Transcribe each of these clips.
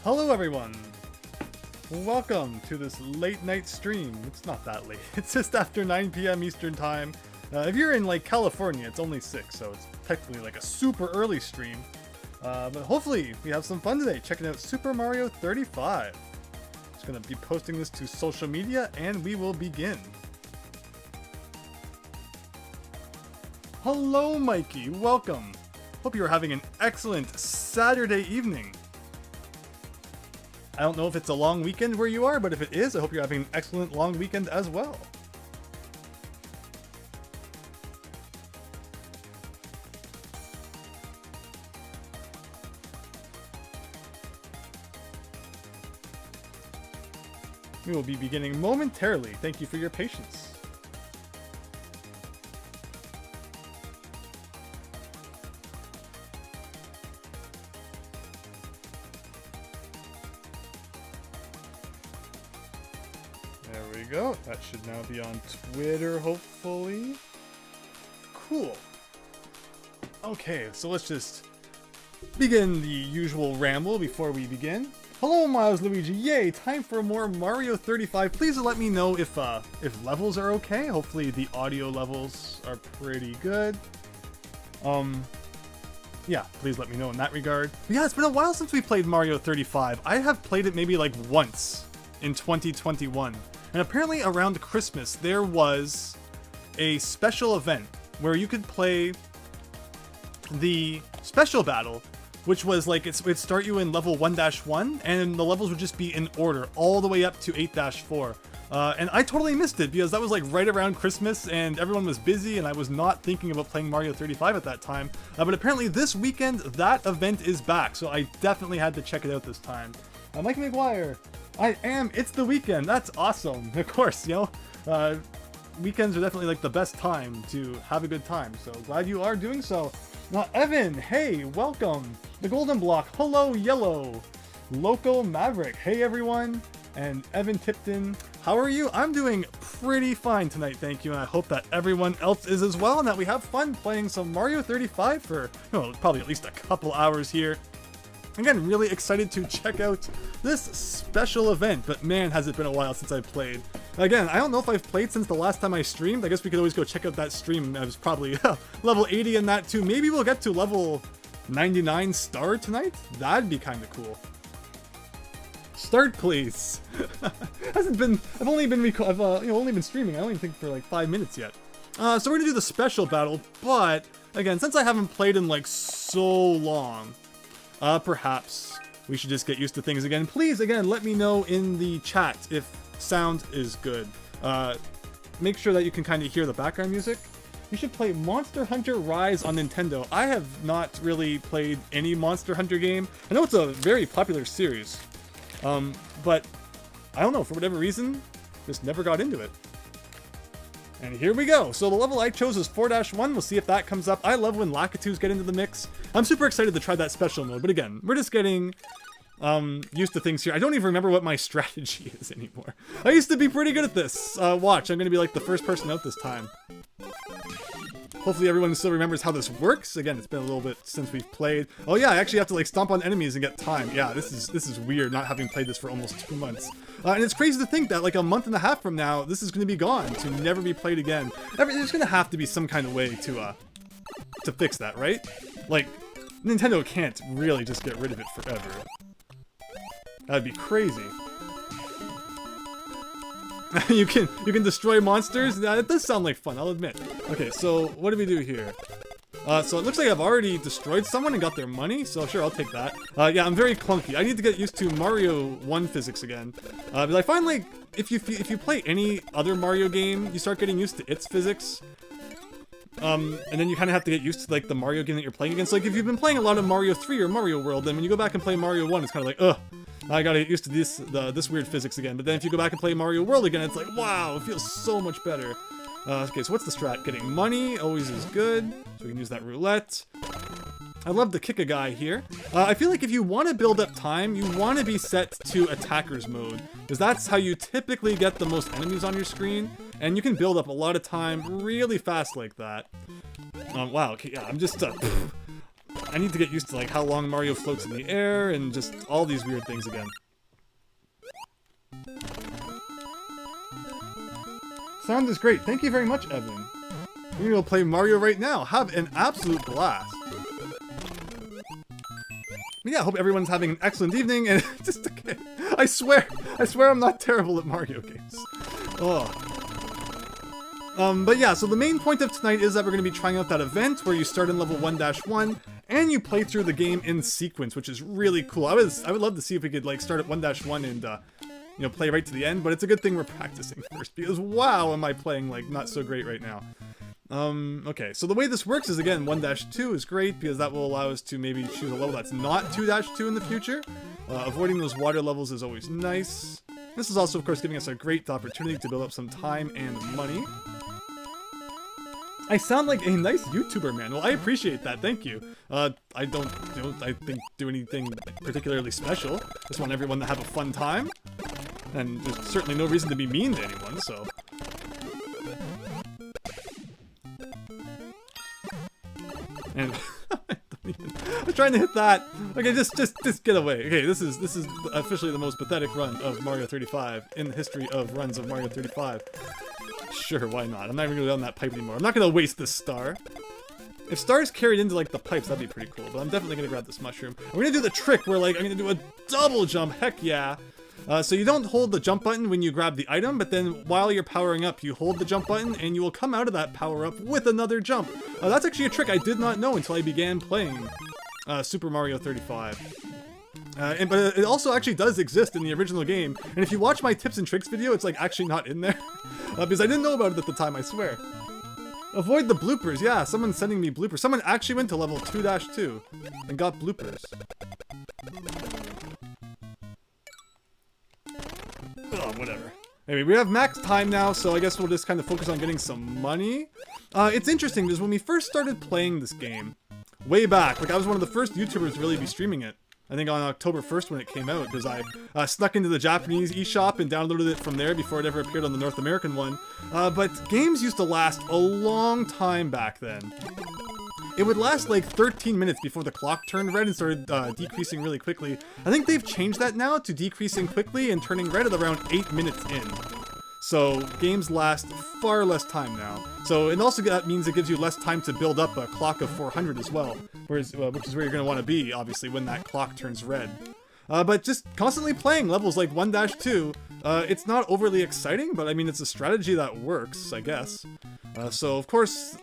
Hello everyone! Welcome to this late night stream. It's not that late. It's just after 9 p.m. Eastern time. If you're in like California, it's only 6, so it's technically like a super early stream. But hopefully we have some fun today checking out Super Mario 35. Just gonna be posting this to social media and we will begin. Hello Mikey, welcome! Hope you're having an excellent Saturday evening. I don't know if it's a long weekend where you are, but if it is, I hope you're having an excellent long weekend as well. We will be beginning momentarily. Thank you for your patience. Go. That should now be on Twitter, hopefully. Cool. Okay, so let's just begin the usual ramble before we begin. Hello, Milesluigi. Yay! Time for more Mario 35. Please let me know if levels are okay. Hopefully the audio levels are pretty good. Yeah, please let me know in that regard. But yeah, it's been a while since we played Mario 35. I have played it maybe like once in 2021. And apparently around Christmas, there was a special event where you could play the special battle, which was like, it'd start you in level 1-1, and the levels would just be in order, all the way up to 8-4. And I totally missed it, because that was like right around Christmas, and everyone was busy, and I was not thinking about playing Mario 35 at that time. But apparently this weekend, that event is back, so I definitely had to check it out this time. Mike McGuire. It's the weekend. That's awesome. Of course, you know, weekends are definitely like the best time to have a good time. So glad you are doing so. Now, Evan, hey, welcome. The Golden Block, hello, Yellow. Loco Maverick, hey everyone. And Evan Tipton, how are you? I'm doing pretty fine tonight, thank you. And I hope that everyone else is as well, and that we have fun playing some Mario 35 for, you know, probably at least a couple hours here. Again, really excited to check out this special event, but man, has it been a while since I've played. Again, I don't know if I've played since the last time I streamed. I guess we could always go check out that stream. I was probably level 80 in that too. Maybe we'll get to level 99 star tonight? That'd be kind of cool. Start, please. I've only been streaming. I only think for like 5 minutes yet. So we're gonna do the special battle, but again, since I haven't played in like so long, perhaps we should just get used to things again. Please, again, let me know in the chat if sound is good. Make sure that you can kind of hear the background music. You should play Monster Hunter Rise on Nintendo. I have not really played any Monster Hunter game. I know it's a very popular series, but I don't know, for whatever reason, just never got into it. And here we go. So the level I chose is 4-1. We'll see if that comes up. I love when Lakitus get into the mix. I'm super excited to try that special mode. But again, we're just getting used to things here. I don't even remember what my strategy is anymore. I used to be pretty good at this. Watch, I'm going to be like the first person out this time. Hopefully everyone still remembers how this works. Again, it's been a little bit since we've played. Oh yeah, I actually have to like stomp on enemies and get time. Yeah, this is weird, not having played this for almost 2 months. And it's crazy to think that like a month and a half from now, this is going to be gone, to never be played again. There's going to have to be some kind of way to fix that, right? Like, Nintendo can't really just get rid of it forever. That'd be crazy. you can destroy monsters? Yeah, it does sound like fun, I'll admit. Okay, so what do we do here? So it looks like I've already destroyed someone and got their money, so sure, I'll take that. Yeah, I'm very clunky. I need to get used to Mario 1 physics again. But I find, like, if you play any other Mario game, you start getting used to its physics. And then you kind of have to get used to, like, the Mario game that you're playing against. Like, if you've been playing a lot of Mario 3 or Mario World, then when you go back and play Mario 1, it's kind of like, ugh, I gotta get used to this weird physics again. But then if you go back and play Mario World again, it's like, wow, it feels so much better. Okay, so what's the strat? Getting money always is good, so we can use that roulette. I love the kick a guy here. I feel like if you want to build up time, you want to be set to attackers mode, because that's how you typically get the most enemies on your screen, and you can build up a lot of time really fast like that. Wow, okay, yeah, I'm just, I need to get used to like how long Mario floats in the air and just all these weird things again. Sound is great. Thank you very much, Evan. We're gonna go play Mario right now. Have an absolute blast. But yeah, I hope everyone's having an excellent evening, and just okay. I swear I'm not terrible at Mario games. Oh. But yeah, so the main point of tonight is that we're going to be trying out that event where you start in level 1-1 and you play through the game in sequence, which is really cool. I would love to see if we could like start at 1-1 and you know, play right to the end, but it's a good thing we're practicing first because wow, am I playing like not so great right now. Okay, so the way this works is again 1-2 is great because that will allow us to maybe choose a level that's not 2-2 in the future. Avoiding those water levels is always nice. This is also, of course, giving us a great opportunity to build up some time and money. I sound like a nice YouTuber, man. Well, I appreciate that. Thank you. I don't, you know, I think do anything particularly special. Just want everyone to have a fun time. And there's certainly no reason to be mean to anyone, so... And I'm trying to hit that. Okay, just get away. Okay, this is officially the most pathetic run of Mario 35 in the history of runs of Mario 35. Sure, why not? I'm not even gonna go down that pipe anymore. I'm not gonna waste this star. If stars carried into like the pipes, that'd be pretty cool. But I'm definitely gonna grab this mushroom. We're gonna do the trick where like I'm gonna do a double jump. Heck yeah! So you don't hold the jump button when you grab the item, but then while you're powering up, you hold the jump button and you will come out of that power up with another jump. That's actually a trick I did not know until I began playing Super Mario 35. But it also actually does exist in the original game, and if you watch my tips and tricks video, it's like actually not in there, because I didn't know about it at the time, I swear. Avoid the bloopers, yeah, someone's sending me bloopers. Someone actually went to level 2-2 and got bloopers. Oh, whatever. Anyway, we have max time now, so I guess we'll just kind of focus on getting some money. It's interesting, because when we first started playing this game, way back, like I was one of the first YouTubers to really be streaming it. I think on October 1st when it came out, because I snuck into the Japanese eShop and downloaded it from there before it ever appeared on the North American one. But games used to last a long time back then. It would last like 13 minutes before the clock turned red and started decreasing really quickly. I think they've changed that now to decreasing quickly and turning red at around 8 minutes in. So games last far less time now. So, and also that means it gives you less time to build up a clock of 400 as well, whereas, which is where you're going to want to be, obviously, when that clock turns red. But just constantly playing levels like 1-2, it's not overly exciting, but I mean, it's a strategy that works, I guess. So, of course,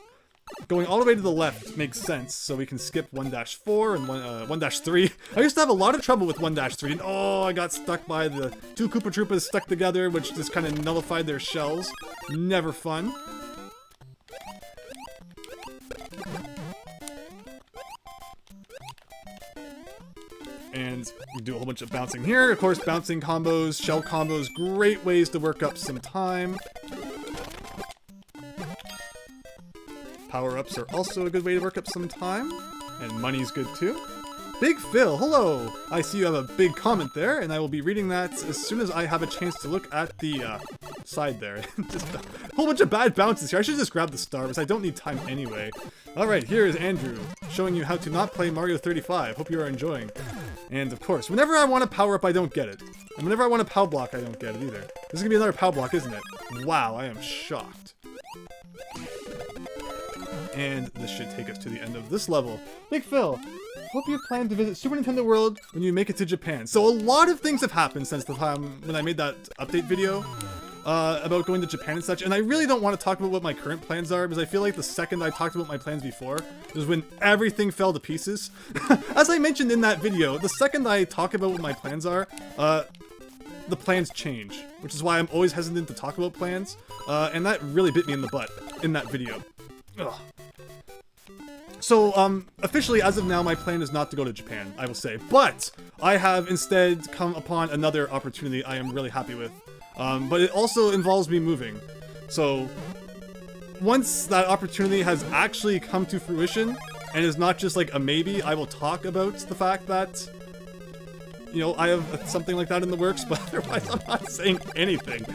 going all the way to the left makes sense, so we can skip 1-4 and 1-3. I used to have a lot of trouble with 1-3, and oh, I got stuck by the two Koopa Troopas stuck together, which just kind of nullified their shells. Never fun. And we do a whole bunch of bouncing here. Of course, bouncing combos, shell combos, great ways to work up some time. Power-ups are also a good way to work up some time. And money's good too. Big Phil, hello! I see you have a big comment there, and I will be reading that as soon as I have a chance to look at the side there. Just a whole bunch of bad bounces here. I should just grab the star, because I don't need time anyway. Alright, here is Andrew, showing you how to not play Mario 35. Hope you are enjoying. And of course, whenever I want to power up, I don't get it. And whenever I want to power block, I don't get it either. This is going to be another power block, isn't it? Wow, I am shocked. And this should take us to the end of this level. Big Phil, hope you plan to visit Super Nintendo World when you make it to Japan. So a lot of things have happened since the time when I made that update video about going to Japan and such, and I really don't want to talk about what my current plans are, because I feel like the second I talked about my plans before was when everything fell to pieces. As I mentioned in that video, the second I talk about what my plans are, the plans change, which is why I'm always hesitant to talk about plans, and that really bit me in the butt in that video. Ugh. So, officially, as of now, my plan is not to go to Japan, I will say. But I have instead come upon another opportunity I am really happy with. But it also involves me moving. So, once that opportunity has actually come to fruition, and is not just like a maybe, I will talk about the fact that, you know, I have something like that in the works, but otherwise I'm not saying anything.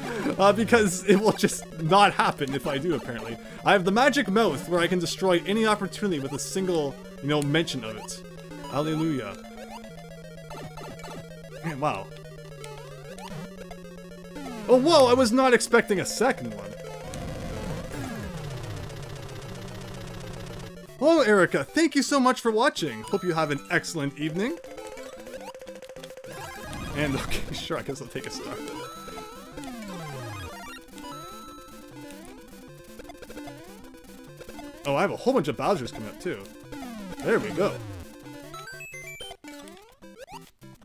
Because it will just not happen if I do, apparently. I have the magic mouth where I can destroy any opportunity with a single, you know, mention of it. Hallelujah. Man, wow. Oh, whoa, I was not expecting a second one. Hello, Erica. Thank you so much for watching. Hope you have an excellent evening. And, okay, sure, I guess I'll take a star. Oh, I have a whole bunch of Bowsers coming up, too. There we go.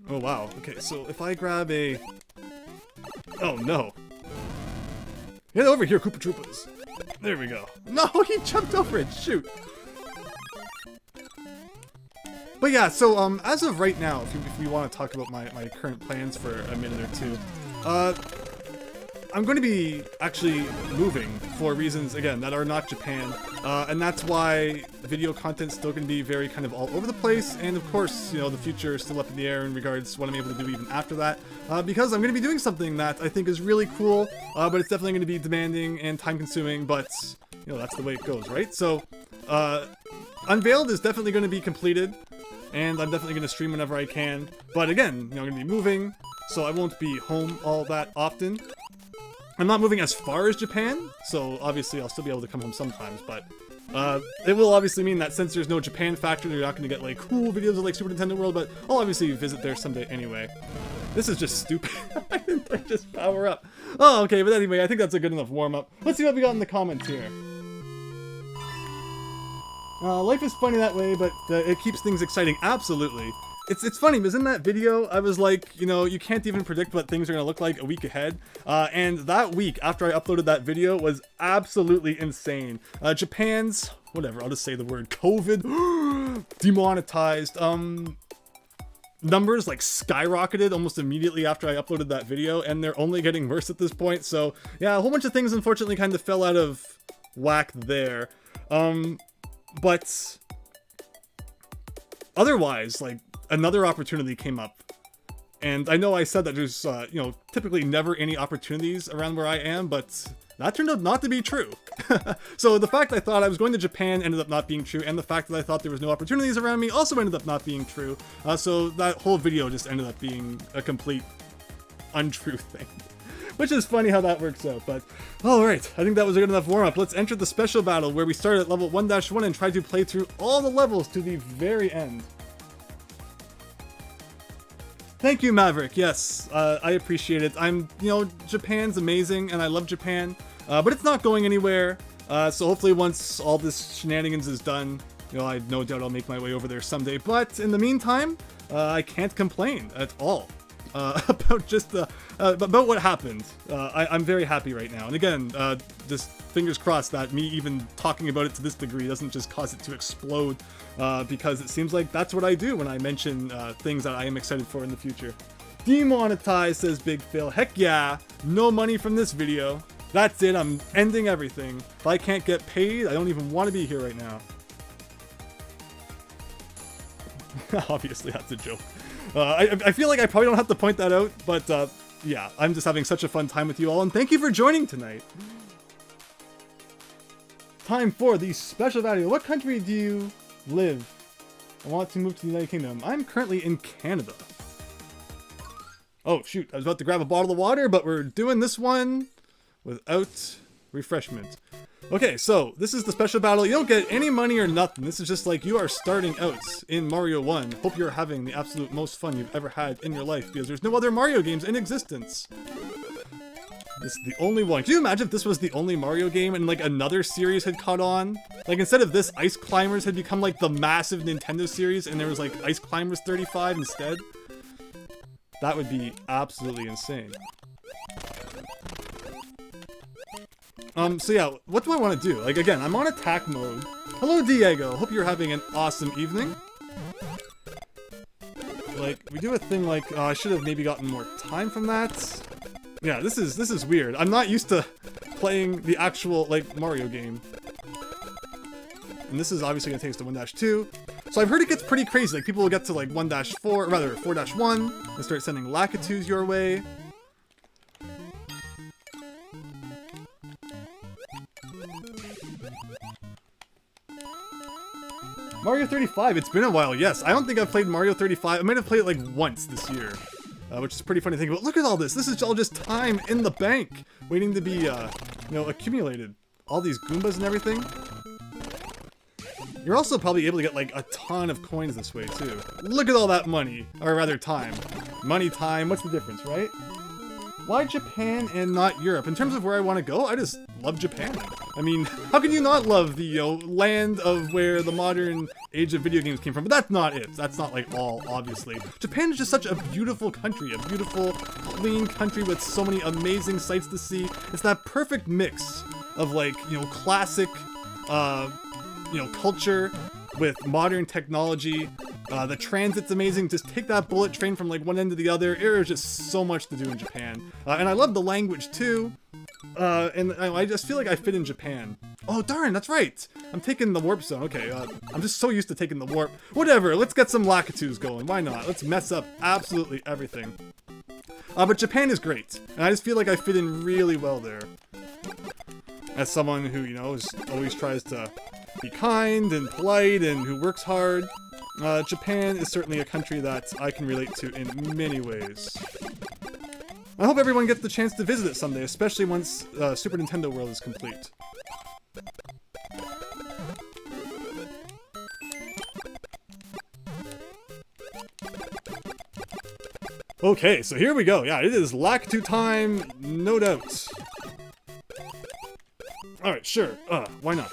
Oh, wow. Okay, so if I grab a... Oh, no. Get over here, Koopa Troopas. There we go. No, he jumped over it. Shoot. But yeah, so as of right now, if we want to talk about my current plans for a minute or two, I'm going to be actually moving for reasons, again, that are not Japan, and that's why video content's still going to be very kind of all over the place, and of course, you know, the future is still up in the air in regards to what I'm able to do even after that, because I'm going to be doing something that I think is really cool, but it's definitely going to be demanding and time-consuming, but, you know, that's the way it goes, right? So, Unveiled is definitely going to be completed, and I'm definitely going to stream whenever I can, but again, you know, I'm going to be moving, so I won't be home all that often. I'm not moving as far as Japan, so obviously I'll still be able to come home sometimes, but it will obviously mean that since there's no Japan factor, you're not going to get like cool videos of like Super Nintendo World, but I'll obviously visit there someday anyway. This is just stupid. I didn't just power up. Oh, okay, but anyway, I think that's a good enough warm-up. Let's see what we got in the comments here. Life is funny that way, but it keeps things exciting. Absolutely. It's funny, because in that video, I was like, you know, you can't even predict what things are going to look like a week ahead. And that week, after I uploaded that video, was absolutely insane. Japan's, whatever, I'll just say the word, COVID, demonetized, numbers like skyrocketed almost immediately after I uploaded that video, and they're only getting worse at this point. So yeah, a whole bunch of things unfortunately kind of fell out of whack there. But otherwise, like, another opportunity came up, and I know I said that there's, you know, typically never any opportunities around where I am, but that turned out not to be true. So the fact I thought I was going to Japan ended up not being true, and the fact that I thought there was no opportunities around me also ended up not being true. So that whole video just ended up being a complete untrue thing. Which is funny how that works out, but alright, I think that was a good enough warm-up. Let's enter the special battle where we start at level 1-1 and try to play through all the levels to the very end. Thank you, Maverick. Yes, I appreciate it. You know, Japan's amazing, and I love Japan, but it's not going anywhere. So hopefully once all this shenanigans is done, you know, I no doubt I'll make my way over there someday. But in the meantime, I can't complain at all about just about what happened. I'm very happy right now. And again, just fingers crossed that me even talking about it to this degree doesn't just cause it to explode, because it seems like that's what I do when I mention things that I am excited for in the future. Demonetized, says Big Phil. Heck yeah, no money from this video. That's it, I'm ending everything. If I can't get paid, I don't even want to be here right now. Obviously, that's a joke. I feel like I probably don't have to point that out, but yeah, I'm just having such a fun time with you all, and thank you for joining tonight. Time for the special value. What country do you live? I want to move to the United Kingdom. I'm currently in Canada. Oh shoot, I was about to grab a bottle of water, but we're doing this one without refreshment. Okay, so this is the special battle. You don't get any money or nothing. This is just like you are starting out in Mario 1. Hope you're having the absolute most fun you've ever had in your life, because there's no other Mario games in existence. This is the only one. Can you imagine if this was the only Mario game and like another series had caught on? Like instead of this, Ice Climbers had become like the massive Nintendo series and there was like Ice Climbers 35 instead? That would be absolutely insane. So yeah, what do I want to do? Like, again, I'm on attack mode. Hello, Diego. Hope you're having an awesome evening. Like, we do a thing like, I should have maybe gotten more time from that. Yeah, this is weird. I'm not used to playing the actual, like, Mario game. And this is obviously going to take us to 1-2. So I've heard it gets pretty crazy. Like, people will get to, like, 1-4, or rather, 4-1, and start sending Lakitus your way. Mario 35, it's been a while, yes. I don't think I've played Mario 35. I might have played it like once this year, which is pretty funny to think about. Look at all this. This is all just time in the bank, waiting to be, you know, accumulated. All these Goombas and everything. You're also probably able to get like a ton of coins this way too. Look at all that money, or rather time. Money, time, what's the difference, right? Why Japan and not Europe? In terms of where I want to go, I just love Japan. I mean, how can you not love the, you know, land of where the modern age of video games came from? But that's not it. That's not like all, obviously. Japan is just such a beautiful country, a beautiful, clean country with so many amazing sights to see. It's that perfect mix of like, you know, classic, you know, culture with modern technology. The transit's amazing. Just take that bullet train from like one end to the other. There is just so much to do in Japan. And I love the language too. And I just feel like I fit in Japan. Oh darn, that's right. I'm taking the warp zone. Okay, I'm just so used to taking the warp. Whatever, let's get some Lakitus going. Why not? Let's mess up absolutely everything. But Japan is great. And I just feel like I fit in really well there. As someone who, you know, always tries to be kind and polite and who works hard. Japan is certainly a country that I can relate to in many ways. I hope everyone gets the chance to visit it someday, especially once Super Nintendo World is complete. Okay, so here we go. Yeah, it is Lakitu time, no doubt. Alright, sure. Why not?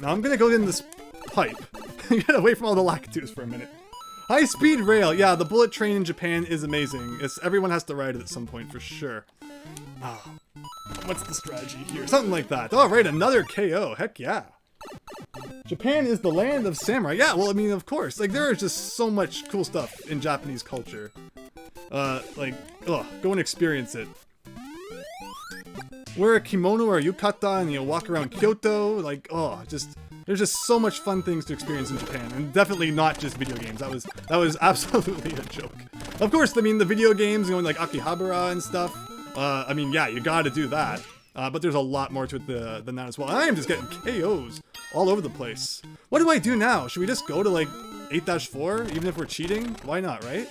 Now I'm gonna go in this pipe. Get away from all the Lakitus for a minute. High-speed rail. Yeah, the bullet train in Japan is amazing. Everyone has to ride it at some point, for sure. What's the strategy here? Something like that. Oh, right, another KO. Heck yeah. Japan is the land of samurai. Yeah, well, I mean, of course. Like, there is just so much cool stuff in Japanese culture. Go and experience it. Wear a kimono or a yukata and, you know, walk around Kyoto. Like, oh, just... There's just so much fun things to experience in Japan, and definitely not just video games. That was absolutely a joke. Of course, I mean, the video games, going like Akihabara and stuff, I mean, yeah, you gotta do that. But there's a lot more to it than that as well. I am just getting KOs all over the place. What do I do now? Should we just go to, like, 8-4, even if we're cheating? Why not, right?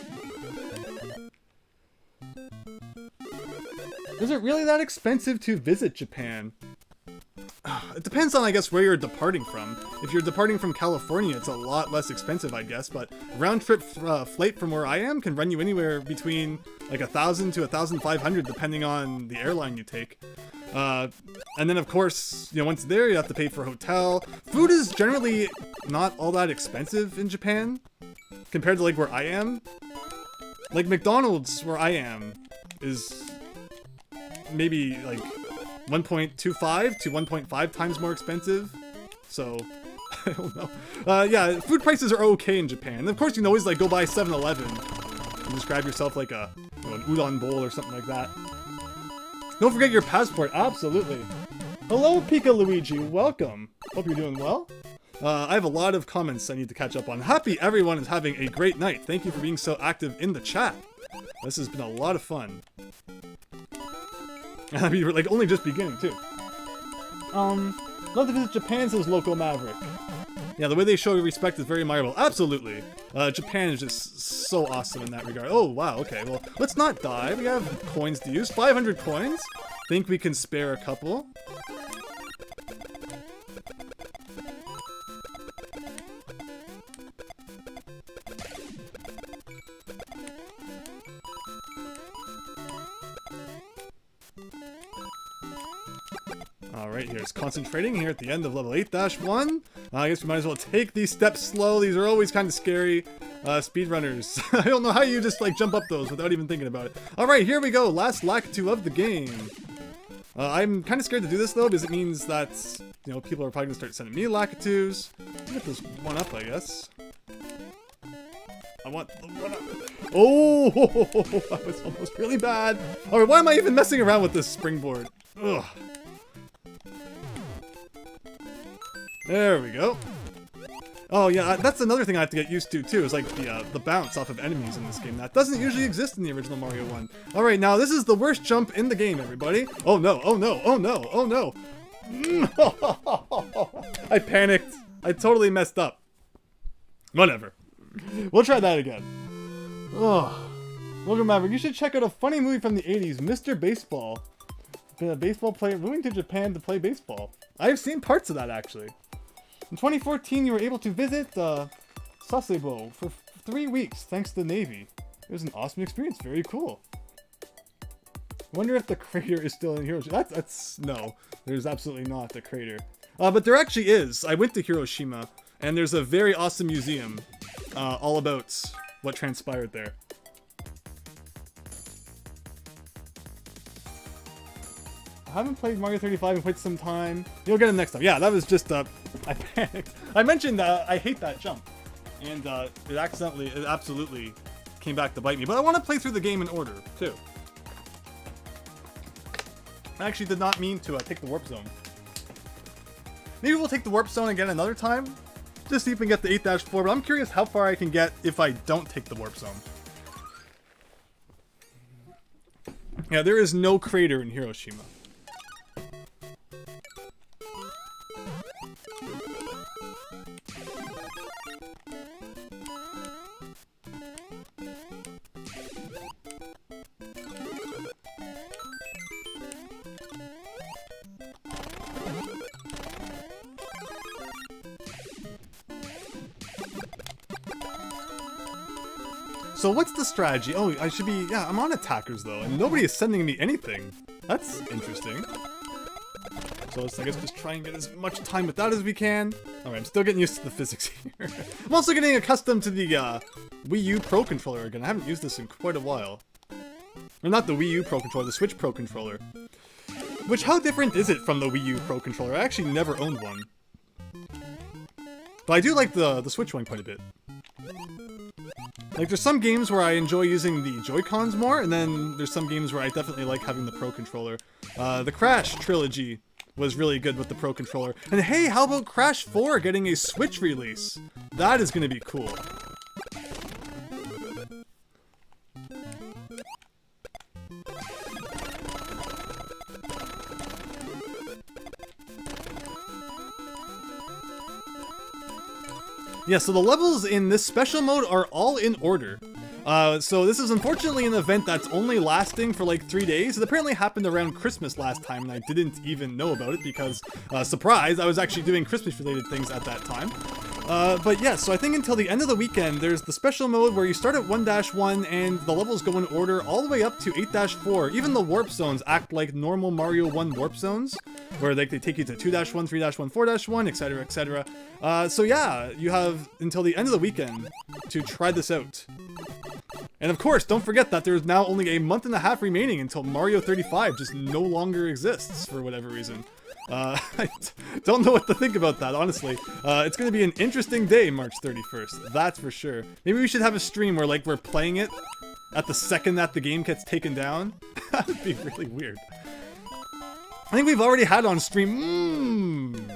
Is it really that expensive to visit Japan? It depends on, I guess, where you're departing from. If you're departing from California, it's a lot less expensive, I guess, but a round-trip flight from where I am can run you anywhere between, like, 1,000 to 1,500, depending on the airline you take. And then, of course, you know, once there, you have to pay for a hotel. Food is generally not all that expensive in Japan, compared to, like, where I am. Like, McDonald's, where I am, is maybe, like... 1.25 to 1.5 times more expensive, so I don't know. Yeah, food prices are okay in Japan. And of course, you can always like go buy 7-Eleven and just grab yourself like a, you know, an udon bowl or something like that. Don't forget your passport, absolutely. Hello, Pika Luigi, welcome. Hope you're doing well. I have a lot of comments I need to catch up on. Happy everyone is having a great night. Thank you for being so active in the chat. This has been a lot of fun. I mean, we're like only just beginning too. Love to visit Japan, says Local Maverick. Yeah, the way they show respect is very admirable. Absolutely. Japan is just so awesome in that regard. Oh, wow, okay. Well, let's not die. We have coins to use. 500 coins. Think we can spare a couple. Alright, here's concentrating here at the end of level 8-1. I guess we might as well take these steps slow. These are always kind of scary. Speedrunners. I don't know how you just like jump up those without even thinking about it. Alright, here we go. Last Lakitu of the game. I'm kind of scared to do this though, because it means that, you know, people are probably going to start sending me Lakitus. I'll get this one up, I guess. I want the one up. Oh, that was almost really bad. Alright, why am I even messing around with this springboard? Ugh. There we go. Oh yeah, that's another thing I have to get used to too, is like the bounce off of enemies in this game. That doesn't usually exist in the original Mario 1. Alright, now this is the worst jump in the game, everybody. Oh no, oh no, oh no, oh no. I panicked. I totally messed up. Whatever. We'll try that again. Oh. Logan Maverick, you should check out a funny movie from the 80s, Mr. Baseball. Been a baseball player moving to Japan to play baseball. I've seen parts of that, actually. In 2014, you were able to visit Sasebo for 3 weeks, thanks to the Navy. It was an awesome experience. Very cool. Wonder if the crater is still in Hiroshima. That's no. There's absolutely not the crater. But there actually is. I went to Hiroshima, and there's a very awesome museum all about what transpired there. I haven't played Mario 35 in quite some time. You'll get it next time. Yeah, that was just I panicked. I mentioned I hate that jump, and it absolutely came back to bite me. But I want to play through the game in order too. I actually did not mean to take the warp zone. Maybe we'll take the warp zone again another time, just see if we can get the 8-4. But I'm curious how far I can get if I don't take the warp zone. Yeah, there is no crater in Hiroshima. So what's the strategy? Oh, I should be... Yeah, I'm on attackers, though, and nobody is sending me anything. That's interesting. So let's, I guess, just try and get as much time with that as we can. Alright, I'm still getting used to the physics here. I'm also getting accustomed to the Wii U Pro Controller again. I haven't used this in quite a while. Or not the Wii U Pro Controller, the Switch Pro Controller. Which, how different is it from the Wii U Pro Controller? I actually never owned one. But I do like the Switch one quite a bit. Like, there's some games where I enjoy using the Joy-Cons more, and then there's some games where I definitely like having the Pro Controller. The Crash trilogy was really good with the Pro Controller. And hey, how about Crash 4 getting a Switch release? That is going to be cool. Yeah, so the levels in this special mode are all in order. So this is unfortunately an event that's only lasting for like 3 days. It apparently happened around Christmas last time, and I didn't even know about it because, surprise, I was actually doing Christmas-related things at that time. But yeah, so I think until the end of the weekend, there's the special mode where you start at 1-1 and the levels go in order all the way up to 8-4. Even the warp zones act like normal Mario 1 warp zones, where they take you to 2-1, 3-1, 4-1, etc, etc. So yeah, you have until the end of the weekend to try this out. And of course, don't forget that there's now only a month and a half remaining until Mario 35 just no longer exists for whatever reason. I don't know what to think about that, honestly. It's going to be an interesting day, March 31st. That's for sure. Maybe we should have a stream where, like, we're playing it at the second that the game gets taken down. That would be really weird. I think we've already had on stream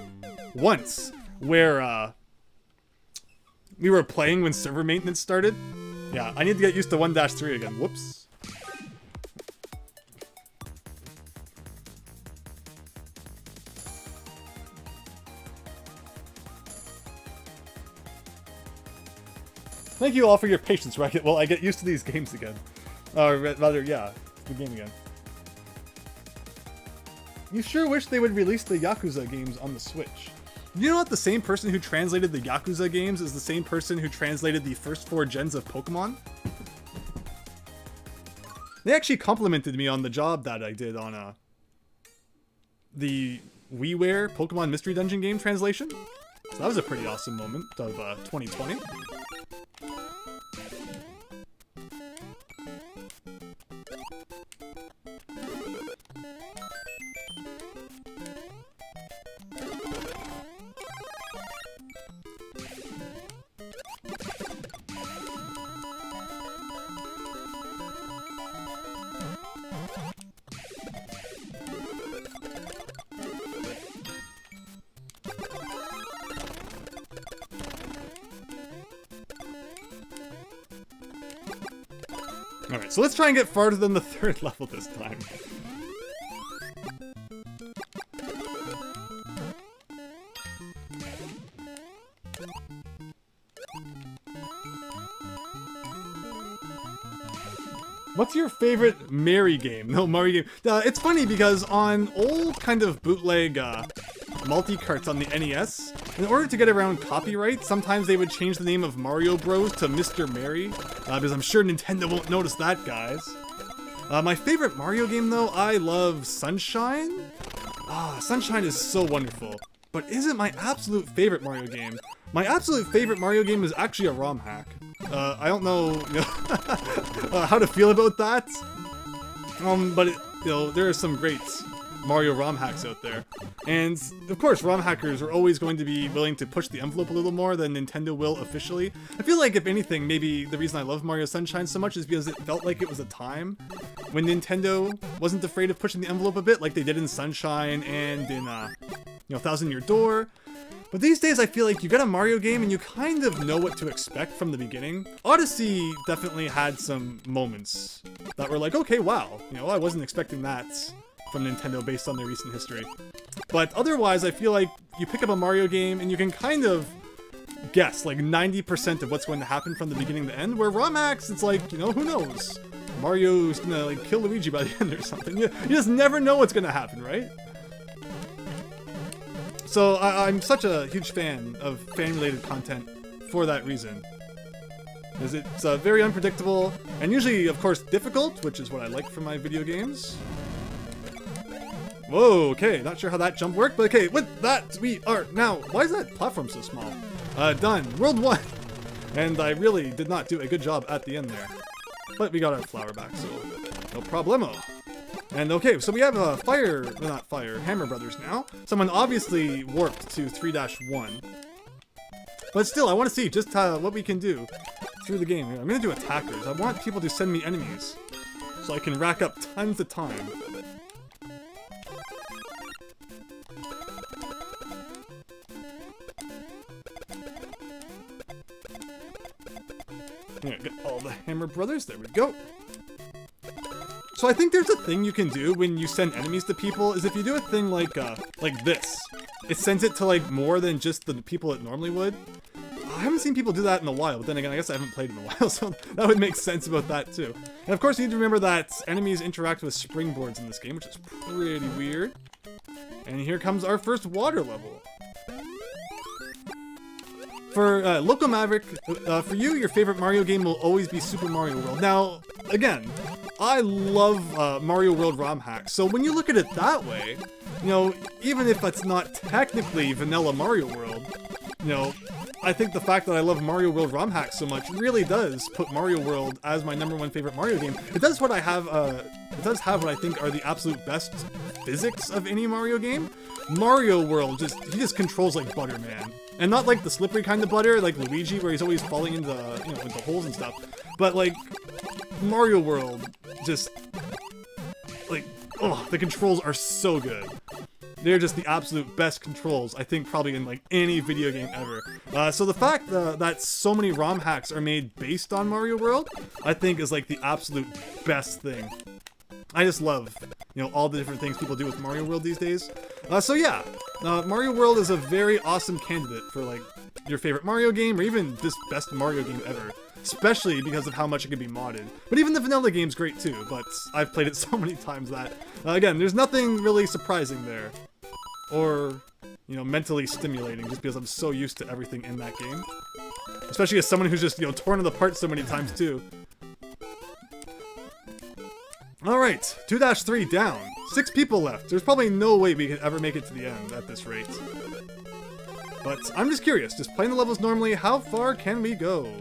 once where we were playing when server maintenance started. Yeah, I need to get used to 1-3 again. Whoops. Thank you all for your patience, right? Well, I get used to these games again. Rather, yeah, the game again. You sure wish they would release the Yakuza games on the Switch. You know what? The same person who translated the Yakuza games is the same person who translated the first 4 gens of Pokemon? They actually complimented me on the job that I did on the WiiWare Pokemon Mystery Dungeon game translation. So that was a pretty awesome moment of 2020. Alright, so let's try and get farther than the 3rd level this time. What's your favorite Mary game? No, Mario game. It's funny because on old kind of bootleg multi-carts on the NES, in order to get around copyright, sometimes they would change the name of Mario Bros to Mr. Mary, because I'm sure Nintendo won't notice that, guys. My favorite Mario game, though, I love Sunshine. Sunshine is so wonderful. But is it my absolute favorite Mario game? My absolute favorite Mario game is actually a ROM hack. I don't know, how to feel about that. But there are some great Mario ROM hacks out there. And of course, ROM hackers are always going to be willing to push the envelope a little more than Nintendo will officially. I feel like, if anything, maybe the reason I love Mario Sunshine so much is because it felt like it was a time when Nintendo wasn't afraid of pushing the envelope a bit, like they did in Sunshine and in, Thousand Year Door. But these days, I feel like you get a Mario game and you kind of know what to expect from the beginning. Odyssey definitely had some moments that were like, okay, wow, I wasn't expecting that from Nintendo based on their recent history. But otherwise, I feel like you pick up a Mario game and you can kind of guess like 90% of what's going to happen from the beginning to end, where ROM hacks, it's like, who knows? Mario's gonna like kill Luigi by the end or something. You just never know what's gonna happen, right? So I'm such a huge fan of fan-related content for that reason. Because it's very unpredictable, and usually, of course, difficult, which is what I like from my video games. Whoa, okay, not sure how that jump worked, but okay, with that, we are now... Why is that platform so small? Done. World 1! And I really did not do a good job at the end there. But we got our flower back, so no problemo. And okay, so we have a Hammer Brothers now. Someone obviously warped to 3-1. But still, I want to see just what we can do through the game. I'm going to do attackers. I want people to send me enemies so I can rack up tons of time. Yeah, get all the Hammer Brothers. There we go. So I think there's a thing you can do when you send enemies to people, is if you do a thing like this, it sends it to like more than just the people it normally would. I haven't seen people do that in a while, but then again, I guess I haven't played in a while, so that would make sense about that too. And of course, you need to remember that enemies interact with springboards in this game, which is pretty weird. And here comes our first water level. For Loco Maverick, for you, your favorite Mario game will always be Super Mario World. Now, again, I love Mario World ROM hacks, so when you look at it that way, even if it's not technically vanilla Mario World, I think the fact that I love Mario World ROM hacks so much really does put Mario World as my #1 favorite Mario game. It does what I have, it does have what I think are the absolute best physics of any Mario game. Mario World, he just controls like butter, man. And not like the slippery kind of butter, like Luigi, where he's always falling into, into holes and stuff. But like, Mario World, just, like, the controls are so good. They're just the absolute best controls, I think, probably in like any video game ever. So the fact that so many ROM hacks are made based on Mario World, I think is like the absolute best thing. I just love, all the different things people do with Mario World these days. So yeah, Mario World is a very awesome candidate for like your favorite Mario game, or even this best Mario game ever. Especially because of how much it can be modded. But even the vanilla game's great too, but I've played it so many times that, again, there's nothing really surprising there. Or, mentally stimulating, just because I'm so used to everything in that game. Especially as someone who's just, torn it apart so many times too. Alright, 2-3 down. 6 people left. There's probably no way we could ever make it to the end at this rate. But I'm just curious, just playing the levels normally, how far can we go?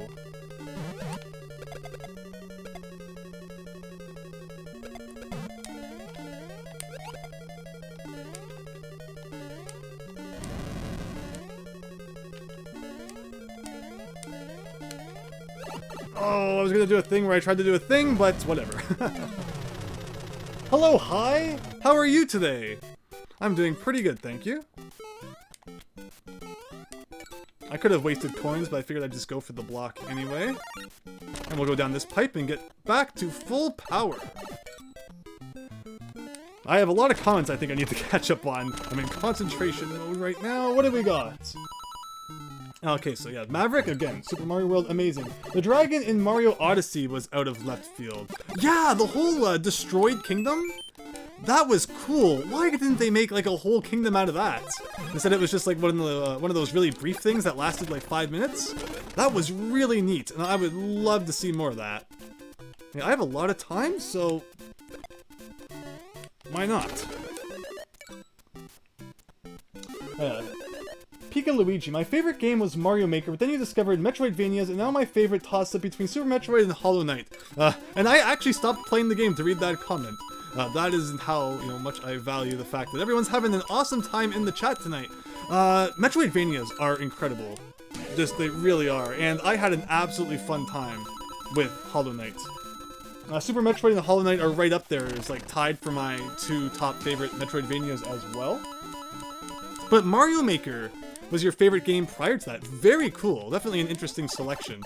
Oh, I was gonna do a thing where I tried to do a thing, but whatever. Hello, hi! How are you today? I'm doing pretty good, thank you. I could have wasted coins, but I figured I'd just go for the block anyway. And we'll go down this pipe and get back to full power. I have a lot of comments I think I need to catch up on. I'm in concentration mode right now. What have we got? Okay, so yeah, Maverick, again, Super Mario World, amazing. The dragon in Mario Odyssey was out of left field. Yeah, the whole destroyed kingdom? That was cool. Why didn't they make like a whole kingdom out of that? Instead it was just like one of those really brief things that lasted like 5 minutes? That was really neat, and I would love to see more of that. Yeah, I have a lot of time, so why not? Pika Luigi, my favorite game was Mario Maker, but then you discovered Metroidvanias, and now my favorite toss-up between Super Metroid and Hollow Knight. And I actually stopped playing the game to read that comment. That is how much I value the fact that everyone's having an awesome time in the chat tonight. Metroidvanias are incredible. Just, they really are. And I had an absolutely fun time with Hollow Knight. Super Metroid and Hollow Knight are right up there. It's like tied for my 2 top favorite Metroidvanias as well. But Mario Maker was your favorite game prior to that. Very cool. Definitely an interesting selection.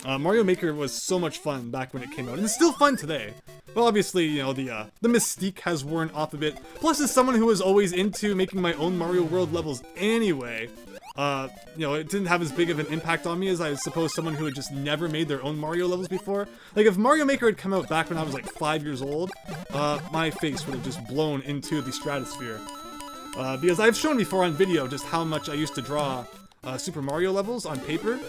Mario Maker was so much fun back when it came out, and it's still fun today. Well, obviously, the mystique has worn off a bit. Plus, as someone who was always into making my own Mario World levels anyway, it didn't have as big of an impact on me as I suppose someone who had just never made their own Mario levels before. Like, if Mario Maker had come out back when I was like 5 years old, my face would have just blown into the stratosphere. Because I've shown before on video just how much I used to draw Super Mario levels on paper.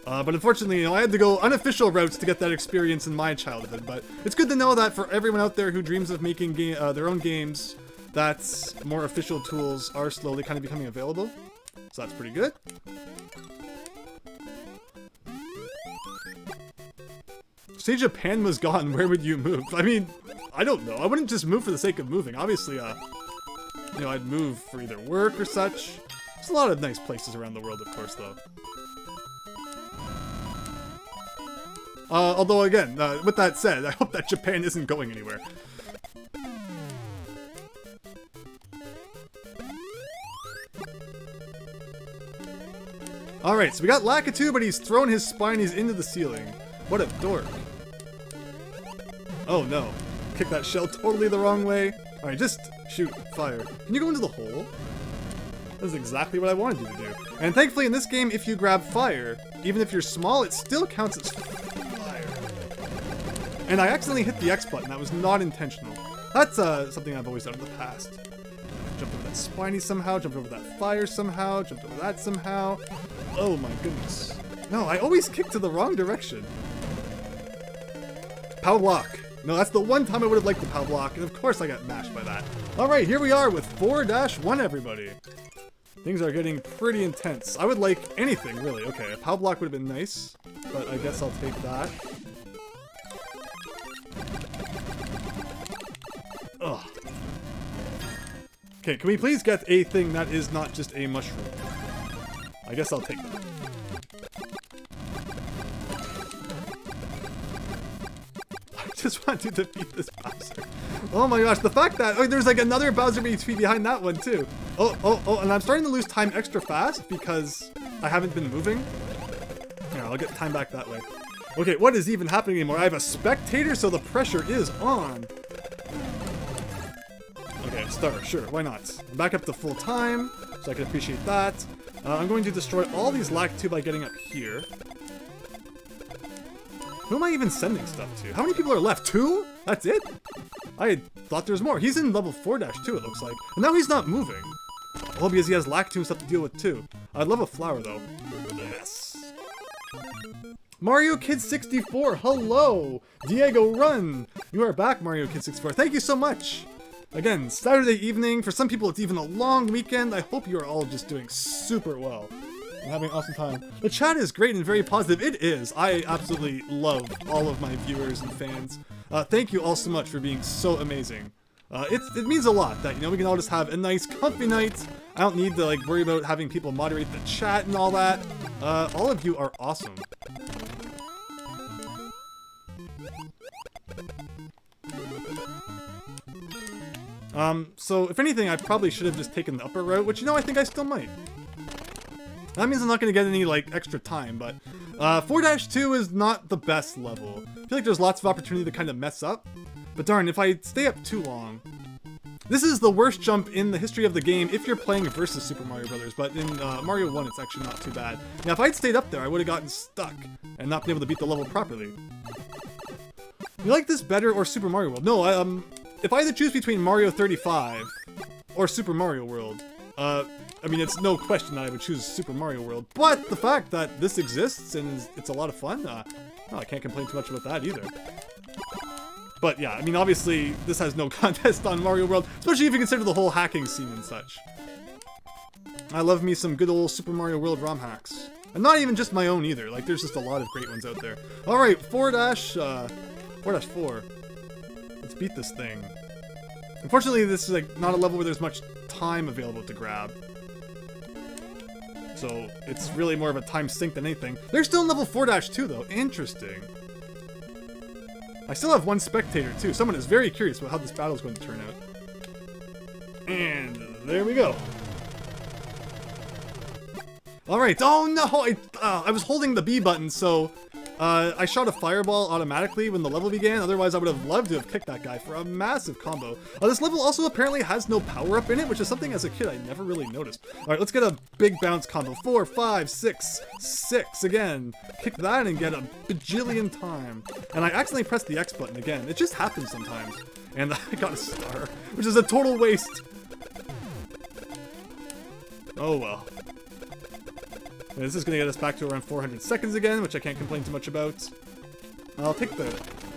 But unfortunately, I had to go unofficial routes to get that experience in my childhood. But it's good to know that for everyone out there who dreams of making their own games, that more official tools are slowly kind of becoming available. So that's pretty good. Say Japan was gone, where would you move? I mean, I don't know. I wouldn't just move for the sake of moving. Obviously, I'd move for either work or such. There's a lot of nice places around the world, of course, though. Although, again, with that said, I hope that Japan isn't going anywhere. Alright, so we got Lakitu, but he's thrown his spinies into the ceiling. What a dork. Oh no. Kicked that shell totally the wrong way. Alright, just shoot. Fire. Can you go into the hole? That is exactly what I wanted you to do. And thankfully in this game, if you grab fire, even if you're small, it still counts as fire. And I accidentally hit the X button. That was not intentional. That's something I've always done in the past. Jumped over that spiny somehow, jumped over that fire somehow, jumped over that somehow. Oh my goodness. No, I always kick to the wrong direction. Pow block. No, that's the one time I would have liked the pow block, and of course I got mashed by that. Alright, here we are with 4-1, everybody. Things are getting pretty intense. I would like anything, really. Okay, a pow block would have been nice, but I guess I'll take that. Ugh. Okay, can we please get a thing that is not just a mushroom? I guess I'll take that. I just want to defeat this Bowser. Oh my gosh, the fact that there's like another Bowser behind that one too. Oh, and I'm starting to lose time extra fast because I haven't been moving. Yeah, I'll get time back that way. Okay, what is even happening anymore? I have a spectator, so the pressure is on. Okay, star, sure, why not? I'm back up to full time, so I can appreciate that. I'm going to destroy all these Lakitu by getting up here. Who am I even sending stuff to? How many people are left? 2? That's it? I thought there was more. He's in level 4-2, it looks like. And now he's not moving. Well, because he has Lakitu stuff to deal with too. I'd love a flower though. Yes. Mario Kid 64, hello! Diego Run! You are back, Mario Kid 64. Thank you so much! Again, Saturday evening. For some people, it's even a long weekend. I hope you are all just doing super well and having an awesome time. The chat is great and very positive. It is. I absolutely love all of my viewers and fans. Thank you all so much for being so amazing. It means a lot that, we can all just have a nice, comfy night. I don't need to, worry about having people moderate the chat and all that. All of you are awesome. So if anything, I probably should have just taken the upper route, which, I think I still might. That means I'm not going to get any, extra time, but 4-2 is not the best level. I feel like there's lots of opportunity to kind of mess up, but darn, if I stay up too long, This is the worst jump in the history of the game if you're playing versus Super Mario Brothers, but in Mario 1 it's actually not too bad. Now if I'd stayed up there, I would have gotten stuck and not been able to beat the level properly. You like this better or Super Mario World? No, if I had to choose between Mario 35 or Super Mario World, I mean, it's no question that I would choose Super Mario World, but the fact that this exists and it's a lot of fun, well, I can't complain too much about that either. But yeah, I mean, obviously, this has no contest on Mario World, especially if you consider the whole hacking scene and such. I love me some good old Super Mario World ROM hacks. And not even just my own either, like, there's just a lot of great ones out there. Alright, 4-4. Let's beat this thing. Unfortunately, this is, like, not a level where there's much time available to grab. So, it's really more of a time sink than anything. They're still in level 4-2, though. Interesting. I still have one spectator, too. Someone is very curious about how this battle is going to turn out. And there we go. Alright. Oh, no! I was holding the B button, so I shot a fireball automatically when the level began. Otherwise, I would have loved to have kicked that guy for a massive combo. This level also apparently has no power-up in it, which is something as a kid I never really noticed. Alright, let's get a big bounce combo. 4, 5, 6, 6 again. Kick that and get a bajillion time. And I accidentally pressed the X button again. It just happens sometimes. And I got a star, which is a total waste. Oh well. This is going to get us back to around 400 seconds again, which I can't complain too much about. I'll take the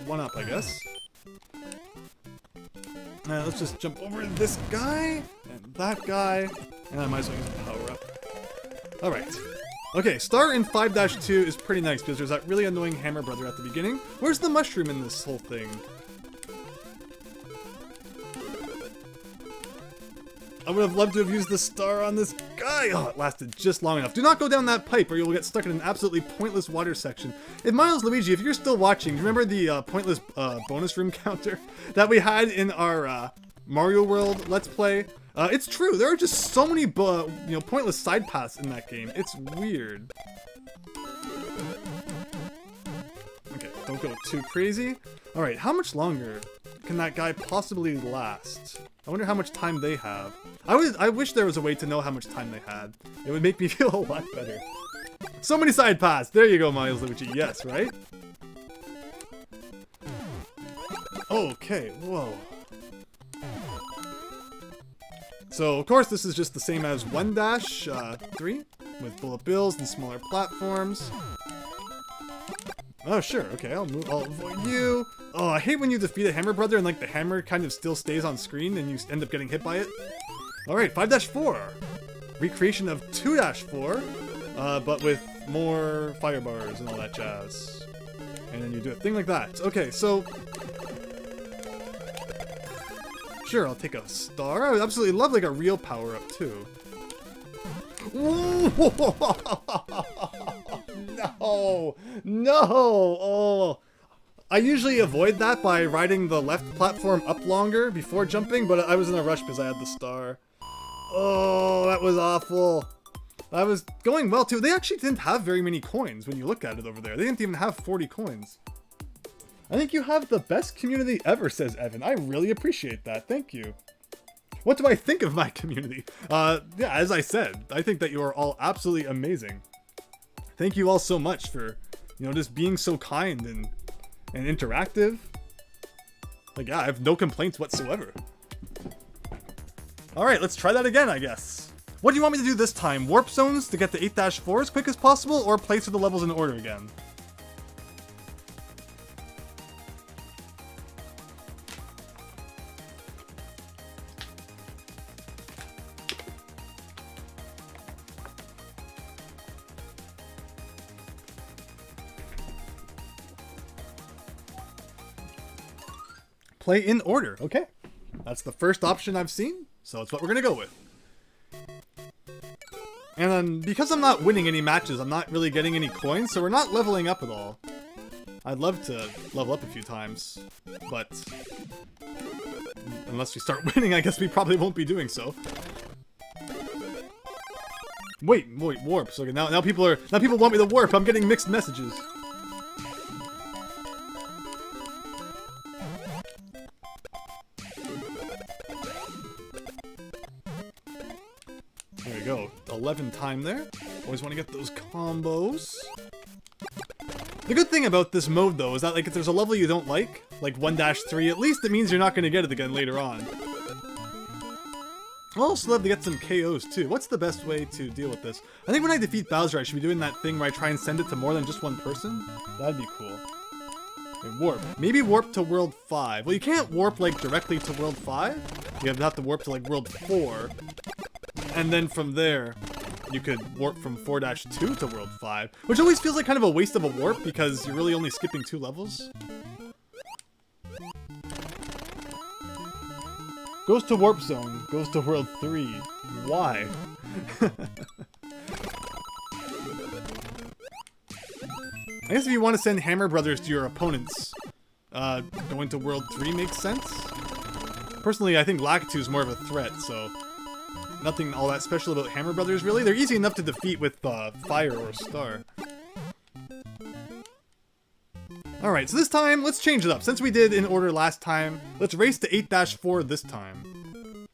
one up, I guess. Let's just jump over this guy, and that guy, and I might as well use the power up. Alright. Okay, star in 5-2 is pretty nice, because there's that really annoying hammer brother at the beginning. Where's the mushroom in this whole thing? I would have loved to have used the star on this guy. Oh, it lasted just long enough. Do not go down that pipe or you will get stuck in an absolutely pointless water section. If Milesluigi, if you're still watching, do you remember the pointless bonus room counter that we had in our Mario World Let's Play? It's true. There are just so many pointless side paths in that game. It's weird. Okay, don't go too crazy. All right, how much longer can that guy possibly last? I wonder how much time they have. I wish there was a way to know how much time they had. It would make me feel a lot better. So many side paths. There you go, Milesluigi. Yes, right? Okay, whoa. So, of course, this is just the same as 1-3 with bullet bills and smaller platforms. Oh, sure. Okay, I'll avoid you. Oh, I hate when you defeat a hammer brother and, like, the hammer kind of still stays on screen and you end up getting hit by it. Alright, 5-4. Recreation of 2-4, but with more fire bars and all that jazz. And then you do a thing like that. Okay, so... Sure, I'll take a star. I would absolutely love, like, a real power-up, too. No! No! Oh! I usually avoid that by riding the left platform up longer before jumping, but I was in a rush because I had the star. Oh, that was awful. I was going well, too. They actually didn't have very many coins when you look at it over there. They didn't even have 40 coins. I think you have the best community ever, says Evan. I really appreciate that. Thank you. What do I think of my community? Yeah, as I said, I think that you are all absolutely amazing. Thank you all so much for, just being so kind and interactive. Like, yeah, I have no complaints whatsoever. Alright, let's try that again, I guess. What do you want me to do this time? Warp zones to get to 8-4 as quick as possible, or play through the levels in order again? Play in order. Okay. That's the first option I've seen, so it's what we're gonna go with. And then, because I'm not winning any matches, I'm not really getting any coins, so we're not leveling up at all. I'd love to level up a few times, but unless we start winning, I guess we probably won't be doing so. Wait, warps. Okay, now people want me to warp. I'm getting mixed messages. 11 time there. Always want to get those combos. The good thing about this mode, though, is that like if there's a level you don't like 1-3, at least it means you're not going to get it again later on. I'll also love to get some KOs, too. What's the best way to deal with this? I think when I defeat Bowser, I should be doing that thing where I try and send it to more than just one person. That'd be cool. Okay, warp. Maybe warp to World 5. Well, you can't warp, like, directly to World 5. You have to warp to, like, World 4. And then from there, you could warp from 4-2 to World 5. Which always feels like kind of a waste of a warp, because you're really only skipping 2 levels. Goes to Warp Zone. Goes to World 3. Why? I guess if you want to send Hammer Brothers to your opponents, going to World 3 makes sense. Personally, I think Lakitu is more of a threat, so nothing all that special about Hammer Brothers, really. They're easy enough to defeat with Fire or Star. Alright, so this time, let's change it up. Since we did in order last time, let's race to 8-4 this time.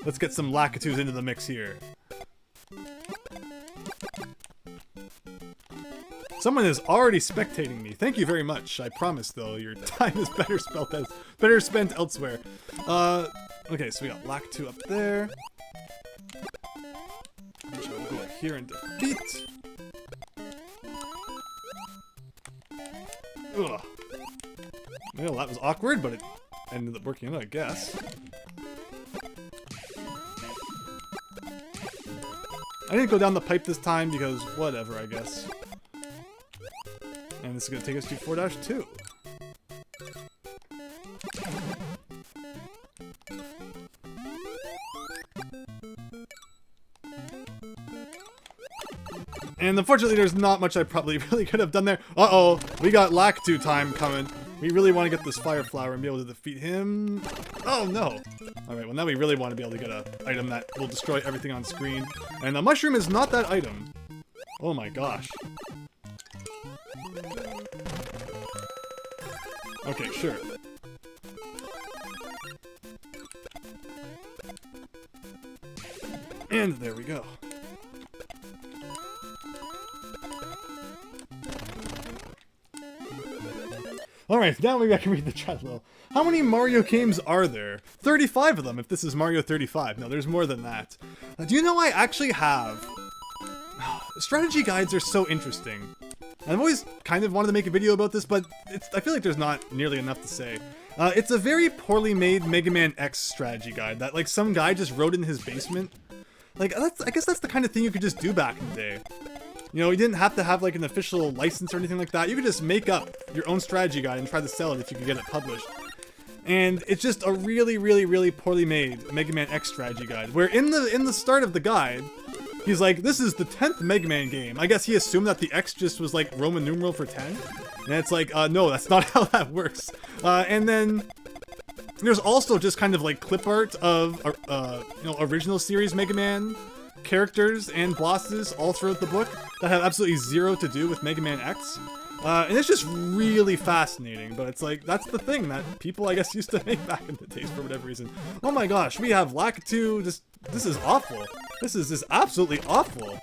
Let's get some Lakitus into the mix here. Someone is already spectating me. Thank you very much. I promise, though, your time is better spent elsewhere. Okay, so we got Lakitu up there. Which I will go here and defeat. Ugh. Well, that was awkward, but it ended up working out, I guess. I didn't go down the pipe this time because whatever, I guess. And this is going to take us to 4-2. And unfortunately, there's not much I probably really could have done there. Uh-oh, we got Lakitu time coming. We really want to get this Fire Flower and be able to defeat him. Oh, no. Alright, well now we really want to be able to get an item that will destroy everything on screen. And the mushroom is not that item. Oh my gosh. Okay, sure. And there we go. Alright, now maybe I can read the chat a little. How many Mario games are there? 35 of them, if this is Mario 35. No, there's more than that. Do you know I actually have... Strategy guides are so interesting. I've always kind of wanted to make a video about this, but I feel like there's not nearly enough to say. It's a very poorly made Mega Man X strategy guide that, like, some guy just wrote in his basement. Like, I guess that's the kind of thing you could just do back in the day. You know, you didn't have to have like an official license or anything like that. You could just make up your own strategy guide and try to sell it if you could get it published. And it's just a really, really, really poorly made Mega Man X strategy guide. Where in the start of the guide, he's like, this is the 10th Mega Man game. I guess he assumed that the X just was like Roman numeral for 10. And it's like, no, that's not how that works. And then there's also just kind of like clip art of, you know, original series Mega Man characters and bosses all throughout the book that have absolutely zero to do with Mega Man X. And it's just really fascinating, but it's like, that's the thing that people, I guess, used to make back in the days for whatever reason. Oh my gosh, we have Lakitu, this is awful. This is just absolutely awful.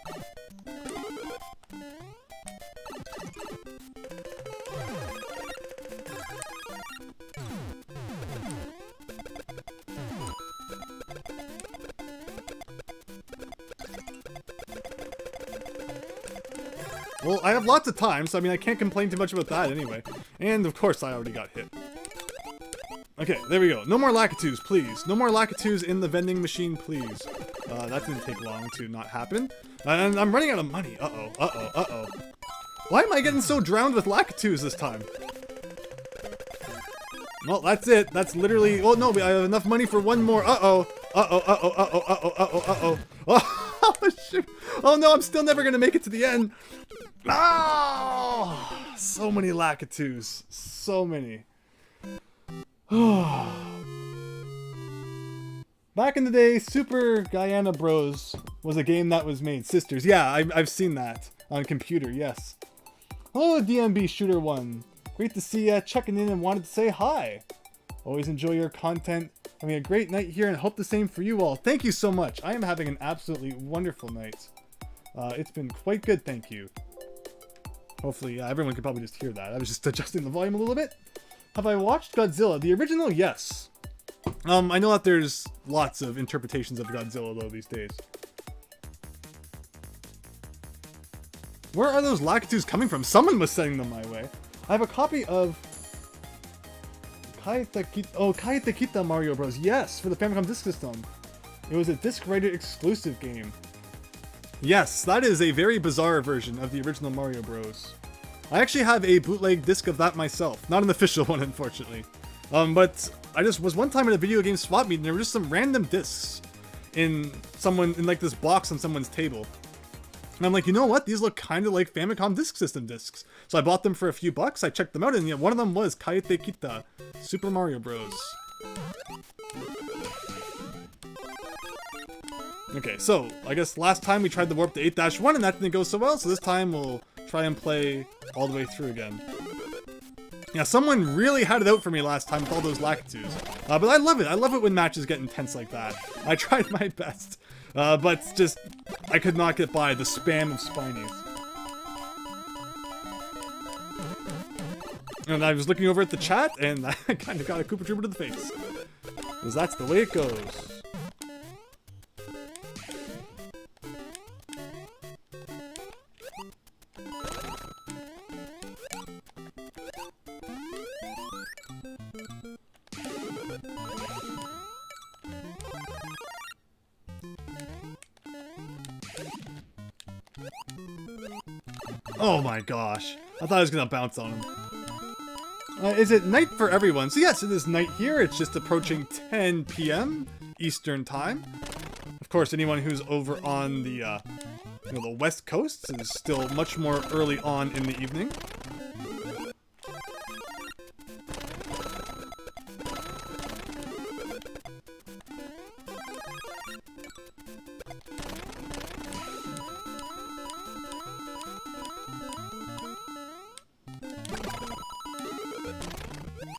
Well, I have lots of time, so I mean, I can't complain too much about that anyway. And of course, I already got hit. Okay, there we go. No more Lakitus, please. No more Lakitus in the vending machine, please. That didn't take long to not happen. And I'm running out of money. Uh-oh, uh-oh, uh-oh. Why am I getting so drowned with Lakitus this time? Well, that's it. That's literally... Oh, no, I have enough money for one more. Uh-oh. Uh-oh, uh-oh, uh-oh, uh-oh, uh-oh, uh-oh. Oh, shoot. Oh, no, I'm still never gonna make it to the end. Oh, so many Lakitus. So many. Back in the day, Super Guyana Bros was a game that was made. Sisters, yeah, I've seen that on computer, yes. Hello, DMB Shooter 1. Great to see ya, checking in and wanted to say hi. Always enjoy your content. Having a great night here and hope the same for you all. Thank you so much. I am having an absolutely wonderful night. It's been quite good, thank you. Hopefully, everyone can probably just hear that. I was just adjusting the volume a little bit. Have I watched Godzilla? The original? Yes. I know that there's lots of interpretations of Godzilla, though, these days. Where are those Lakitus coming from? Someone was sending them my way. I have a copy of Kaetekita Mario Bros. Yes, for the Famicom Disk System. It was a disc writer exclusive game. Yes, that is a very bizarre version of the original Mario Bros. I actually have a bootleg disc of that myself. Not an official one, unfortunately. But I just was one time at a video game swap meet and there were just some random discs in like this box on someone's table. And I'm like, you know what? These look kind of like Famicom Disk System discs. So I bought them for a few bucks. I checked them out, and yeah, one of them was Kaetekita Super Mario Bros. Okay, so I guess last time we tried the warp to 8-1, and that didn't go so well. So this time we'll try and play all the way through again. Yeah, someone really had it out for me last time with all those Lakitus. But I love it. I love it when matches get intense like that. I tried my best. But just, I could not get by the spam of Spinies. And I was looking over at the chat, and I kind of got a Koopa Trooper to the face. Because that's the way it goes. Oh my gosh. I thought I was gonna bounce on him. Is it night for everyone? So yes, it is night here. It's just approaching 10 p.m. Eastern Time. Of course, anyone who's over on the, the West Coast is still much more early on in the evening.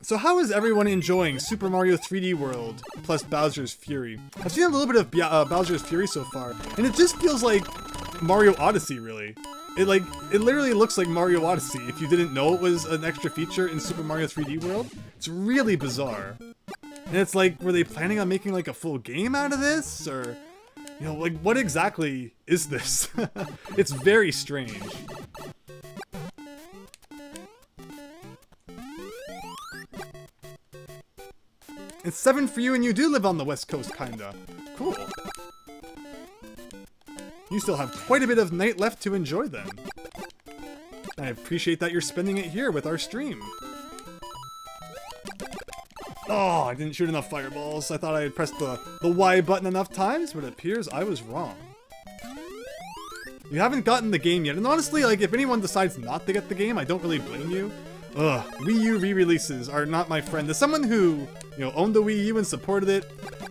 So how is everyone enjoying Super Mario 3D World plus Bowser's Fury? I've seen a little bit of Bowser's Fury so far, and it just feels like Mario Odyssey, really. It literally looks like Mario Odyssey if you didn't know it was an extra feature in Super Mario 3D World. It's really bizarre. And it's like, were they planning on making like a full game out of this? Or, like what exactly is this? It's very strange. It's 7 for you and you do live on the West Coast, kinda. Cool. You still have quite a bit of night left to enjoy then. I appreciate that you're spending it here with our stream. Oh, I didn't shoot enough fireballs. I thought I had pressed the Y button enough times, but it appears I was wrong. You haven't gotten the game yet, and honestly, like, if anyone decides not to get the game, I don't really blame you. Ugh, Wii U re-releases are not my friend. As someone who, owned the Wii U and supported it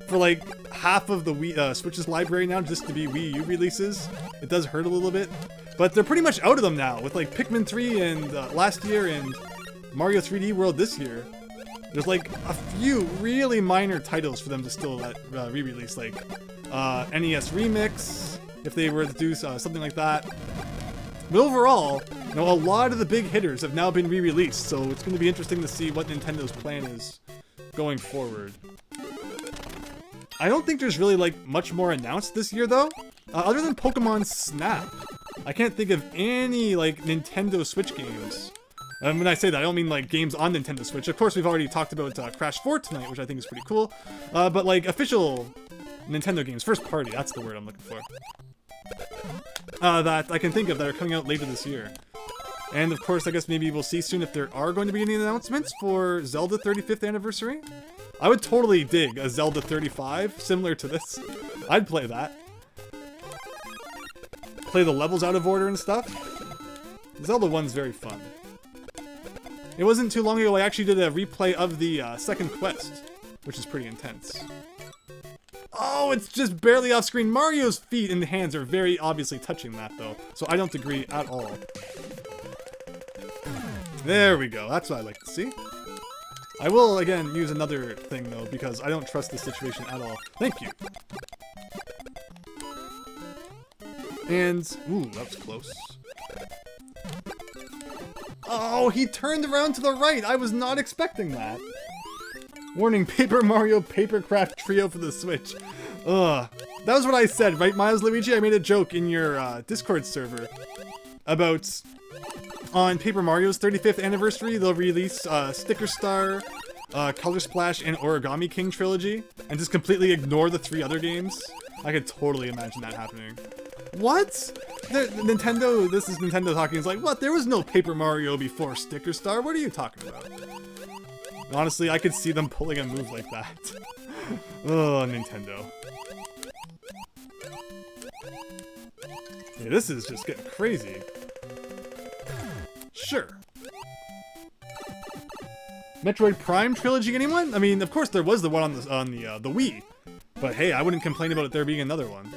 for like half of the Switch's library now just to be Wii U releases, it does hurt a little bit. But they're pretty much out of them now with like Pikmin 3 and last year and Mario 3D World this year. There's like a few really minor titles for them to still let re-release, like NES Remix, if they were to do something like that. But overall, a lot of the big hitters have now been re-released, so it's going to be interesting to see what Nintendo's plan is going forward. I don't think there's really like much more announced this year though, other than Pokemon Snap. I can't think of any like Nintendo Switch games. And when I say that, I don't mean like games on Nintendo Switch. Of course, we've already talked about Crash 4 tonight, which I think is pretty cool. But like official Nintendo games, first party, that's the word I'm looking for. That I can think of that are coming out later this year. And of course, I guess maybe we'll see soon if there are going to be any announcements for Zelda 35th anniversary. I would totally dig a Zelda 35 similar to this. I'd play that. Play the levels out of order and stuff. Zelda 1's very fun. It wasn't too long ago I actually did a replay of the second quest, which is pretty intense. Oh, it's just barely off screen. Mario's feet and hands are very obviously touching that though, so I don't agree at all. There we go, that's what I like to see. I will, again, use another thing, though, because I don't trust this situation at all. Thank you. And, ooh, that was close. Oh, he turned around to the right. I was not expecting that. Warning, Paper Mario Papercraft Trio for the Switch. Ugh. That was what I said, right, Milesluigi? I made a joke in your Discord server about on Paper Mario's 35th anniversary, they'll release Sticker Star, Color Splash, and Origami King trilogy, and just completely ignore the 3 other games. I could totally imagine that happening. What? Nintendo, this is Nintendo talking, it's like, what? There was no Paper Mario before Sticker Star? What are you talking about? Honestly, I could see them pulling a move like that. Oh, Nintendo. Yeah, this is just getting crazy. Sure. Metroid Prime trilogy, anyone? I mean, of course there was the one on the Wii, but hey, I wouldn't complain about it there being another one.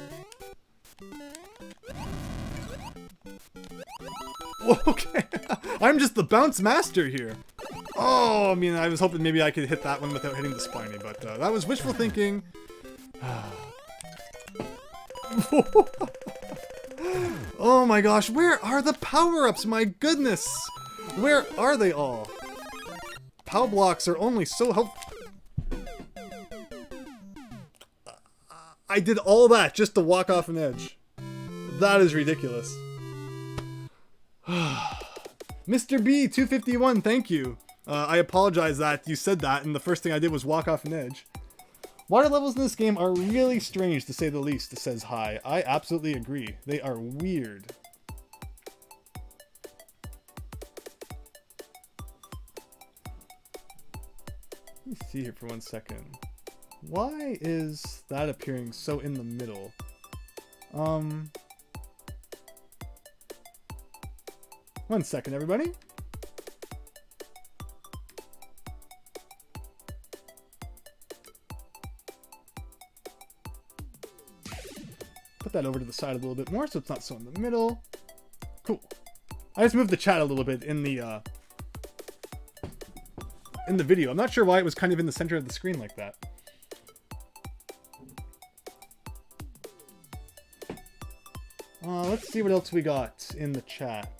Okay, I'm just the bounce master here. Oh, I mean, I was hoping maybe I could hit that one without hitting the spiny, but that was wishful thinking. Oh my gosh, where are the power-ups? My goodness! Where are they all? Pow blocks are only so helpful. I did all that just to walk off an edge. That is ridiculous. Mr. B 251, thank you. I apologize that you said that, and the first thing I did was walk off an edge. Water levels in this game are really strange, to say the least, says Hi. I absolutely agree. They are weird. Let me see here for 1 second. Why is that appearing so in the middle? 1 second, everybody. Put that over to the side a little bit more so it's not so in the middle. Cool. I just moved the chat a little bit in the video. I'm not sure why it was kind of in the center of the screen like that. Let's see what else we got in the chat.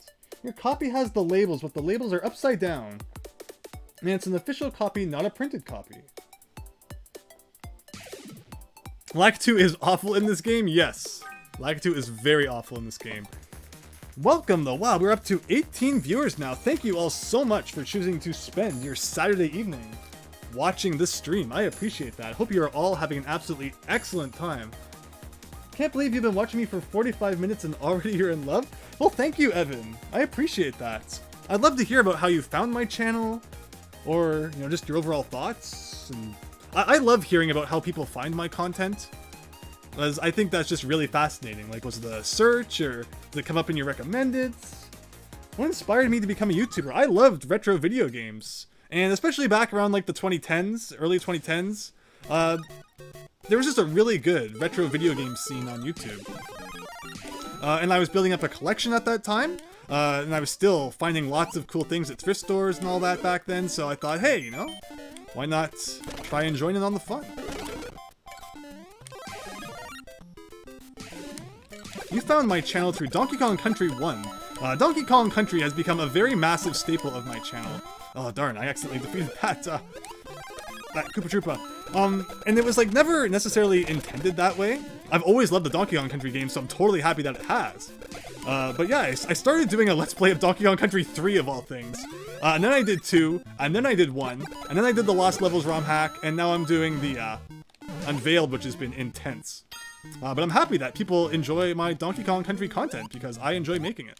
Your copy has the labels, but the labels are upside down. And it's an official copy, not a printed copy. Lakitu is awful in this game? Yes. Lakitu is very awful in this game. Welcome though. Wow, we're up to 18 viewers now. Thank you all so much for choosing to spend your Saturday evening watching this stream. I appreciate that. Hope you are all having an absolutely excellent time. Can't believe you've been watching me for 45 minutes and already you're in love? Well, thank you, Evan. I appreciate that. I'd love to hear about how you found my channel, or, you know, just your overall thoughts. And I love hearing about how people find my content, as I think that's just really fascinating. Like, was it a search, or did it come up in your recommended? What inspired me to become a YouTuber? I loved retro video games, and especially back around like the 2010s, early 2010s. There was just a really good retro video game scene on YouTube. And I was building up a collection at that time, and I was still finding lots of cool things at thrift stores and all that back then, so I thought, hey, you know, why not try and join in on the fun? You found my channel through Donkey Kong Country 1. Donkey Kong Country has become a very massive staple of my channel. Oh darn, I accidentally defeated that Koopa Troopa. And it was like never necessarily intended that way. I've always loved the Donkey Kong Country game, so I'm totally happy that it has. But yeah, I started doing a Let's Play of Donkey Kong Country 3 of all things. And then I did 2, and then I did 1, and then I did the Lost Levels ROM hack, and now I'm doing the Unveiled, which has been intense. But I'm happy that people enjoy my Donkey Kong Country content, because I enjoy making it.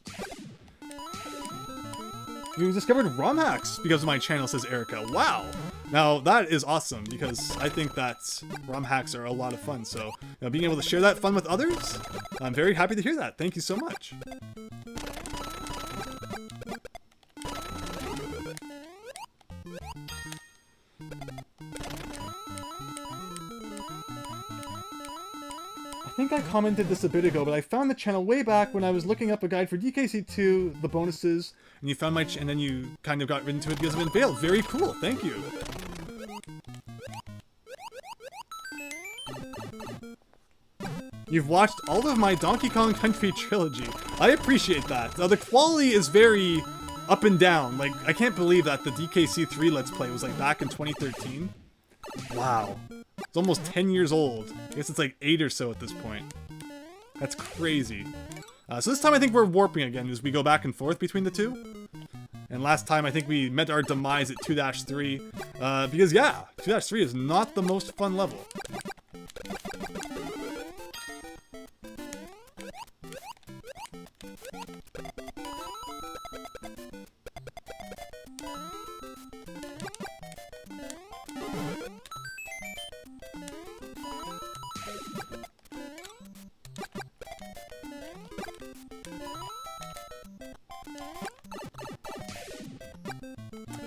You discovered ROM hacks because of my channel, says Erica. Wow! Now, that is awesome, because I think that ROM hacks are a lot of fun, so you know, being able to share that fun with others, I'm very happy to hear that. Thank you so much. I think think I commented this a bit ago, but I found the channel way back when I was looking up a guide for DKC2, the bonuses, and you found and then you kind of got into it because of Unveiled. Very cool, thank you. You've watched all of my Donkey Kong Country trilogy. I appreciate that. The quality is very up and down. Like, I can't believe that the DKC3 Let's Play was like back in 2013. Wow. It's almost 10 years old. I guess it's like 8 or so at this point. That's crazy. So this time I think we're warping again as we go back and forth between the two. And last time I think we met our demise at 2-3. Because yeah, 2-3 is not the most fun level.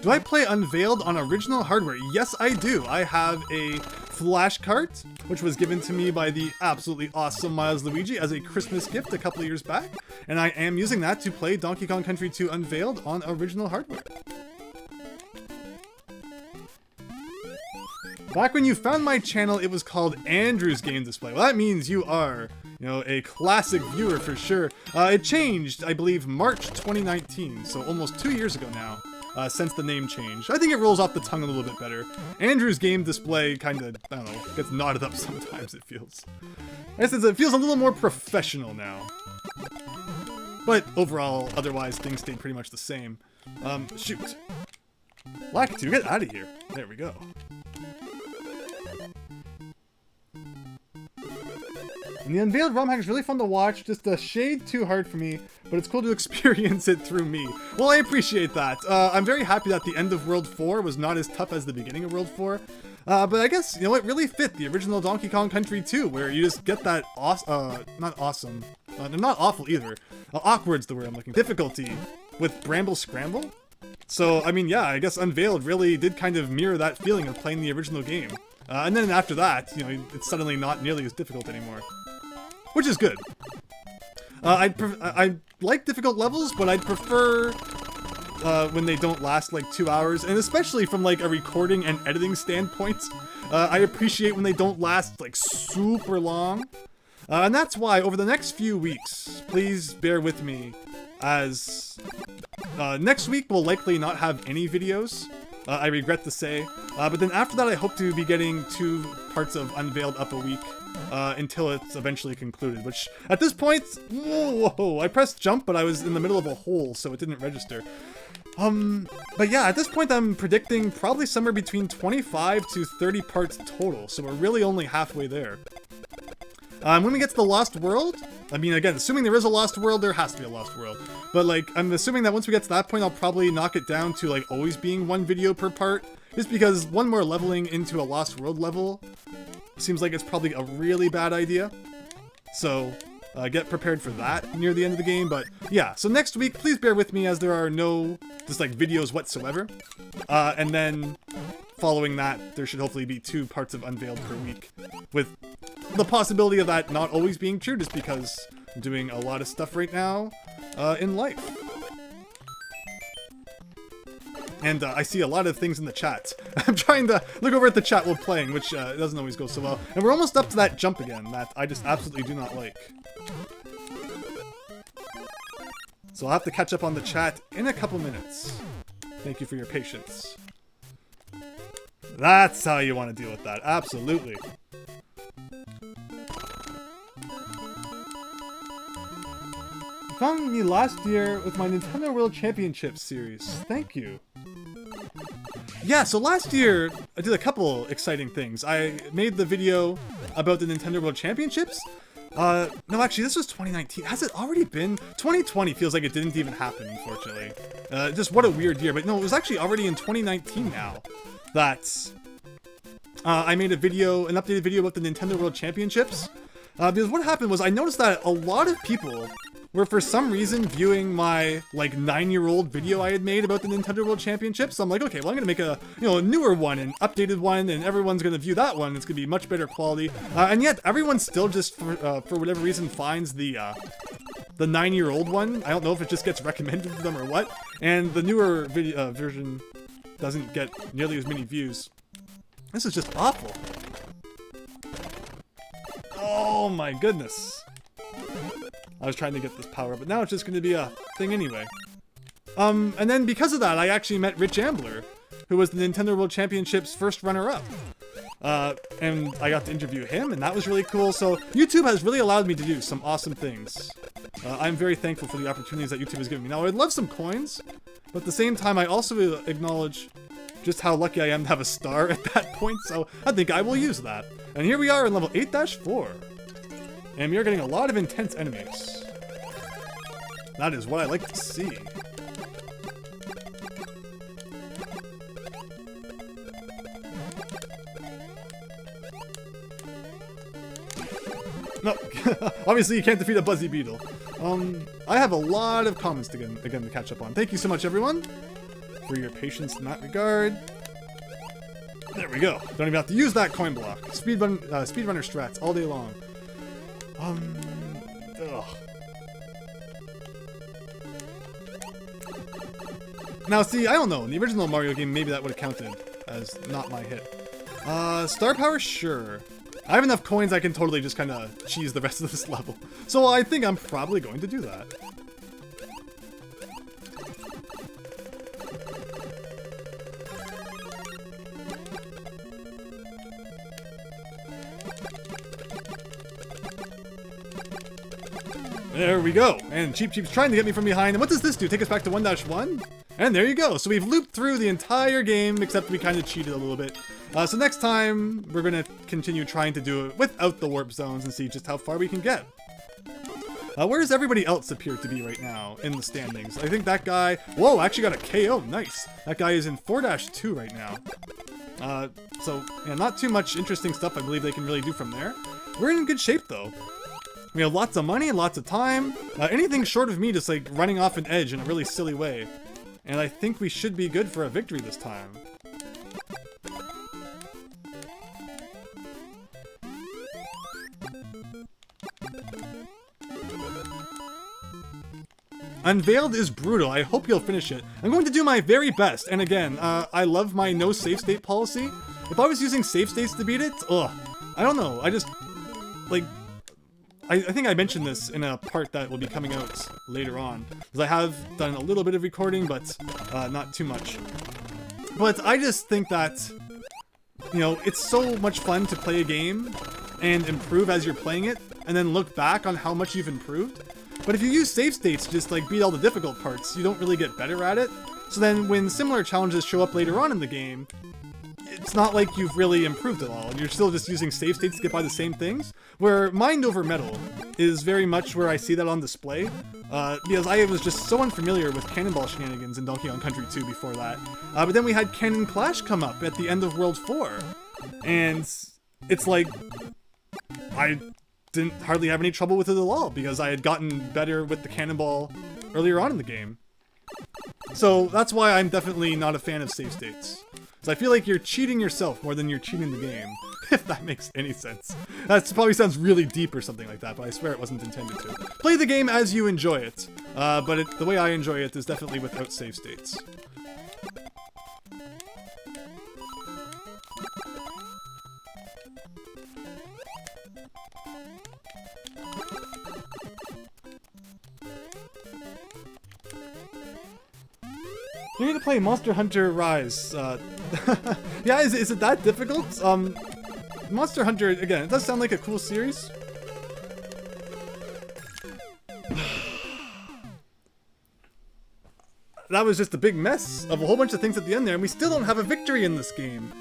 Do I play Unveiled on original hardware? Yes, I do. I have a flash cart, which was given to me by the absolutely awesome Milesluigi as a Christmas gift a couple of years back, and I am using that to play Donkey Kong Country 2 Unveiled on original hardware. Back when you found my channel, it was called Andrew's Game Display. Well, that means you are, you know, a classic viewer for sure. It changed, I believe, March 2019, so almost 2 years ago now. Since the name change. I think it rolls off the tongue a little bit better. Andrew's Game Display kind of, I don't know, gets knotted up sometimes, it feels. I guess it feels a little more professional now. But overall, otherwise, things stayed pretty much the same. Shoot. Lakitu, get out of here. There we go. And the Unveiled ROM hack is really fun to watch, just a shade too hard for me, but it's cool to experience it through me. Well, I appreciate that. I'm very happy that the end of World 4 was not as tough as the beginning of World 4. But I guess, you know, it really fit the original Donkey Kong Country 2, where you just get that not awesome, not awful either. Awkward's the word I'm looking for. Difficulty with Bramble Scramble. So, I mean, yeah, I guess Unveiled really did kind of mirror that feeling of playing the original game. And then after that, you know, it's suddenly not nearly as difficult anymore. Which is good. I like difficult levels, but I'd prefer when they don't last like 2 hours, and especially from like a recording and editing standpoint, I appreciate when they don't last like super long. And that's why over the next few weeks, please bear with me, as next week will likely not have any videos. I regret to say, but then after that I hope to be getting 2 parts of Unveiled up a week. Until it's eventually concluded, which at this point, whoa, I pressed jump, but I was in the middle of a hole, so it didn't register. But yeah, at this point I'm predicting probably somewhere between 25 to 30 parts total, so we're really only halfway there. When we get to the Lost World, I mean, again, assuming there is a Lost World, there has to be a Lost World. But like, I'm assuming that once we get to that point, I'll probably knock it down to like always being 1 video per part, just because one more leveling into a Lost World level seems like it's probably a really bad idea. So, get prepared for that near the end of the game. But yeah, so next week, please bear with me as there are no just like videos whatsoever. And then following that, there should hopefully be 2 parts of Unveiled per week, with the possibility of that not always being true, just because I'm doing a lot of stuff right now in life. And I see a lot of things in the chat. I'm trying to look over at the chat while playing, which doesn't always go so well. And we're almost up to that jump again that I just absolutely do not like. So I'll have to catch up on the chat in a couple minutes. Thank you for your patience. That's how you want to deal with that. Absolutely. You found me last year with my Nintendo World Championships series. Thank you. Yeah, so last year I did a couple exciting things. I made the video about the Nintendo World Championships. No, actually, this was 2019. Has it already been? 2020 feels like it didn't even happen, unfortunately. Just what a weird year. But no, it was actually already in 2019 now that I made a video, an updated video about the Nintendo World Championships. Because what happened was I noticed that a lot of people were for some reason viewing my like 9-year-old video I had made about the Nintendo World Championships. So I'm like, okay, well I'm gonna make a a newer one, an updated one, and everyone's gonna view that one. It's gonna be much better quality. And yet everyone still just for whatever reason finds the 9-year-old one. I don't know if it just gets recommended to them or what. And the newer video version doesn't get nearly as many views. This is just awful. Oh my goodness. I was trying to get this power, but now it's just going to be a thing anyway. And then because of that, I actually met Rich Ambler, who was the Nintendo World Championships first runner-up. And I got to interview him, and that was really cool. So YouTube has really allowed me to do some awesome things. I'm very thankful for the opportunities that YouTube has given me. Now, I'd love some coins, but at the same time, I also acknowledge just how lucky I am to have a star at that point, so I think I will use that. And here we are in level 8-4. And we are getting a lot of intense enemies. That is what I like to see. No, obviously you can't defeat a Buzzy Beetle. I have a lot of comments to again to catch up on. Thank you so much, everyone, for your patience in that regard. There we go. Don't even have to use that coin block. Speedrunner strats all day long. Ugh. Now, see, I don't know. In the original Mario game, maybe that would have counted as not my hit. Star power, sure. I have enough coins I can totally just kind of cheese the rest of this level. So I think I'm probably going to do that. There we go. And Cheep Cheep's trying to get me from behind. And what does this do? Take us back to 1-1? And there you go. So we've looped through the entire game, except we kind of cheated a little bit. So next time, we're going to continue trying to do it without the warp zones and see just how far we can get. Where does everybody else appear to be right now in the standings? I think that guy... Whoa, actually got a KO. Nice. That guy is in 4-2 right now. So, yeah, not too much interesting stuff I believe they can really do from there. We're in good shape, though. We have lots of money, lots of time. Anything short of me just like running off an edge in a really silly way. And I think we should be good for a victory this time. Unveiled is brutal. I hope you'll finish it. I'm going to do my very best. And again, I love my no save state policy. If I was using save states to beat it, ugh. I don't know. I just, like... I think I mentioned this in a part that will be coming out later on, because I have done a little bit of recording, but not too much. But I just think that, you know, it's so much fun to play a game and improve as you're playing it, and then look back on how much you've improved. But if you use save states to just like beat all the difficult parts, you don't really get better at it. So then when similar challenges show up later on in the game, it's not like you've really improved at all, and you're still just using save states to get by the same things. Where Mind Over Metal is very much where I see that on display, because I was just so unfamiliar with Cannonball shenanigans in Donkey Kong Country 2 before that. But then we had Cannon Clash come up at the end of World 4, and it's like, I didn't hardly have any trouble with it at all, because I had gotten better with the Cannonball earlier on in the game. So that's why I'm definitely not a fan of save states. I feel like you're cheating yourself more than you're cheating the game, if that makes any sense. That probably sounds really deep or something like that, but I swear it wasn't intended to. Play the game as you enjoy it, but the way I enjoy it is definitely without save states. You're gonna play Monster Hunter Rise. Yeah, is it that difficult? Monster Hunter, again, it does sound like a cool series. That was just a big mess of a whole bunch of things at the end there, and we still don't have a victory in this game.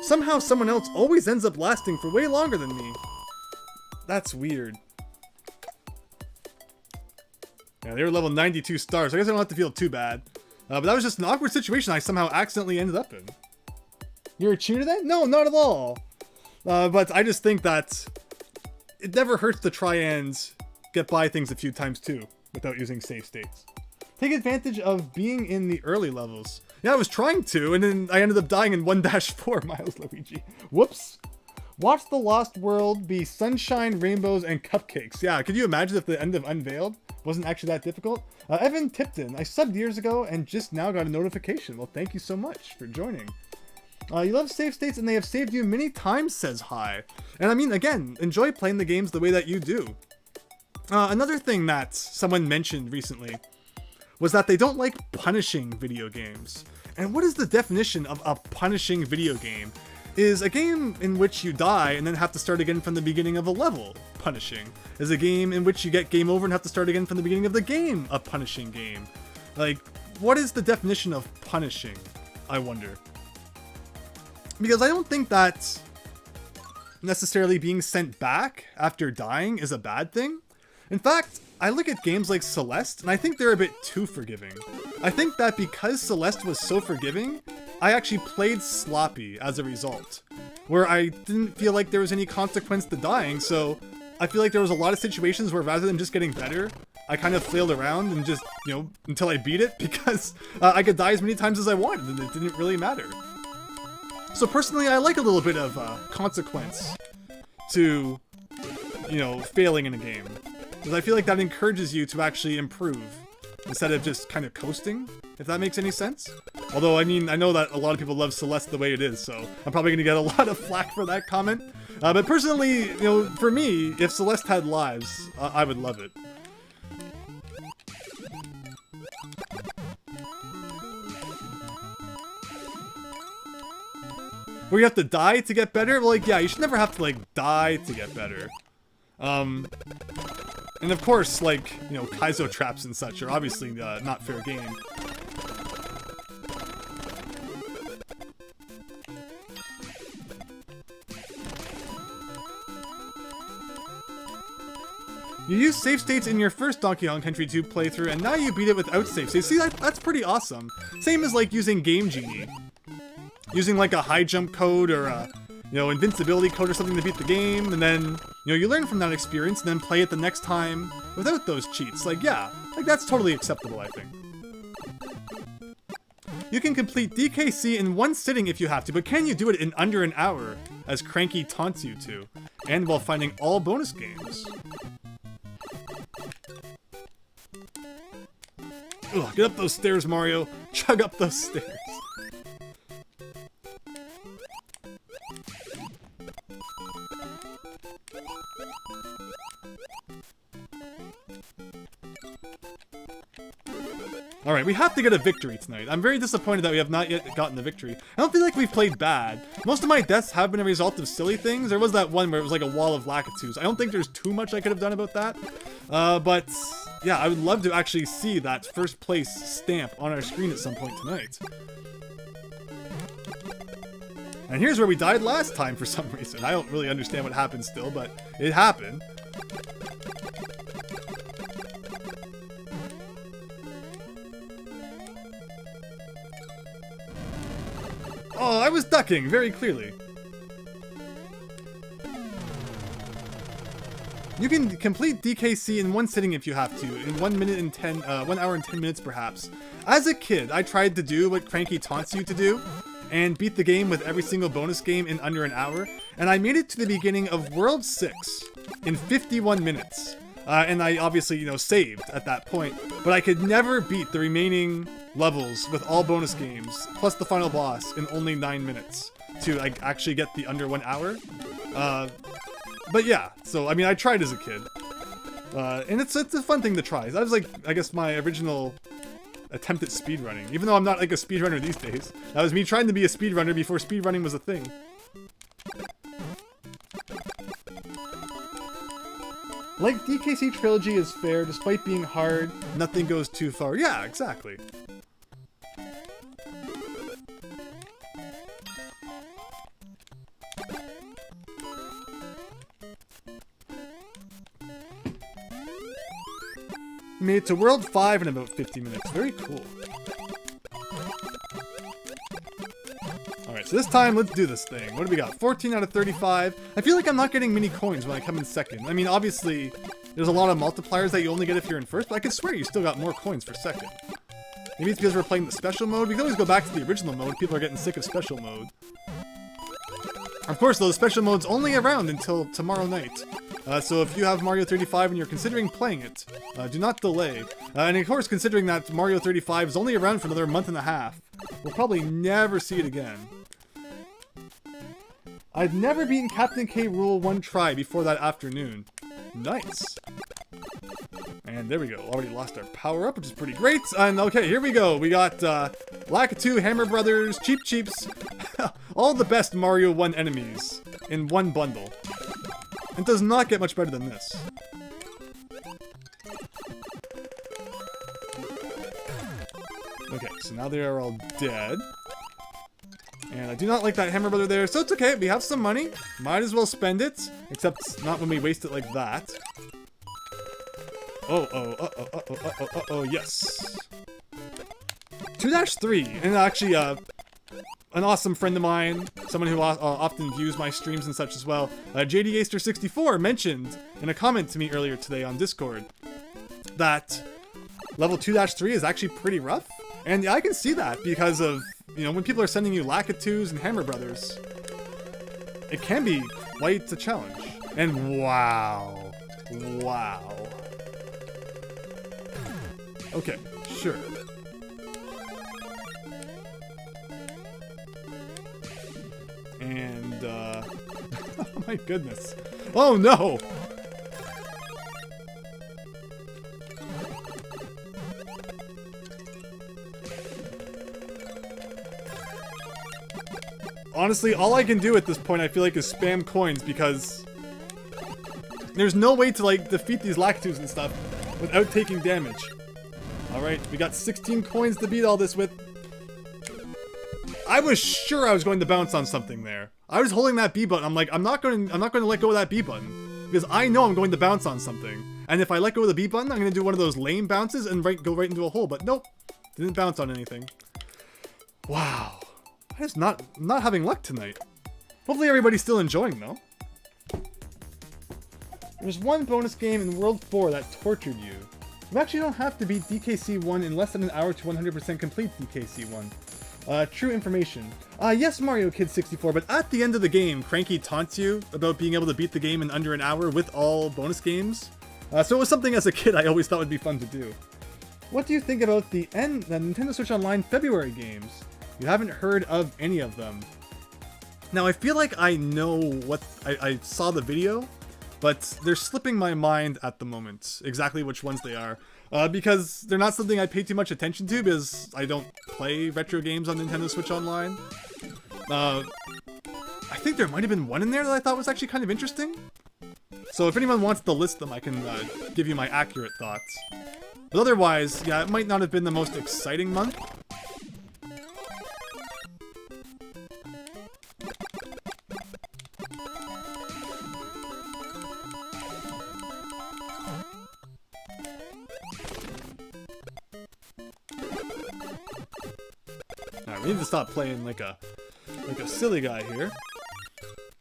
Somehow someone else always ends up lasting for way longer than me. That's weird. Yeah, they were level 92 stars, so I guess I don't have to feel too bad. But that was just an awkward situation I somehow accidentally ended up in. You're a cheater then? No, not at all. But I just think that it never hurts to try and get by things a few times too, without using save states. Take advantage of being in the early levels. Yeah, I was trying to, and then I ended up dying in 1-4, Milesluigi. Whoops. Watch the Lost World be sunshine, rainbows, and cupcakes. Yeah, could you imagine if the end of Unveiled wasn't actually that difficult? Evan Tipton, I subbed years ago and just now got a notification. Well, thank you so much for joining. You love save states and they have saved you many times, says Hi. And I mean, again, enjoy playing the games the way that you do. Another thing that someone mentioned recently was that they don't like punishing video games. And what is the definition of a punishing video game? Is a game in which you die and then have to start again from the beginning of a level punishing? Is a game in which you get game over and have to start again from the beginning of the game a punishing game? Like, what is the definition of punishing, I wonder? Because I don't think that necessarily being sent back after dying is a bad thing. In fact, I look at games like Celeste and I think they're a bit too forgiving. I think that because Celeste was so forgiving, I actually played sloppy as a result, where I didn't feel like there was any consequence to dying, so I feel like there was a lot of situations where rather than just getting better, I kind of flailed around and just, you know, until I beat it, because I could die as many times as I wanted and it didn't really matter. So personally, I like a little bit of consequence to, you know, failing in a game, because I feel like that encourages you to actually improve instead of just kind of coasting, if that makes any sense. Although, I mean, I know that a lot of people love Celeste the way it is, so I'm probably going to get a lot of flack for that comment. But personally, you know, for me, if Celeste had lives, I would love it. Where you have to die to get better? Well, like, yeah, you should never have to, like, die to get better. And of course, like, you know, Kaizo traps and such are obviously not fair game. You used save states in your first Donkey Kong Country 2 playthrough, and now you beat it without save states. See, that's pretty awesome. Same as, like, using Game Genie. Using, like, a high jump code or a, you know, invincibility code or something to beat the game, and then, you know, you learn from that experience and then play it the next time without those cheats. Like, yeah, like, that's totally acceptable, I think. You can complete DKC in one sitting if you have to, but can you do it in under an hour, as Cranky taunts you to, and while finding all bonus games? Ugh, get up those stairs, Mario. Chug up those stairs. Alright, we have to get a victory tonight. I'm very disappointed that we have not yet gotten the victory. I don't feel like we've played bad. Most of my deaths have been a result of silly things. There was that one where it was like a wall of Lakitus. I don't think there's too much I could have done about that. But yeah, I would love to actually see that first place stamp on our screen at some point tonight. And here's where we died last time for some reason. I don't really understand what happened still, but it happened. Oh, I was ducking, very clearly. You can complete DKC in one sitting if you have to, in 1 hour and 10 minutes perhaps. As a kid, I tried to do what Cranky taunts you to do, and beat the game with every single bonus game in under an hour, and I made it to the beginning of World 6 in 51 minutes. And I obviously, you know, saved at that point, but I could never beat the remaining levels with all bonus games, plus the final boss, in only 9 minutes to like actually get the under 1 hour. But yeah, so I mean, I tried as a kid, and it's a fun thing to try. That was like, I guess, my original attempt at speedrunning, even though I'm not like a speedrunner these days. That was me trying to be a speedrunner before speedrunning was a thing. Like DKC Trilogy is fair, despite being hard, nothing goes too far. Yeah, exactly. Made it to World 5 in about 50 minutes. Very cool. Alright, so this time, let's do this thing. What do we got? 14 out of 35. I feel like I'm not getting many coins when I come in second. I mean, obviously, there's a lot of multipliers that you only get if you're in first, but I could swear you still got more coins for second. Maybe it's because we're playing the special mode. We can always go back to the original mode. People are getting sick of special mode. Of course, though, the special mode's only around until tomorrow night. So if you have Mario 35 and you're considering playing it, do not delay. And of course, considering that Mario 35 is only around for another month and a half, we'll probably never see it again. I've never beaten Captain K. Rool one try before that afternoon. Nice. And there we go. Already lost our power-up, which is pretty great. And okay, here we go. We got Lakitu, Hammer Brothers, Cheep Cheeps. All the best Mario 1 enemies in one bundle. It does not get much better than this. Okay, so now they are all dead. And I do not like that Hammer Brother there, so it's okay. We have some money. Might as well spend it. Except not when we waste it like that. Oh, yes. 2-3. And actually, an awesome friend of mine, someone who often views my streams and such as well, JDAster64 mentioned in a comment to me earlier today on Discord that level 2-3 is actually pretty rough. And I can see that because of, you know, when people are sending you Lakitus and Hammer Brothers, it can be quite a challenge. And wow. Wow. Okay, sure. And, oh my goodness. Oh no! Honestly, all I can do at this point, I feel like, is spam coins because there's no way to, like, defeat these Lakitus and stuff without taking damage. Alright, we got 16 coins to beat all this with. I was sure I was going to bounce on something there. I was holding that B button. I'm like, I'm not going to let go of that B button because I know I'm going to bounce on something. And if I let go of the B button, I'm going to do one of those lame bounces and go right into a hole. But nope, didn't bounce on anything. Wow, I just not having luck tonight. Hopefully everybody's still enjoying though. There's one bonus game in World 4 that tortured you. You actually don't have to beat DKC1 in less than an hour to 100% complete DKC1. True information. Yes, Mario Kid 64, but at the end of the game, Cranky taunts you about being able to beat the game in under an hour with all bonus games. So it was something as a kid I always thought would be fun to do. What do you think about the Nintendo Switch Online February games? You haven't heard of any of them. Now, I feel like I know what... I saw the video, but they're slipping my mind at the moment, exactly which ones they are. Because they're not something I pay too much attention to, because I don't play retro games on Nintendo Switch Online. I think there might have been one in there that I thought was actually kind of interesting. So if anyone wants to list them, I can give you my accurate thoughts. But otherwise, yeah, it might not have been the most exciting month. Alright, we need to stop playing like a silly guy here.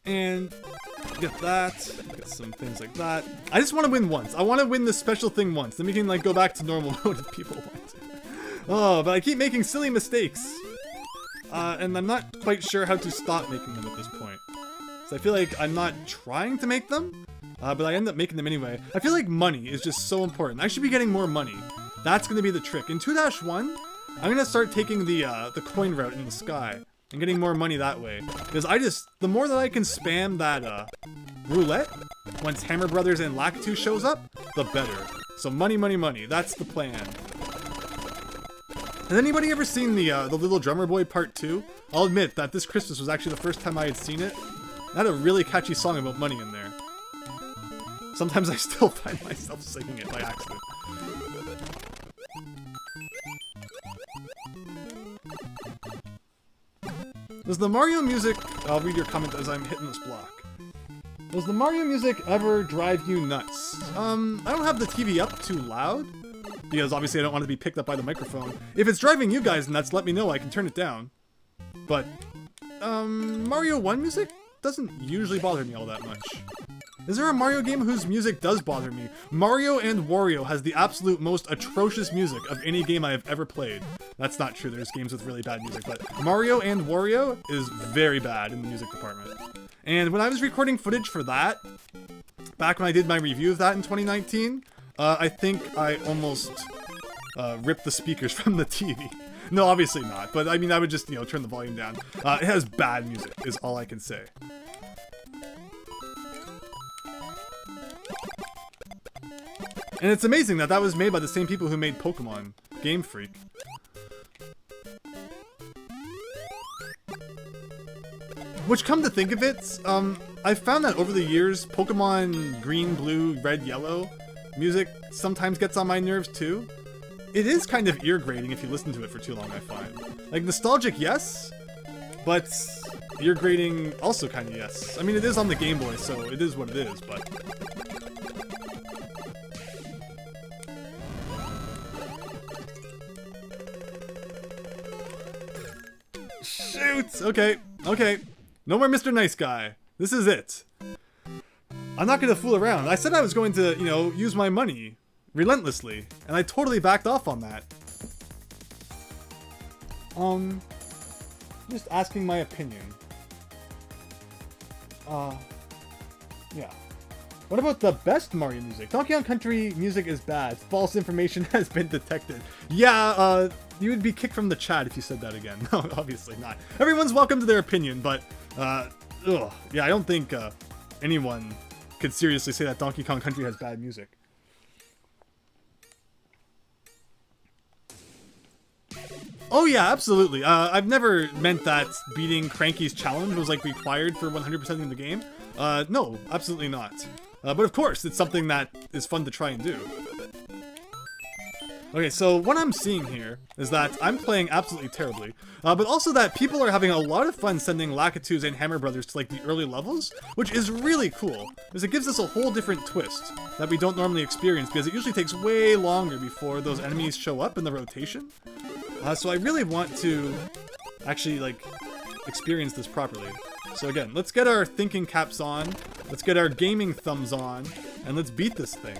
And get that, get some things like that. I just want to win once. I want to win this special thing once. Then we can like go back to normal mode if people want to. Oh, but I keep making silly mistakes. And I'm not quite sure how to stop making them at this point. So I feel like I'm not trying to make them, but I end up making them anyway. I feel like money is just so important. I should be getting more money. That's going to be the trick. In 2-1, I'm going to start taking the coin route in the sky and getting more money that way. Because the more that I can spam that roulette, once Hammer Brothers and Lakitu shows up, the better. So money, money, money. That's the plan. Has anybody ever seen the Little Drummer Boy Part 2? I'll admit that this Christmas was actually the first time I had seen it. It had a really catchy song about money in there. Sometimes I still find myself singing it by accident. Does the Mario music... I'll read your comment as I'm hitting this block. Does the Mario music ever drive you nuts? I don't have the TV up too loud, because obviously I don't want to be picked up by the microphone. If it's driving you guys nuts, let me know, I can turn it down. But, Mario 1 music doesn't usually bother me all that much. Is there a Mario game whose music does bother me? Mario and Wario has the absolute most atrocious music of any game I have ever played. That's not true, there's games with really bad music, but Mario and Wario is very bad in the music department. And when I was recording footage for that, back when I did my review of that in 2019, I think I almost ripped the speakers from the TV. No, obviously not, but I mean, I would just, turn the volume down. It has bad music, is all I can say. And it's amazing that that was made by the same people who made Pokemon, Game Freak. Which, come to think of it, I've found that over the years, Pokemon Green, Blue, Red, Yellow music sometimes gets on my nerves too. It is kind of ear-grating if you listen to it for too long, I find. Like, nostalgic, yes, but ear-grating also kind of yes. I mean, it is on the Game Boy, so it is what it is, but... Shoot! Okay, okay. No more Mr. Nice Guy. This is it. I'm not gonna fool around. I said I was going to, use my money relentlessly, and I totally backed off on that. Just asking my opinion. Yeah. What about the best Mario music? Donkey Kong Country music is bad. False information has been detected. Yeah, you would be kicked from the chat if you said that again. No, obviously not. Everyone's welcome to their opinion, but, yeah, I don't think, anyone could seriously say that Donkey Kong Country has bad music. Oh yeah, absolutely. I've never meant that beating Cranky's challenge was, like, required for 100% of the game. No, absolutely not. But of course, it's something that is fun to try and do. Okay, so what I'm seeing here is that I'm playing absolutely terribly, but also that people are having a lot of fun sending Lakitus and Hammer Brothers to, like, the early levels, which is really cool, because it gives us a whole different twist that we don't normally experience, because it usually takes way longer before those enemies show up in the rotation. So I really want to actually, like, experience this properly. So again, let's get our thinking caps on, let's get our gaming thumbs on, and let's beat this thing.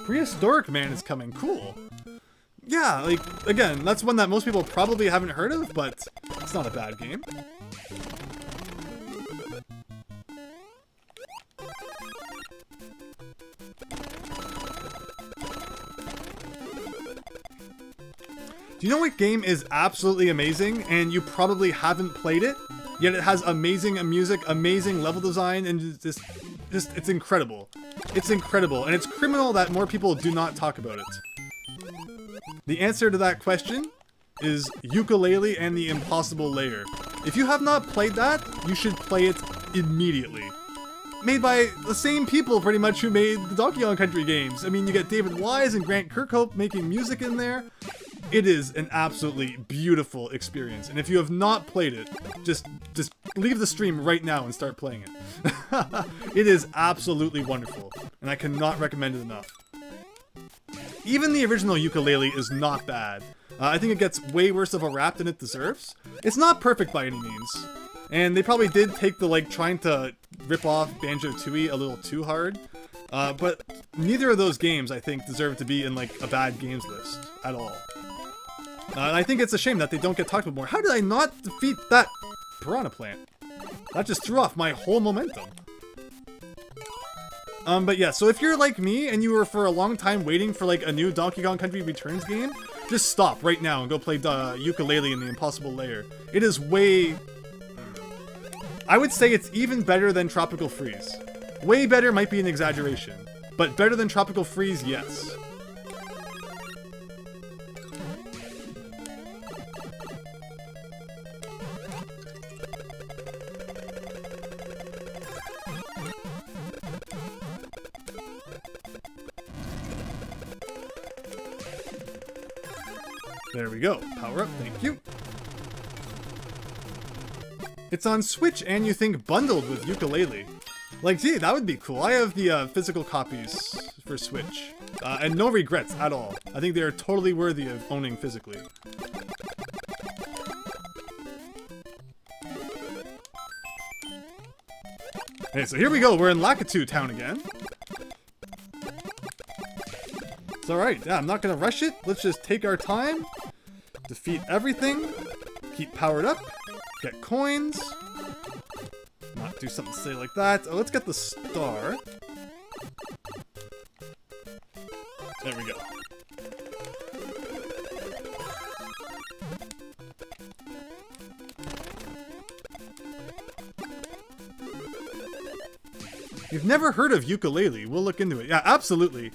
Prehistoric Man is coming. Cool. Yeah, like, again, that's one that most people probably haven't heard of, but it's not a bad game. Do you know what game is absolutely amazing, and you probably haven't played it, yet it has amazing music, amazing level design, and just it's incredible. It's incredible, and it's criminal that more people do not talk about it. The answer to that question is Yooka-Laylee and the Impossible Lair. If you have not played that, you should play it immediately. Made by the same people, pretty much, who made the Donkey Kong Country games. I mean, you get David Wise and Grant Kirkhope making music in there. It is an absolutely beautiful experience, and if you have not played it, just leave the stream right now and start playing it. It is absolutely wonderful, and I cannot recommend it enough. Even the original Yooka-Laylee is not bad. I think it gets way worse of a rap than it deserves. It's not perfect by any means, and they probably did take the, like, trying to rip off Banjo-Tooie a little too hard, but neither of those games, I think, deserve to be in, like, a bad games list at all. And I think it's a shame that they don't get talked about more. How did I not defeat that piranha plant? That just threw off my whole momentum. But yeah, so if you're like me and you were for a long time waiting for, like, a new Donkey Kong Country Returns game, just stop right now and go play Yooka-Laylee in the Impossible Lair. It is way... I would say it's even better than Tropical Freeze. Way better might be an exaggeration, but better than Tropical Freeze, yes. There we go. Power up, thank you. It's on Switch and you think bundled with Yooka-Laylee. Like, gee, that would be cool. I have the physical copies for Switch. And no regrets at all. I think they are totally worthy of owning physically. Okay, so here we go. We're in Lakitu Town again. It's alright. Yeah, I'm not gonna rush it. Let's just take our time. Defeat everything. Keep powered up. Get coins. Not do something silly like that. Oh, let's get the star. There we go. You've never heard of Yooka-Laylee. We'll look into it. Yeah, absolutely.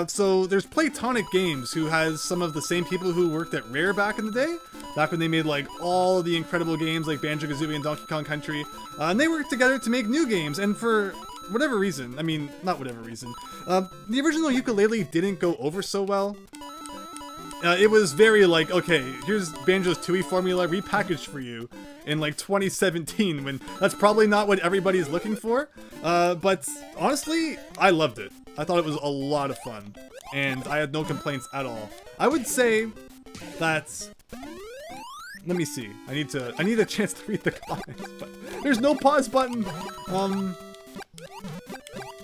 So there's Playtonic Games, who has some of the same people who worked at Rare back in the day. Back when they made like all the incredible games like Banjo-Kazooie and Donkey Kong Country. And they worked together to make new games, and for whatever reason, I mean, not whatever reason, the original Yooka-Laylee didn't go over so well. It was very like, okay, here's Banjo's Tooie formula repackaged for you in like 2017, when that's probably not what everybody's looking for. But honestly, I loved it. I thought it was a lot of fun, and I had no complaints at all. I would say that... Let me see. I need a chance to read the comments, but there's no pause button.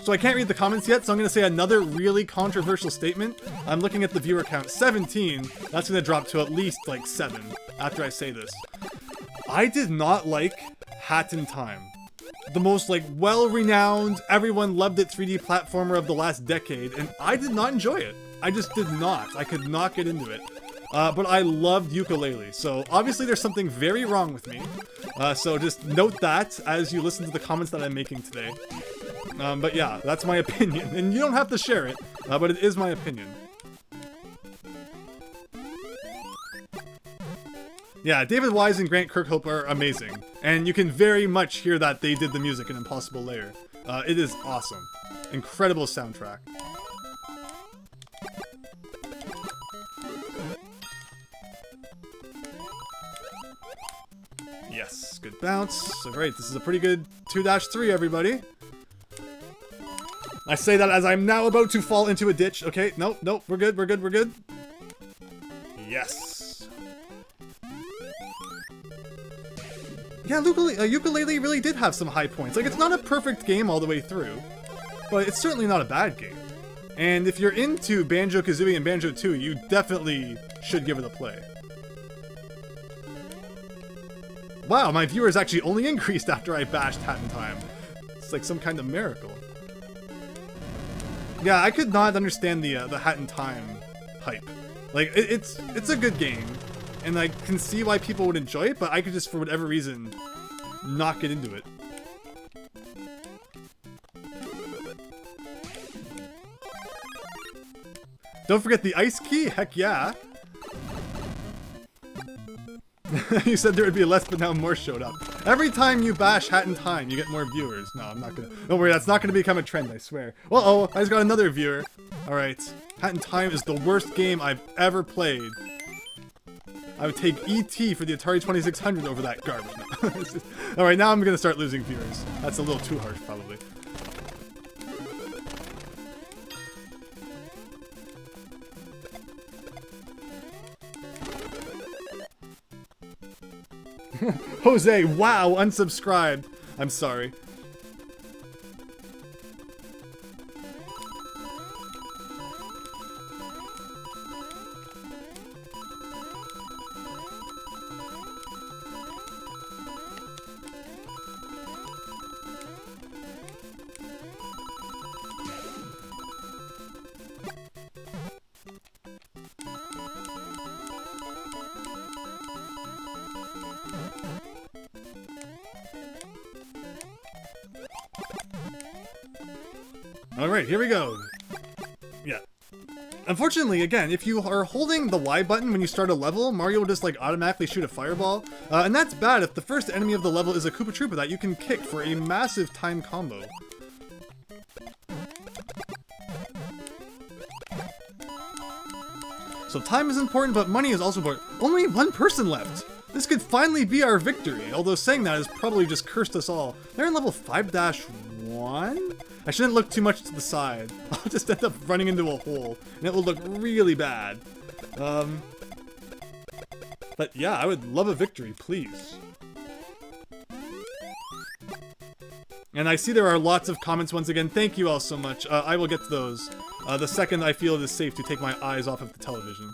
So I can't read the comments yet, so I'm going to say another really controversial statement. I'm looking at the viewer count. 17. That's going to drop to at least, like, 7 after I say this. I did not like Hat in Time. The most, like, well-renowned, everyone loved it 3D platformer of the last decade, and I did not enjoy it. I just did not. I could not get into it. But I loved Yooka-Laylee, so obviously there's something very wrong with me. So just note that as you listen to the comments that I'm making today. But yeah, that's my opinion, and you don't have to share it, but it is my opinion. Yeah, David Wise and Grant Kirkhope are amazing, and you can very much hear that they did the music in Impossible Lair. It is awesome. Incredible soundtrack. Yes, good bounce. So great, this is a pretty good 2-3, everybody. I say that as I'm now about to fall into a ditch. Okay, nope, we're good, we're good, we're good. Yes. Yeah, Yooka-Laylee really did have some high points. Like, it's not a perfect game all the way through, but it's certainly not a bad game. And if you're into Banjo-Kazooie and Banjo 2, you definitely should give it a play. Wow, my viewers actually only increased after I bashed Hat in Time. It's like some kind of miracle. Yeah, I could not understand the Hat in Time hype. Like, it's a good game, and I can see why people would enjoy it, but I could just, for whatever reason, not get into it. Don't forget the ice key? Heck yeah! You said there would be less, but now more showed up. Every time you bash Hat in Time, you get more viewers. No, I'm not gonna... Don't worry, that's not gonna become a trend, I swear. Uh-oh, I just got another viewer. Alright. Hat in Time is the worst game I've ever played. I would take E.T. for the Atari 2600 over that garbage. Alright, now I'm gonna start losing viewers. That's a little too harsh, probably. Jose, wow, unsubscribed. I'm sorry. Alright, here we go. Yeah. Unfortunately, again, if you are holding the Y button when you start a level, Mario will just like automatically shoot a fireball. And that's bad if the first enemy of the level is a Koopa Troopa that you can kick for a massive time combo. So time is important, but money is also important. Only one person left! This could finally be our victory, although saying that has probably just cursed us all. They're in level 5-1? I shouldn't look too much to the side. I'll just end up running into a hole, and it will look really bad. But yeah, I would love a victory, please. And I see there are lots of comments once again. Thank you all so much. I will get to those the second I feel it is safe to take my eyes off of the television.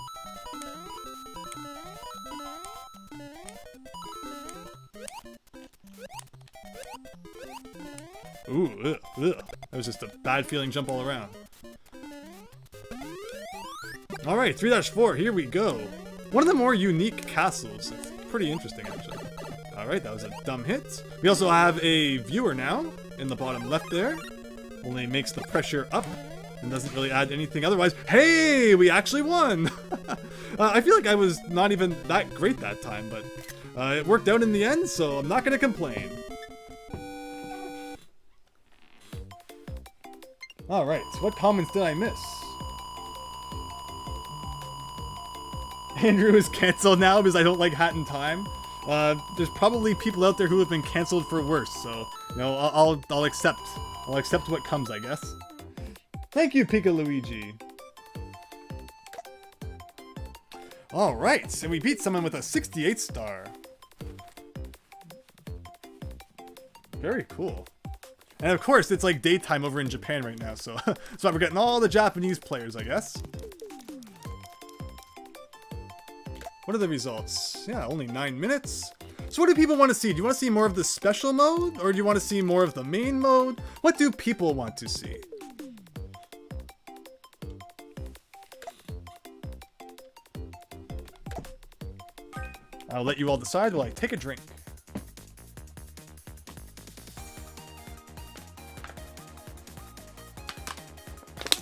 Ooh, ugh, ugh. That was just a bad feeling jump all around. Alright, 3-4, here we go. One of the more unique castles. It's pretty interesting, actually. Alright, that was a dumb hit. We also have a viewer now, in the bottom left there. Only makes the pressure up, and doesn't really add anything otherwise. Hey, we actually won! I feel like I was not even that great that time, but it worked out in the end, so I'm not gonna complain. Alright, what comments did I miss? Andrew is cancelled now because I don't like Hat in Time. There's probably people out there who have been cancelled for worse, so, you know, I'll accept. I'll accept what comes, I guess. Thank you, Luigi. Alright, and we beat someone with a 68 star. Very cool. And of course, it's like daytime over in Japan right now, so that's why we're getting all the Japanese players, I guess. What are the results? Yeah, only 9 minutes. So what do people want to see? Do you want to see more of the special mode? Or do you want to see more of the main mode? What do people want to see? I'll let you all decide while I take a drink.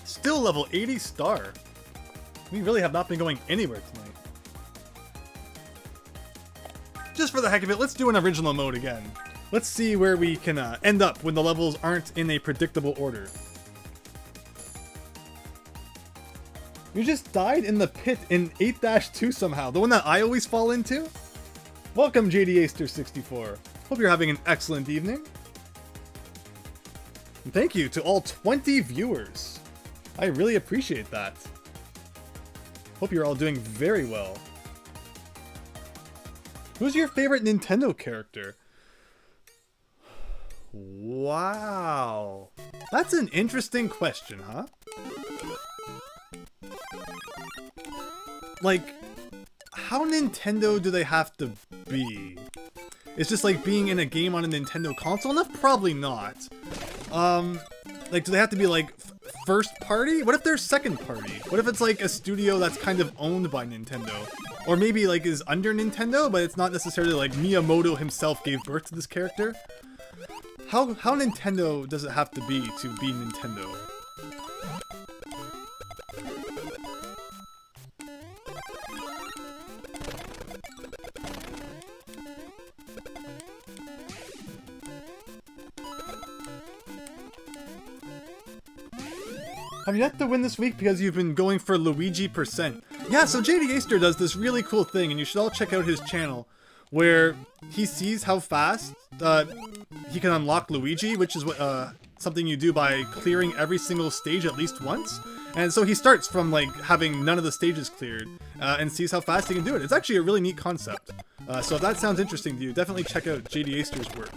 Still level 80 star. We really have not been going anywhere tonight. Just for the heck of it, let's do an original mode again. Let's see where we can end up when the levels aren't in a predictable order. You just died in the pit in 8-2 somehow, the one that I always fall into? Welcome, JDAster64. Hope you're having an excellent evening. And thank you to all 20 viewers. I really appreciate that. Hope you're all doing very well. Who's your favorite Nintendo character? Wow. That's an interesting question, huh? Like, how Nintendo do they have to be? It's just like being in a game on a Nintendo console enough? Probably not. Like, do they have to be like first party? What if they're second party? What if it's like a studio that's kind of owned by Nintendo? Or maybe like is under Nintendo, but it's not necessarily like Miyamoto himself gave birth to this character? How Nintendo does it have to be Nintendo? Have yet to win this week because you've been going for Luigi %. Yeah, so JDAster does this really cool thing, and you should all check out his channel, where he sees how fast he can unlock Luigi, which is what something you do by clearing every single stage at least once. And so he starts from like having none of the stages cleared, and sees how fast he can do it. It's actually a really neat concept. So if that sounds interesting to you, definitely check out JDAster's work.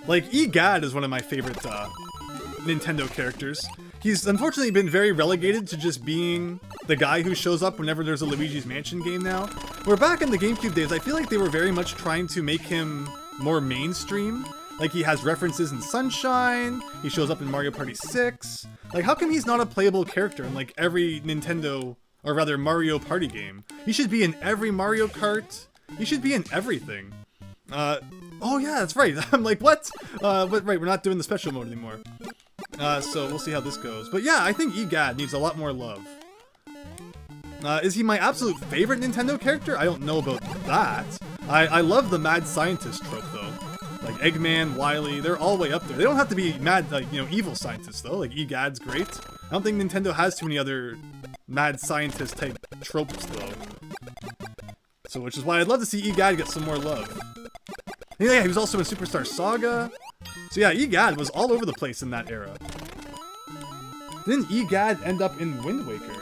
Like, Egad is one of my favorite Nintendo characters. He's unfortunately been very relegated to just being the guy who shows up whenever there's a Luigi's Mansion game now. Where back in the GameCube days, I feel like they were very much trying to make him more mainstream. Like, he has references in Sunshine, he shows up in Mario Party 6. Like, how come he's not a playable character in, like, every Nintendo, or rather Mario Party game? He should be in every Mario Kart. He should be in everything. Oh yeah, that's right. I'm like, what? But right, we're not doing the special mode anymore. So we'll see how this goes. But yeah, I think Egad needs a lot more love. Is he my absolute favorite Nintendo character? I don't know about that. I love the mad scientist trope though. Like Eggman, Wily, they're all way up there. They don't have to be mad, like, you know, evil scientists though. Like Egad's great. I don't think Nintendo has too many other mad scientist type tropes though. So, which is why I'd love to see Egad get some more love. Yeah, he was also in Superstar Saga. So yeah, Egad was all over the place in that era. Didn't Egad end up in Wind Waker?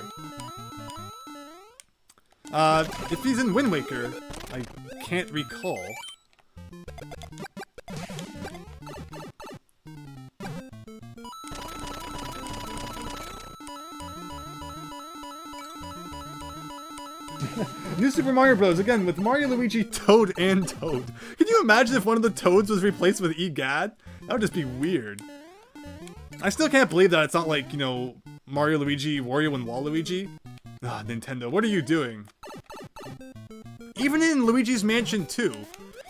If he's in Wind Waker, I can't recall. New Super Mario Bros. Again with Mario, Luigi, Toad, and Toad. Can you imagine if one of the Toads was replaced with Egad? That would just be weird. I still can't believe that it's not like, you know, Mario, Luigi, Wario, and Waluigi. Ah, Nintendo, what are you doing? Even in Luigi's Mansion 2,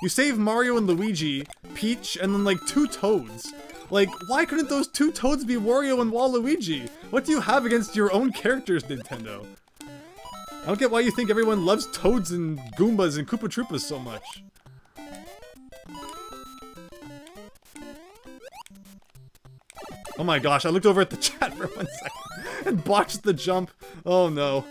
you save Mario and Luigi, Peach, and then like 2 Toads. Like, why couldn't those 2 Toads be Wario and Waluigi? What do you have against your own characters, Nintendo? I don't get why you think everyone loves Toads and Goombas and Koopa Troopas so much. Oh my gosh, I looked over at the chat for 1 second and botched the jump. Oh no.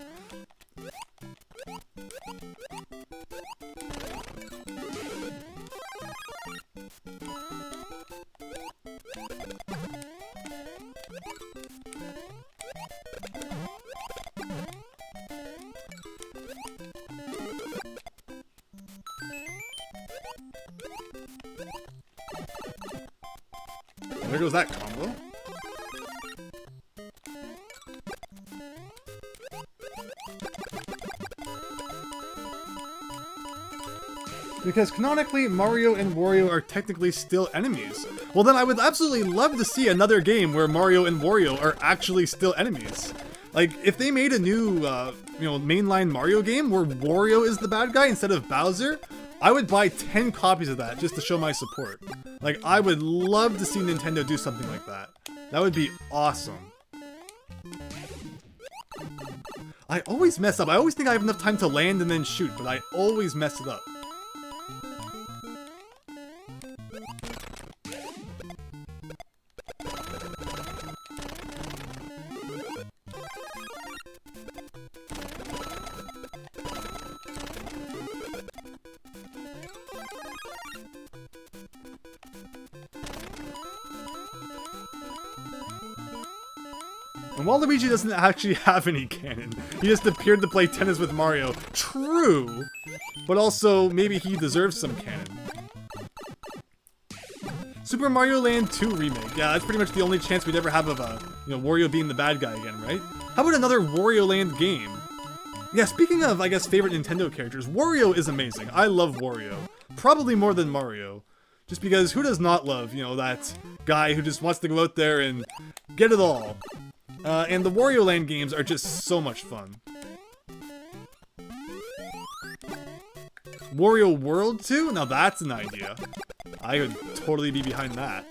There goes that combo. Because canonically, Mario and Wario are technically still enemies. Well then I would absolutely love to see another game where Mario and Wario are actually still enemies. Like, if they made a new, you know, mainline Mario game where Wario is the bad guy instead of Bowser, I would buy 10 copies of that just to show my support. Like, I would love to see Nintendo do something like that. That would be awesome. I always mess up. I always think I have enough time to land and then shoot, but I always mess it up. And Waluigi doesn't actually have any canon. He just appeared to play tennis with Mario. True! But also, maybe he deserves some canon. Super Mario Land 2 remake. Yeah, that's pretty much the only chance we'd ever have of, you know, Wario being the bad guy again, right? How about another Wario Land game? Yeah, speaking of, I guess, favorite Nintendo characters, Wario is amazing. I love Wario. Probably more than Mario. Just because who does not love, you know, that guy who just wants to go out there and get it all? And the Wario Land games are just so much fun. Wario World 2? Now that's an idea. I would totally be behind that.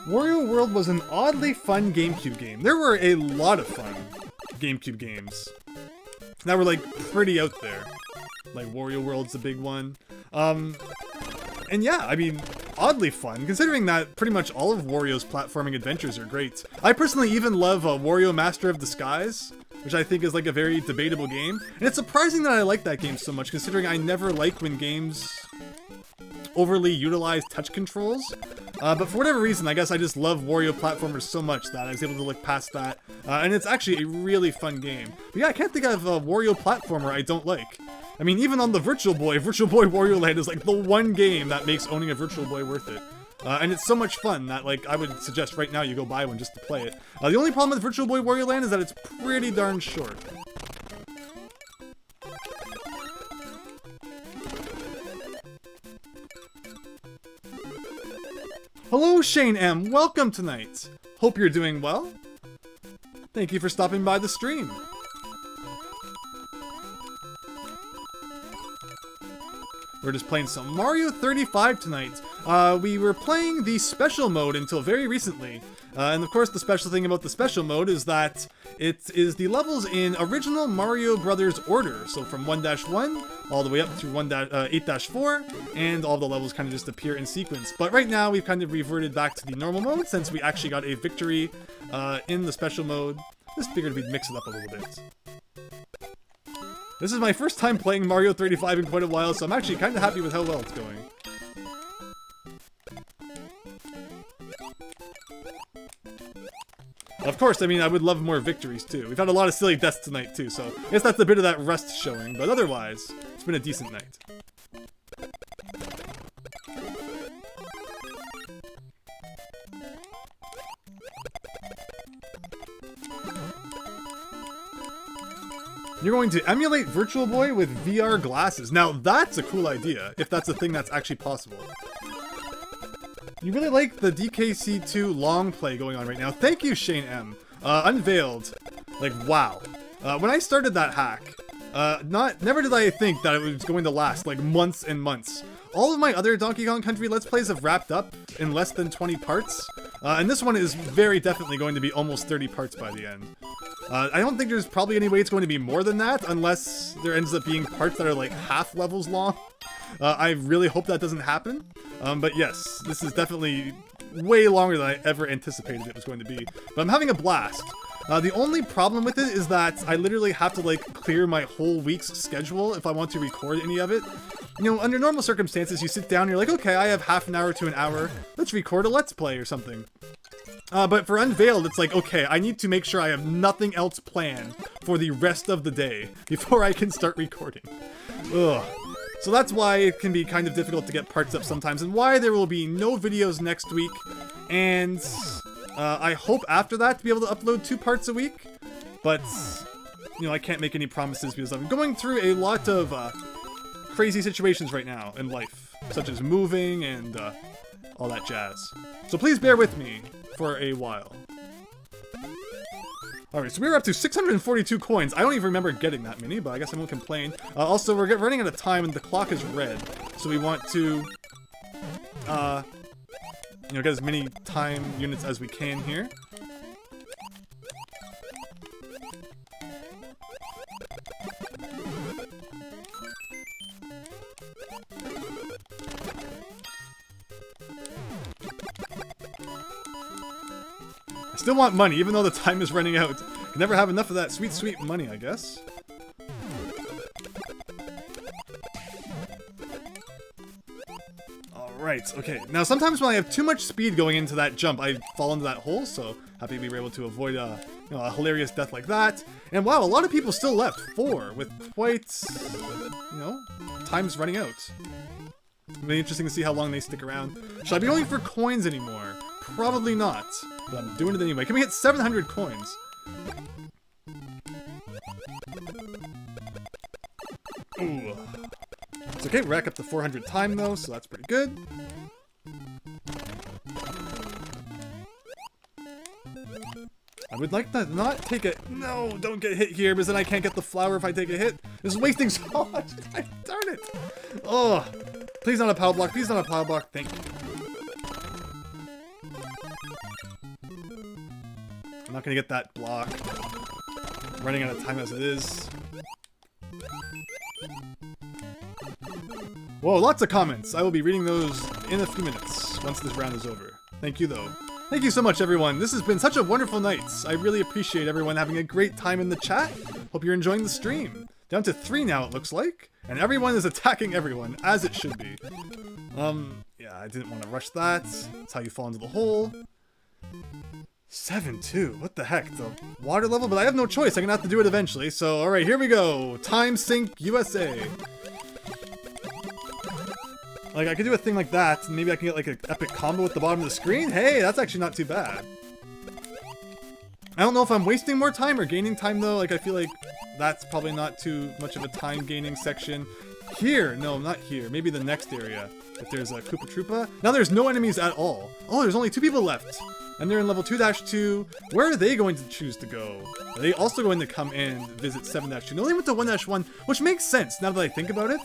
Wario World was an oddly fun GameCube game. There were a lot of fun GameCube games that were, like, pretty out there. Like, Wario World's a big one. And yeah, I mean, oddly fun, considering that pretty much all of Wario's platforming adventures are great. I personally even love Wario Master of Disguise, which I think is, like, a very debatable game. And it's surprising that I like that game so much, considering I never like when games overly utilize touch controls. But for whatever reason, I guess I just love Wario platformers so much that I was able to look past that. And it's actually a really fun game. But yeah, I can't think of a Wario platformer I don't like. I mean, even on the Virtual Boy Wario Land is like the one game that makes owning a Virtual Boy worth it. And it's so much fun that, like, I would suggest right now you go buy one just to play it. The only problem with Virtual Boy Wario Land is that it's pretty darn short. Hello, Shane M. Welcome tonight. Hope you're doing well. Thank you for stopping by the stream. We're just playing some Mario 35 tonight. We were playing the special mode until very recently. And of course, the special thing about the special mode is that it is the levels in original Mario Brothers order. So from 1-1 all the way up through 8-4, and all the levels kind of just appear in sequence. But right now, we've kind of reverted back to the normal mode since we actually got a victory in the special mode. Just figured we'd mix it up a little bit. This is my first time playing Mario 35 in quite a while, so I'm actually kind of happy with how well it's going. Of course, I mean, I would love more victories too. We've had a lot of silly deaths tonight too, so I guess that's a bit of that rust showing, but otherwise, it's been a decent night. You're going to emulate Virtual Boy with VR glasses. Now that's a cool idea, if that's a thing that's actually possible. You really like the DKC2 long play going on right now. Thank you, Shane M. Unveiled. Like, wow. When I started that hack, never did I think that it was going to last, like, months and months. All of my other Donkey Kong Country Let's Plays have wrapped up in less than 20 parts. And this one is very definitely going to be almost 30 parts by the end. I don't think there's probably any way it's going to be more than that, unless there ends up being parts that are like half levels long. I really hope that doesn't happen. But yes, this is definitely way longer than I ever anticipated it was going to be. But I'm having a blast. The only problem with it is that I literally have to like clear my whole week's schedule if I want to record any of it. You know, under normal circumstances, you sit down and you're like, okay, I have half an hour to an hour. Let's record a Let's Play or something. But for Unveiled, it's like, okay, I need to make sure I have nothing else planned for the rest of the day before I can start recording. Ugh. So that's why it can be kind of difficult to get parts up sometimes, and why there will be no videos next week. And I hope after that to be able to upload 2 parts a week. But, you know, I can't make any promises because I'm going through a lot of crazy situations right now in life, such as moving and all that jazz. So please bear with me for a while. Alright, so we're up to 642 coins. I don't even remember getting that many, but I guess I won't complain. Also, we're running out of time and the clock is red. So we want to, you know, get as many time units as we can here. I still want money, even though the time is running out. Can never have enough of that sweet, sweet money, I guess. Alright, okay. Now, sometimes when I have too much speed going into that jump, I fall into that hole, so happy we were able to avoid you know, a hilarious death like that. And wow, a lot of people still left. 4, with quite, you know, time's running out. It's really interesting to see how long they stick around. Should I be going for coins anymore? Probably not, but I'm doing it anyway. Can we hit 700 coins? Ooh. It's okay, rack up to 400 time though, so that's pretty good. I would like to not take it. No, don't get hit here, because then I can't get the flower if I take a hit. This is wasting so much time. Darn it. Oh, please not a power block. Please not a power block. Thank you. I'm not gonna get that block. I'm running out of time as it is. Whoa, lots of comments. I will be reading those in a few minutes once this round is over. Thank you, though. Thank you so much, everyone. This has been such a wonderful night. I really appreciate everyone having a great time in the chat. Hope you're enjoying the stream. Down to 3 now, it looks like. And everyone is attacking everyone, as it should be. Yeah, I didn't want to rush that. That's how you fall into the hole. 7-2, what the heck, the water level? But I have no choice, I'm gonna have to do it eventually, so alright, here we go! Time Sync USA! Like, I could do a thing like that, and maybe I can get like an epic combo at the bottom of the screen? Hey, that's actually not too bad. I don't know if I'm wasting more time or gaining time though, like I feel like that's probably not too much of a time gaining section. Here! No, not here, maybe the next area. If there's a Koopa Troopa. Now there's no enemies at all. Oh, there's only 2 people left! And they're in level 2-2. Where are they going to choose to go? Are they also going to come in and visit 7-2? No, they went to 1-1, which makes sense now that I think about it.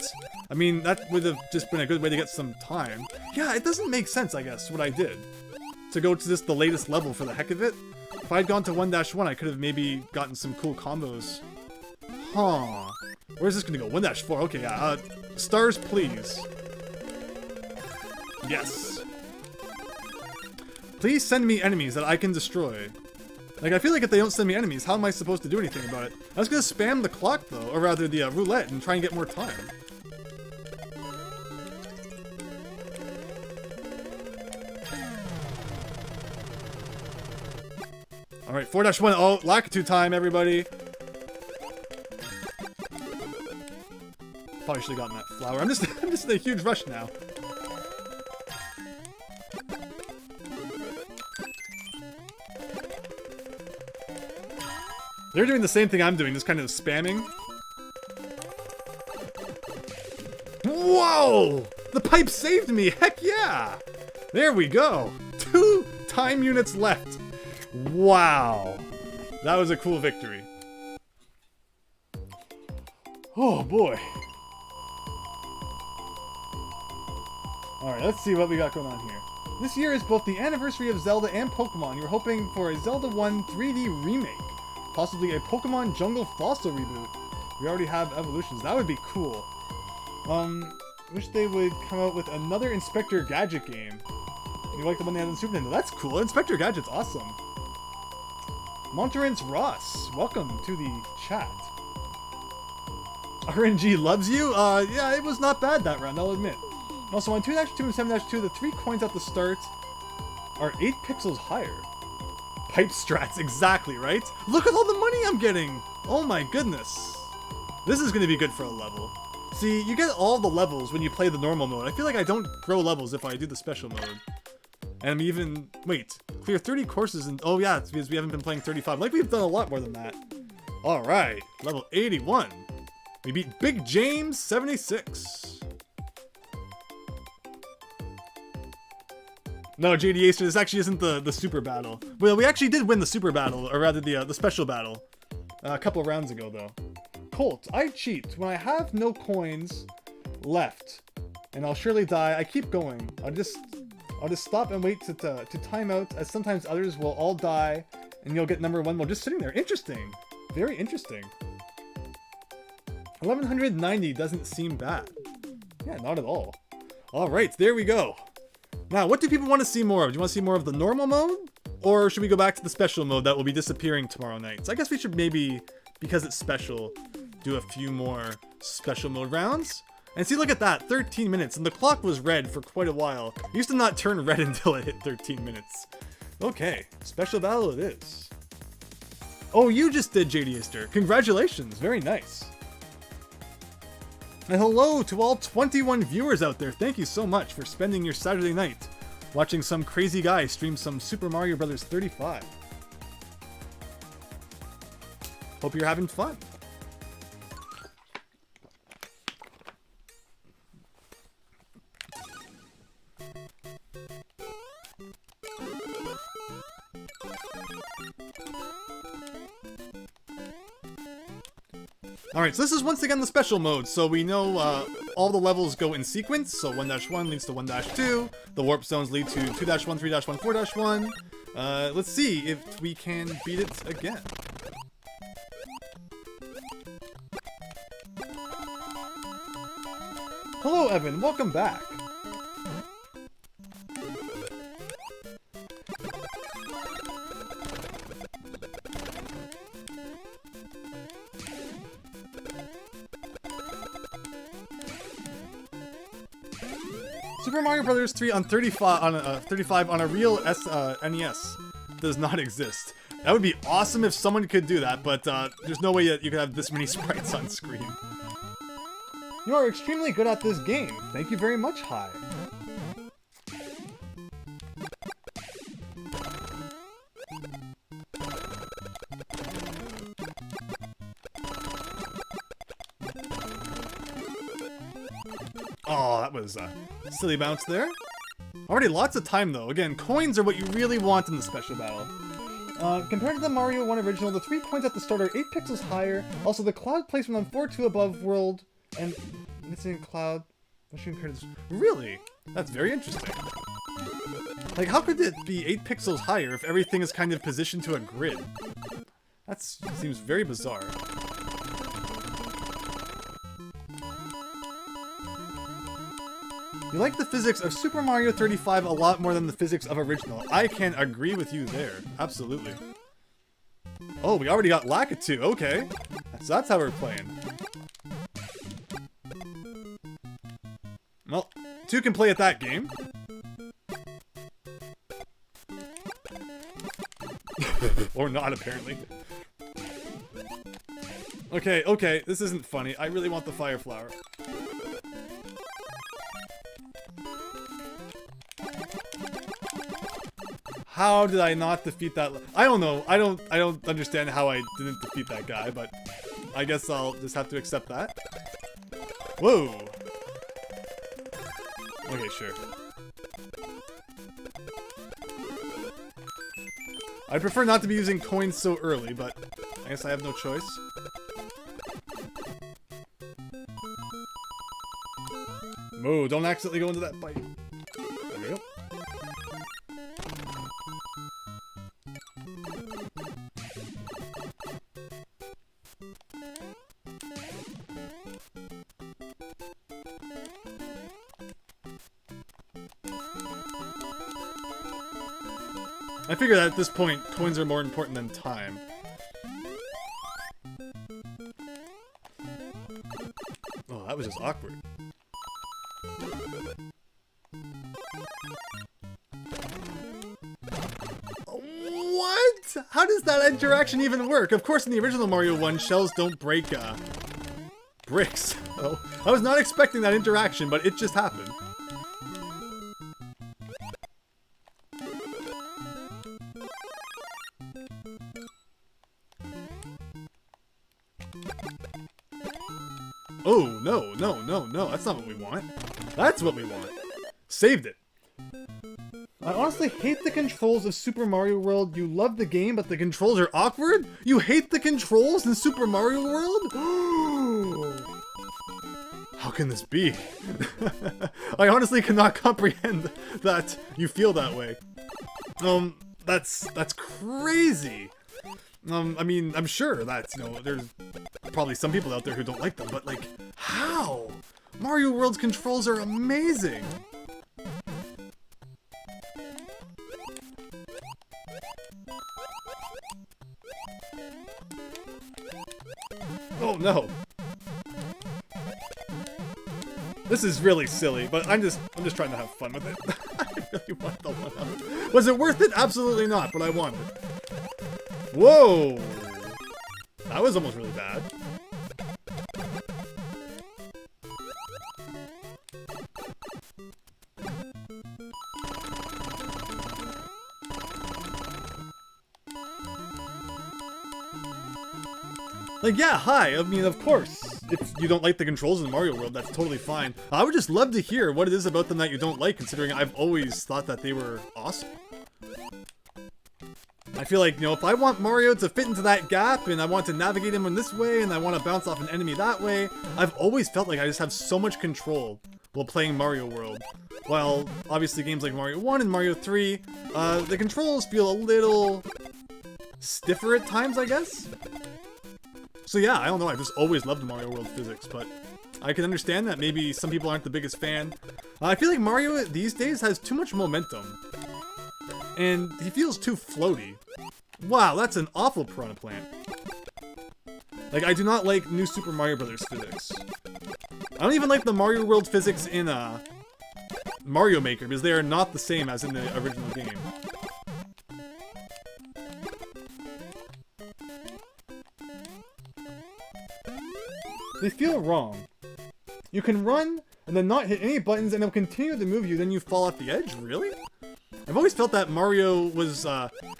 I mean, that would have just been a good way to get some time. Yeah, it doesn't make sense, I guess, what I did. To go to the latest level for the heck of it. If I'd gone to 1-1, I could have maybe gotten some cool combos. Huh. Where's this gonna go? 1-4. Okay, yeah. Stars, please. Yes. Please send me enemies that I can destroy. Like, I feel like if they don't send me enemies, how am I supposed to do anything about it? I was gonna spam the clock, though. Or rather, the roulette, and try and get more time. Alright, 4-1. Oh, Lakitu time, everybody. Probably should have gotten that flower. I'm just in a huge rush now. They're doing the same thing I'm doing, just kind of spamming. Whoa! The pipe saved me! Heck yeah! There we go! 2 time units left. Wow. That was a cool victory. Oh boy. Alright, let's see what we got going on here. This year is both the anniversary of Zelda and Pokemon. You're hoping for a Zelda 1 3D remake. Possibly a Pokemon Jungle Fossil reboot. We already have Evolutions. That would be cool. Wish they would come out with another Inspector Gadget game. You like the one they had on Super Nintendo? That's cool. Inspector Gadget's awesome. Monterance Ross, welcome to the chat. RNG loves you? Yeah, it was not bad that round, I'll admit. Also, on 2-2 and 7-2, the 3 coins at the start are 8 pixels higher. Pipe strats, exactly, right? Look at all the money I'm getting! Oh my goodness. This is gonna be good for a level. See, you get all the levels when you play the normal mode. I feel like I don't grow levels if I do the special mode. And I'm even... Wait, clear 30 courses and... Oh yeah, it's because we haven't been playing 35. Like, we've done a lot more than that. Alright, level 81. We beat Big James 76. No, JD Acer, this actually isn't the super battle. Well, we actually did win the super battle, or rather the special battle. A couple of rounds ago, though. Colt, I cheat. When I have no coins left, and I'll surely die, I keep going. I'll just stop and wait to time out, as sometimes others will all die, and you'll get number 1 while just sitting there. Interesting. Very interesting. 1190 doesn't seem bad. Yeah, not at all. Alright, there we go. Now, what do people want to see more of? Do you want to see more of the normal mode? Or should we go back to the special mode that will be disappearing tomorrow night? So I guess we should maybe, because it's special, do a few more special mode rounds. And see, look at that, 13 minutes, and the clock was red for quite a while. It used to not turn red until it hit 13 minutes. Okay, special battle it is. Oh, you just did, JD Easter. Congratulations, very nice. And hello to all 21 viewers out there. Thank you so much for spending your Saturday night watching some crazy guy stream some Super Mario Bros. 35. Hope you're having fun. Alright, so this is once again the special mode, so we know all the levels go in sequence, so 1-1 leads to 1-2, the warp zones lead to 2-1, 3-1, 4-1. Let's see if we can beat it again. Hello Evan, welcome back. Super Mario Bros. 3 on 35 on a real NES does not exist. That would be awesome if someone could do that, but there's no way that you could have this many sprites on screen. You are extremely good at this game. Thank you very much, Hi. Oh, that was a silly bounce there. Already lots of time though. Again, coins are what you really want in the special battle. Compared to the Mario 1 original, the 3 coins at the start are 8 pixels higher. Also, the cloud placement on 4-2 above world and missing cloud. What should you compare this? Really? That's very interesting. Like, how could it be 8 pixels higher if everything is kind of positioned to a grid? That seems very bizarre. You like the physics of Super Mario 35 a lot more than the physics of original. I can agree with you there. Absolutely. Oh, we already got Lakitu. Okay. So that's how we're playing. Well, 2 can play at that game. Or not, apparently. Okay, okay, this isn't funny. I really want the Fire Flower. How did I not defeat that? I don't know. I don't understand how I didn't defeat that guy, but I guess I'll just have to accept that. Whoa. Okay, sure. I'd prefer not to be using coins so early, but I guess I have no choice. Whoa, don't accidentally go into that bite. There we go. I figure that at this point, coins are more important than time. Oh, that was just awkward. What? How does that interaction even work? Of course, in the original Mario 1, shells don't break, bricks. Oh, I was not expecting that interaction, but it just happened. Oh, no, no, no, no, that's not what we want. That's what we want. Saved it. I honestly hate the controls of Super Mario World. You love the game, but the controls are awkward? You hate the controls in Super Mario World? How can this be? I honestly cannot comprehend that you feel that way. That's crazy. I mean, I'm sure that, you know, there's probably some people out there who don't like them, but like, how? Mario World's controls are amazing. Oh no. This is really silly, but I'm just trying to have fun with it. I really want the 100. Was it worth it? Absolutely not, but I wanted it. Whoa! That was almost really bad. Like, yeah, hi. I mean, of course, if you don't like the controls in Mario World, that's totally fine. I would just love to hear what it is about them that you don't like, considering I've always thought that they were awesome. I feel like, you know, if I want Mario to fit into that gap, and I want to navigate him in this way, and I want to bounce off an enemy that way, I've always felt like I just have so much control while playing Mario World. While, obviously, games like Mario 1 and Mario 3, the controls feel a little stiffer at times, I guess? So yeah, I don't know, I've just always loved Mario World physics, but I can understand that maybe some people aren't the biggest fan. I feel like Mario these days has too much momentum. And he feels too floaty. Wow, that's an awful Piranha Plant. Like, I do not like new Super Mario Bros. Physics. I don't even like the Mario World physics in Mario Maker, because they are not the same as in the original game. They feel wrong. You can run, and then not hit any buttons, and it'll continue to move you, then you fall off the edge? Really? I've always felt that Mario was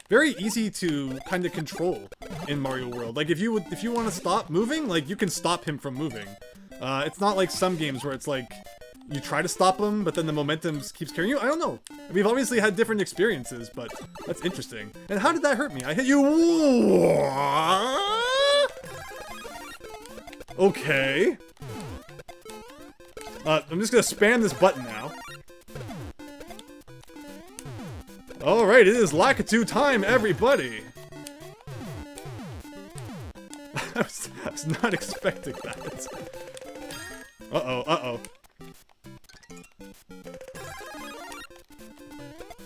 very easy to kind of control in Mario World. Like, if you want to stop moving, like, you can stop him from moving. It's not like some games where it's like, you try to stop them, but then the momentum keeps carrying you. I don't know. We've obviously had different experiences, but that's interesting. And how did that hurt me? I hit you. Okay. I'm just gonna spam this button now. Alright, it is Lakitu time, everybody! I was not expecting that. Uh-oh, uh-oh.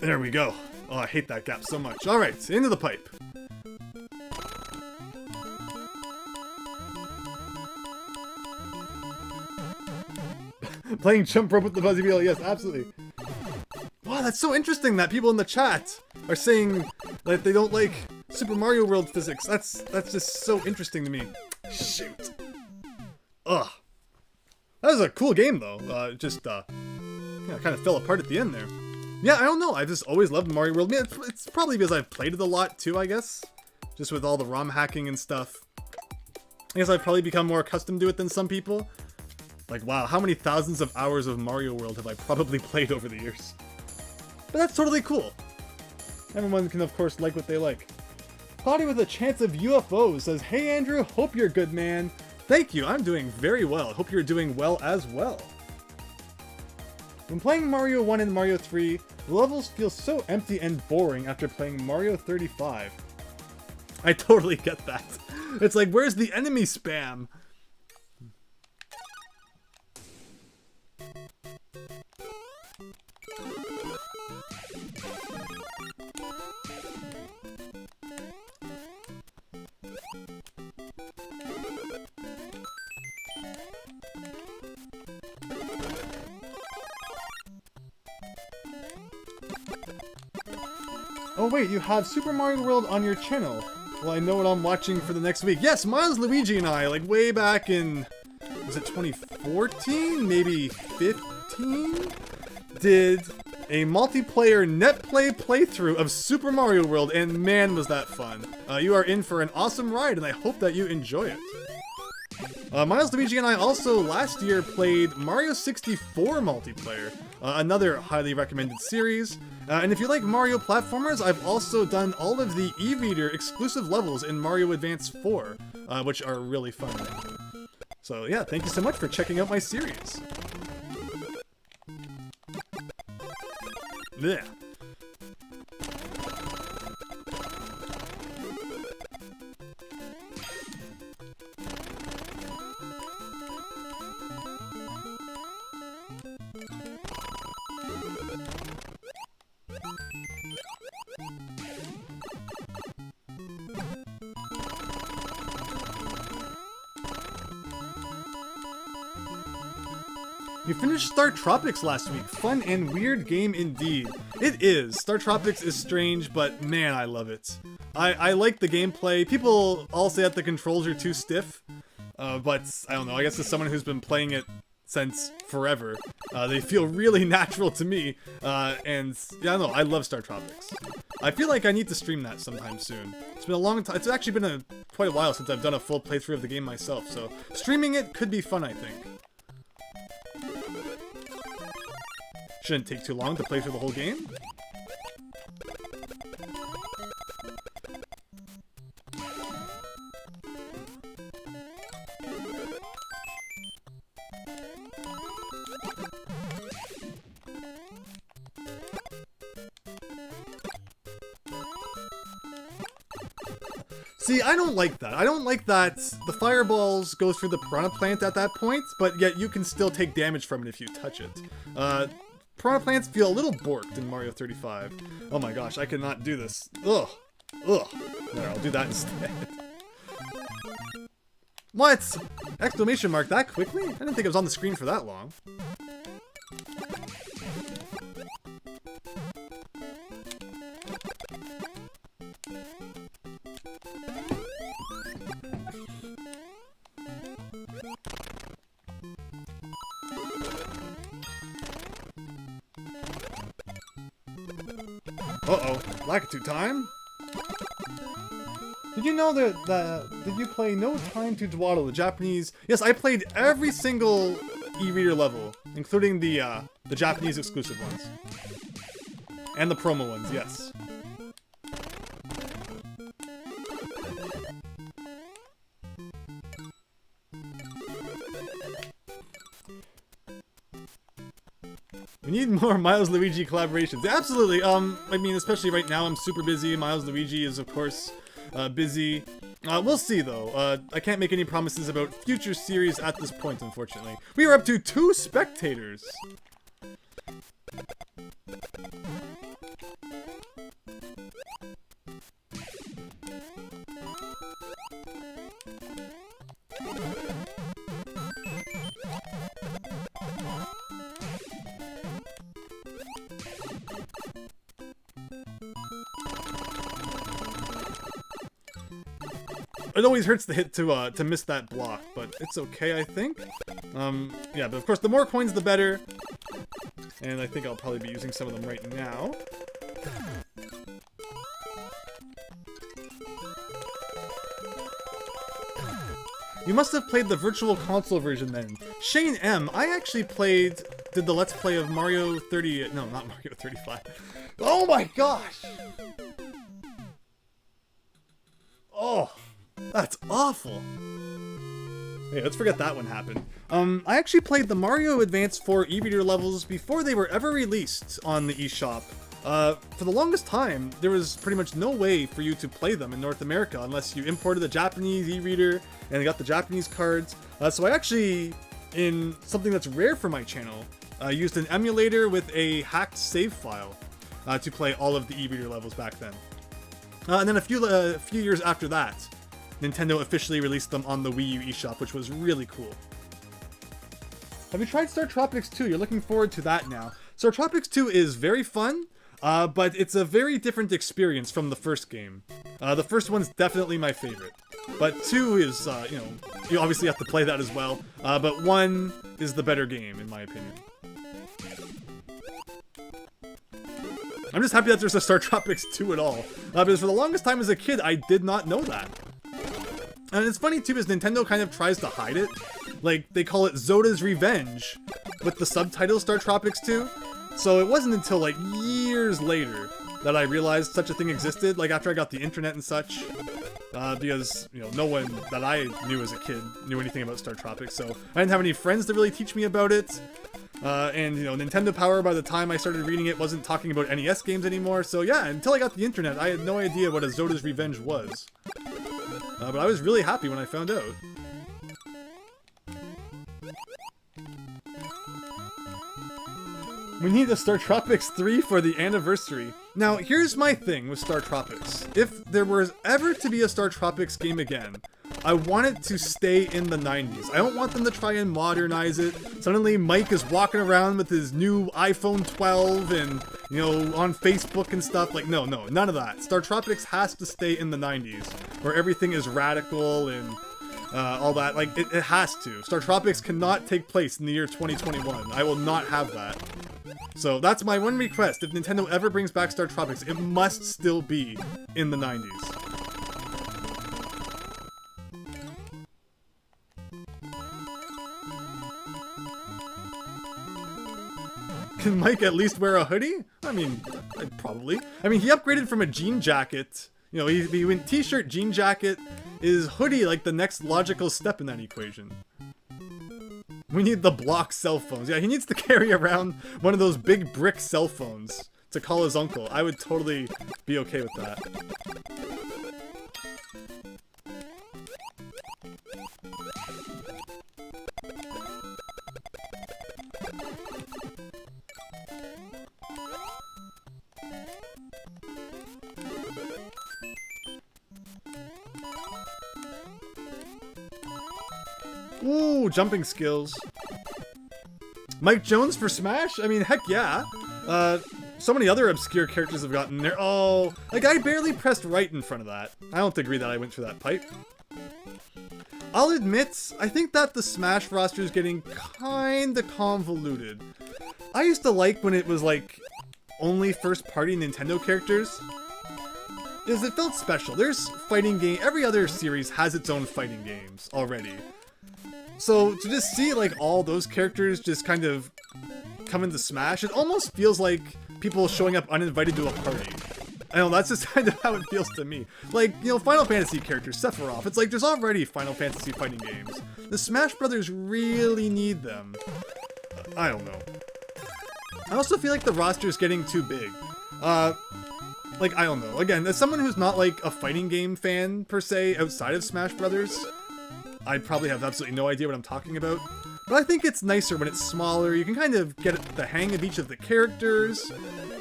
There we go. Oh, I hate that gap so much. Alright, into the pipe. Playing jump rope with the fuzzy wheel, yes, absolutely. Wow, that's so interesting that people in the chat are saying that they don't like Super Mario World physics. That's just so interesting to me. Shoot. Ugh. That was a cool game though. Yeah, kind of fell apart at the end there. Yeah, I don't know. I've just always loved Mario World. I mean, it's probably because I've played it a lot too, I guess. Just with all the ROM hacking and stuff. I guess I've probably become more accustomed to it than some people. Like, wow, how many thousands of hours of Mario World have I probably played over the years? But that's totally cool. Everyone can, of course, like what they like. Cloudy with a Chance of UFOs says, "Hey Andrew, hope you're good, man." Thank you, I'm doing very well. Hope you're doing well as well. When playing Mario 1 and Mario 3, the levels feel so empty and boring after playing Mario 35. I totally get that. It's like, where's the enemy spam? Oh wait, you have Super Mario World on your channel. Well, I know what I'm watching for the next week. Yes, Milesluigi and I, like way back in, was it 2014? Maybe 15? Did a multiplayer netplay playthrough of Super Mario World, and man was that fun. You are in for an awesome ride, and I hope that you enjoy it. Milesluigi and I also last year played Mario 64 multiplayer, another highly recommended series. And if you like Mario platformers, I've also done all of the e-reader exclusive levels in Mario Advance 4, which are really fun. So yeah, thank you so much for checking out my series. Yeah. You finished Star Tropics last week. Fun and weird game indeed. It is. Star Tropics is strange, but man, I love it. I like the gameplay. People all say that the controls are too stiff, but I don't know. I guess as someone who's been playing it since forever, they feel really natural to me, and yeah, I don't know. I love Star Tropics. I feel like I need to stream that sometime soon. It's been a long time. It's actually been quite a while since I've done a full playthrough of the game myself, so streaming it could be fun, I think. Shouldn't take too long to play through the whole game. See, I don't like that. I don't like that the fireballs go through the piranha plant at that point, but yet you can still take damage from it if you touch it. Piranha plants feel a little borked in Mario 35. Oh my gosh, I cannot do this. Ugh. Ugh. There, I'll do that instead. What? Exclamation mark that quickly? I didn't think it was on the screen for that long. Uh-oh, Lakitu time? Did you know did you play No Time to Dwaddle, the Japanese? Yes, I played every single e-reader level, including the Japanese exclusive ones. And the promo ones, yes. We need more Milesluigi collaborations. Absolutely. I mean, especially right now, I'm super busy. Milesluigi is, of course, busy. We'll see, though. I can't make any promises about future series at this point, unfortunately. We are up to 2 spectators. It always hurts to hit to miss that block, but it's okay, I think. Yeah, but of course, the more coins, the better. And I think I'll probably be using some of them right now. You must have played the Virtual Console version then. Shane M, I actually did the Let's Play of Mario 30, no, not Mario 35. Oh my gosh! Oh, that's awful. Hey, let's forget that one happened. I actually played the Mario Advance 4 e-reader levels before they were ever released on the eShop. For the longest time, there was pretty much no way for you to play them in North America unless you imported the Japanese e-reader and got the Japanese cards. So I actually, in something that's rare for my channel, used an emulator with a hacked save file to play all of the e-reader levels back then. And then a few years after that, Nintendo officially released them on the Wii U eShop, which was really cool. Have you tried Star Tropics 2? You're looking forward to that now. Star Tropics 2 is very fun, but it's a very different experience from the first game. The first one's definitely my favorite, but 2 is, you know, you obviously have to play that as well, but 1 is the better game, in my opinion. I'm just happy that there's a Star Tropics 2 at all, because for the longest time as a kid, I did not know that. And it's funny too, because Nintendo kind of tries to hide it. Like, they call it Zoda's Revenge with the subtitle Star Tropics 2. So it wasn't until like years later that I realized such a thing existed, like after I got the internet and such. Because, you know, no one that I knew as a kid knew anything about Star Tropics, so I didn't have any friends to really teach me about it. And, you know, Nintendo Power, by the time I started reading it, wasn't talking about NES games anymore, so yeah, until I got the internet, I had no idea what a Zoda's Revenge was. But I was really happy when I found out. We need a Star Tropics 3 for the anniversary. Now, here's my thing with Star Tropics. If there was ever to be a Star Tropics game again, I want it to stay in the 90s. I don't want them to try and modernize it. Suddenly Mike is walking around with his new iPhone 12 and, you know, on Facebook and stuff. Like, no, none of that. Star Tropics has to stay in the 90s, where everything is radical and all that. Like, it has to. Star Tropics cannot take place in the year 2021. I will not have that. So that's my one request. If Nintendo ever brings back Star Tropics, it must still be in the 90s. Can Mike at least wear a hoodie? I mean, probably. I mean, he upgraded from a jean jacket. You know, he went t-shirt, jean jacket. Is hoodie like the next logical step in that equation? We need the block cell phones. Yeah, he needs to carry around one of those big brick cell phones to call his uncle. I would totally be okay with that. Ooh, jumping skills. Mike Jones for Smash? I mean, heck yeah. So many other obscure characters have gotten there. Oh, like I barely pressed right in front of that. I don't agree that I went through that pipe. I'll admit, I think that the Smash roster is getting kinda convoluted. I used to like when it was like only first-party Nintendo characters, because it felt special. There's fighting game. Every other series has its own fighting games already. So to just see like all those characters just kind of come into Smash, it almost feels like people showing up uninvited to a party. I know, that's just kind of how it feels to me. Like, you know, Final Fantasy characters, Sephiroth, it's like there's already Final Fantasy fighting games. The Smash Brothers really need them. I don't know. I also feel like the roster's getting too big. Like, I don't know. Again, as someone who's not like a fighting game fan per se outside of Smash Brothers, I probably have absolutely no idea what I'm talking about. But I think it's nicer when it's smaller. You can kind of get the hang of each of the characters.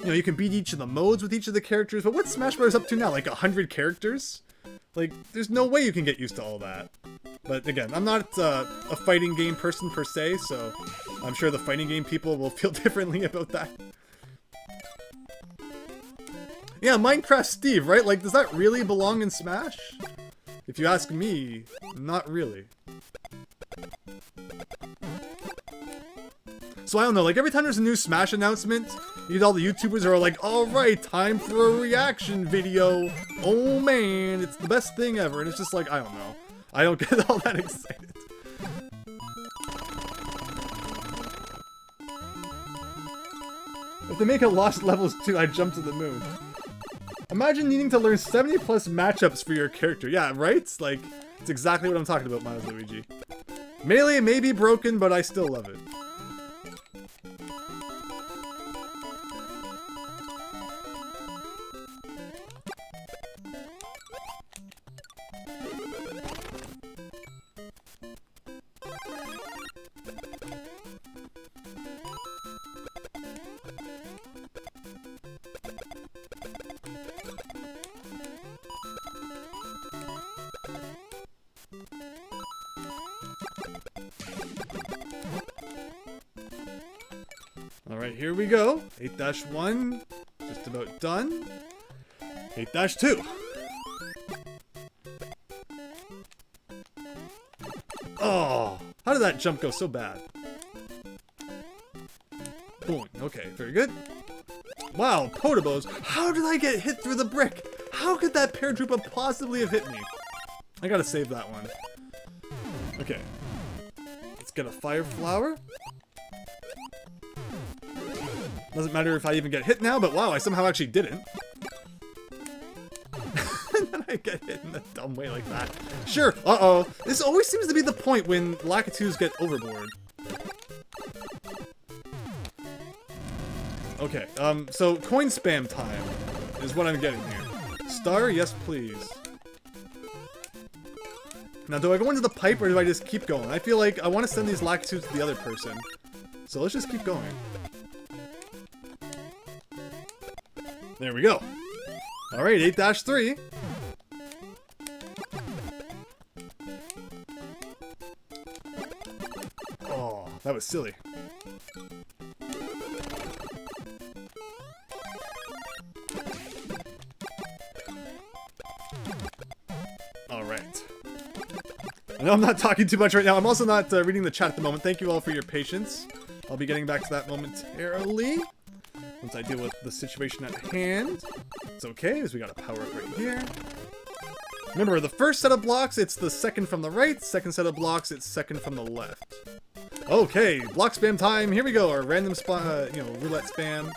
You know, you can beat each of the modes with each of the characters. But what's Smash Bros. Up to now? Like 100 characters? Like, there's no way you can get used to all that. But again, I'm not a fighting game person per se, so I'm sure the fighting game people will feel differently about that. Yeah, Minecraft Steve, right? Like, does that really belong in Smash? If you ask me, not really. So I don't know, like every time there's a new Smash announcement, you get all the YouTubers who are like, alright, time for a reaction video. Oh man, it's the best thing ever. And it's just like, I don't know. I don't get all that excited. If they make it Lost Levels 2, I'd jump to the moon. Imagine needing to learn 70 plus matchups for your character. Yeah, right? Like, it's exactly what I'm talking about, Milesluigi. Melee may be broken, but I still love it. Alright, here we go. 8-1, just about done. 8-2. Oh, how did that jump go so bad? Boom, okay, very good. Wow, Potobos, how did I get hit through the brick? How could that paratroopa possibly have hit me? I gotta save that one. Okay, let's get a fire flower. Doesn't matter if I even get hit now, but wow, I somehow actually didn't. And then I get hit in a dumb way like that. Sure, uh-oh. This always seems to be the point when Lakitus get overboard. Okay, so coin spam time is what I'm getting here. Star, yes please. Now, do I go into the pipe or do I just keep going? I feel like I want to send these Lakitus to the other person. So let's just keep going. There we go. Alright, 8-3. Oh, that was silly. Alright. I know I'm not talking too much right now. I'm also not reading the chat at the moment. Thank you all for your patience. I'll be getting back to that momentarily. Once I deal with the situation at hand. It's okay, because we got a power-up right here. Remember, the first set of blocks, it's the second from the right. Second set of blocks, it's second from the left. Okay, block spam time. Here we go, our random roulette spam.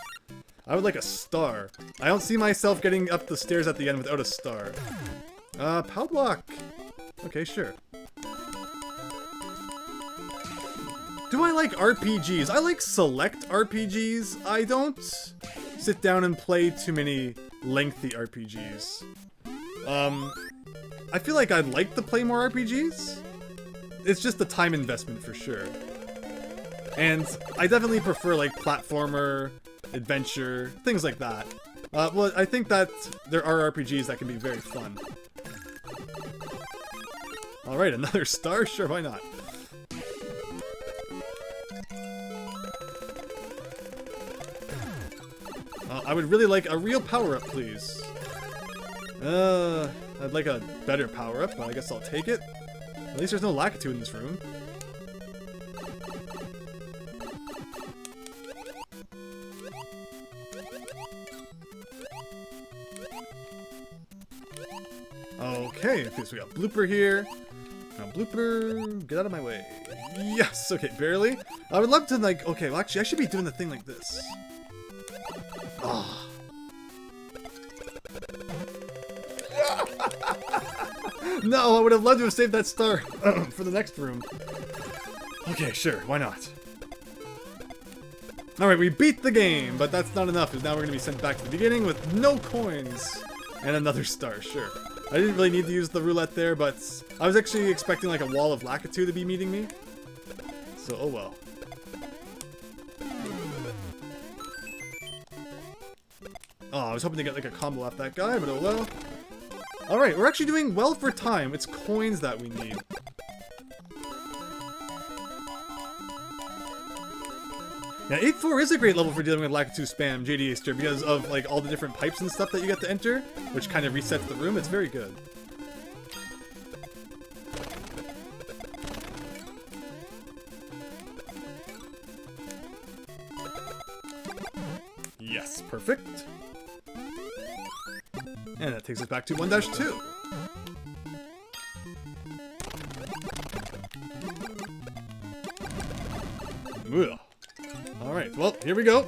I would like a star. I don't see myself getting up the stairs at the end without a star. Pow block. Okay, sure. Do I like RPGs? I like select RPGs. I don't sit down and play too many lengthy RPGs. I feel like I'd like to play more RPGs. It's just the time investment for sure. And I definitely prefer like platformer, adventure, things like that. Well, I think that there are RPGs that can be very fun. Alright, another star? Sure, why not? I would really like a real power-up, please. I'd like a better power-up, but I guess I'll take it. At least there's no Lakitu in this room. Okay, so we got blooper here. Now blooper. Get out of my way. Yes, okay, barely. I would love to, like, okay, well, actually, I should be doing the thing like this. Ah. No, I would have loved to have saved that star for the next room. Okay, sure, why not? Alright, we beat the game, but that's not enough, because now we're going to be sent back to the beginning with no coins. And another star, sure. I didn't really need to use the roulette there, but I was actually expecting like a wall of Lakitu to be meeting me. So, oh well. Oh, I was hoping to get like a combo off that guy, but oh well. Alright, we're actually doing well for time. It's coins that we need. Yeah, 8-4 is a great level for dealing with Lakitu spam, JD Aster, because of like all the different pipes and stuff that you get to enter, which kind of resets the room. It's very good. Yes, perfect. And that takes us back to 1-2. Ugh. Alright, well, here we go.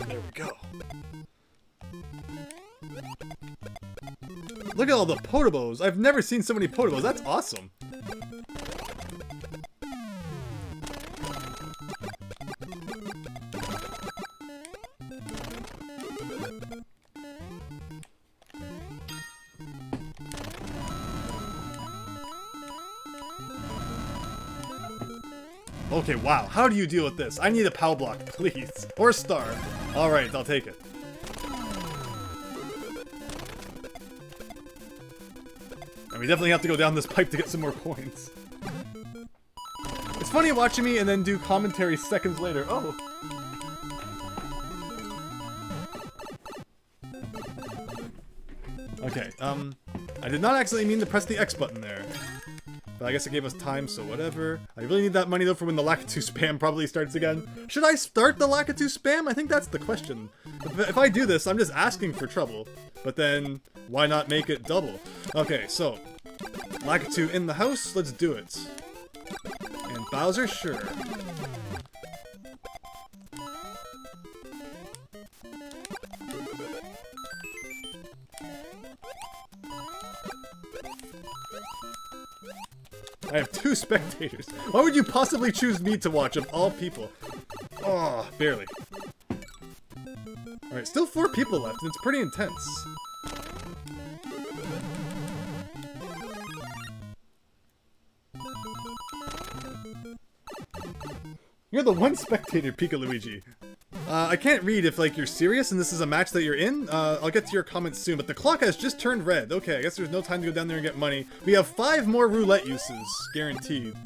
There we go. Look at all the Potobos. I've never seen so many Potobos. That's awesome. Okay, wow. How do you deal with this? I need a POW block, please. Or a star. Alright, I'll take it. And we definitely have to go down this pipe to get some more coins. It's funny watching me and then do commentary seconds later. Oh. Okay, I did not accidentally mean to press the X button there. But I guess it gave us time, so whatever. I really need that money, though, for when the Lakitu spam probably starts again. Should I start the Lakitu spam? I think that's the question. If I do this, I'm just asking for trouble. But then, why not make it double? Okay, so, Lakitu in the house, let's do it. And Bowser, sure. I have 2 spectators. Why would you possibly choose me to watch of all people? Oh, barely. Alright, still 4 people left, and it's pretty intense. You're the one spectator, Luigi. I can't read if, like, you're serious and this is a match that you're in. I'll get to your comments soon, but the clock has just turned red. Okay, I guess there's no time to go down there and get money. We have 5 more roulette uses, guaranteed.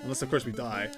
Unless, of course, we die.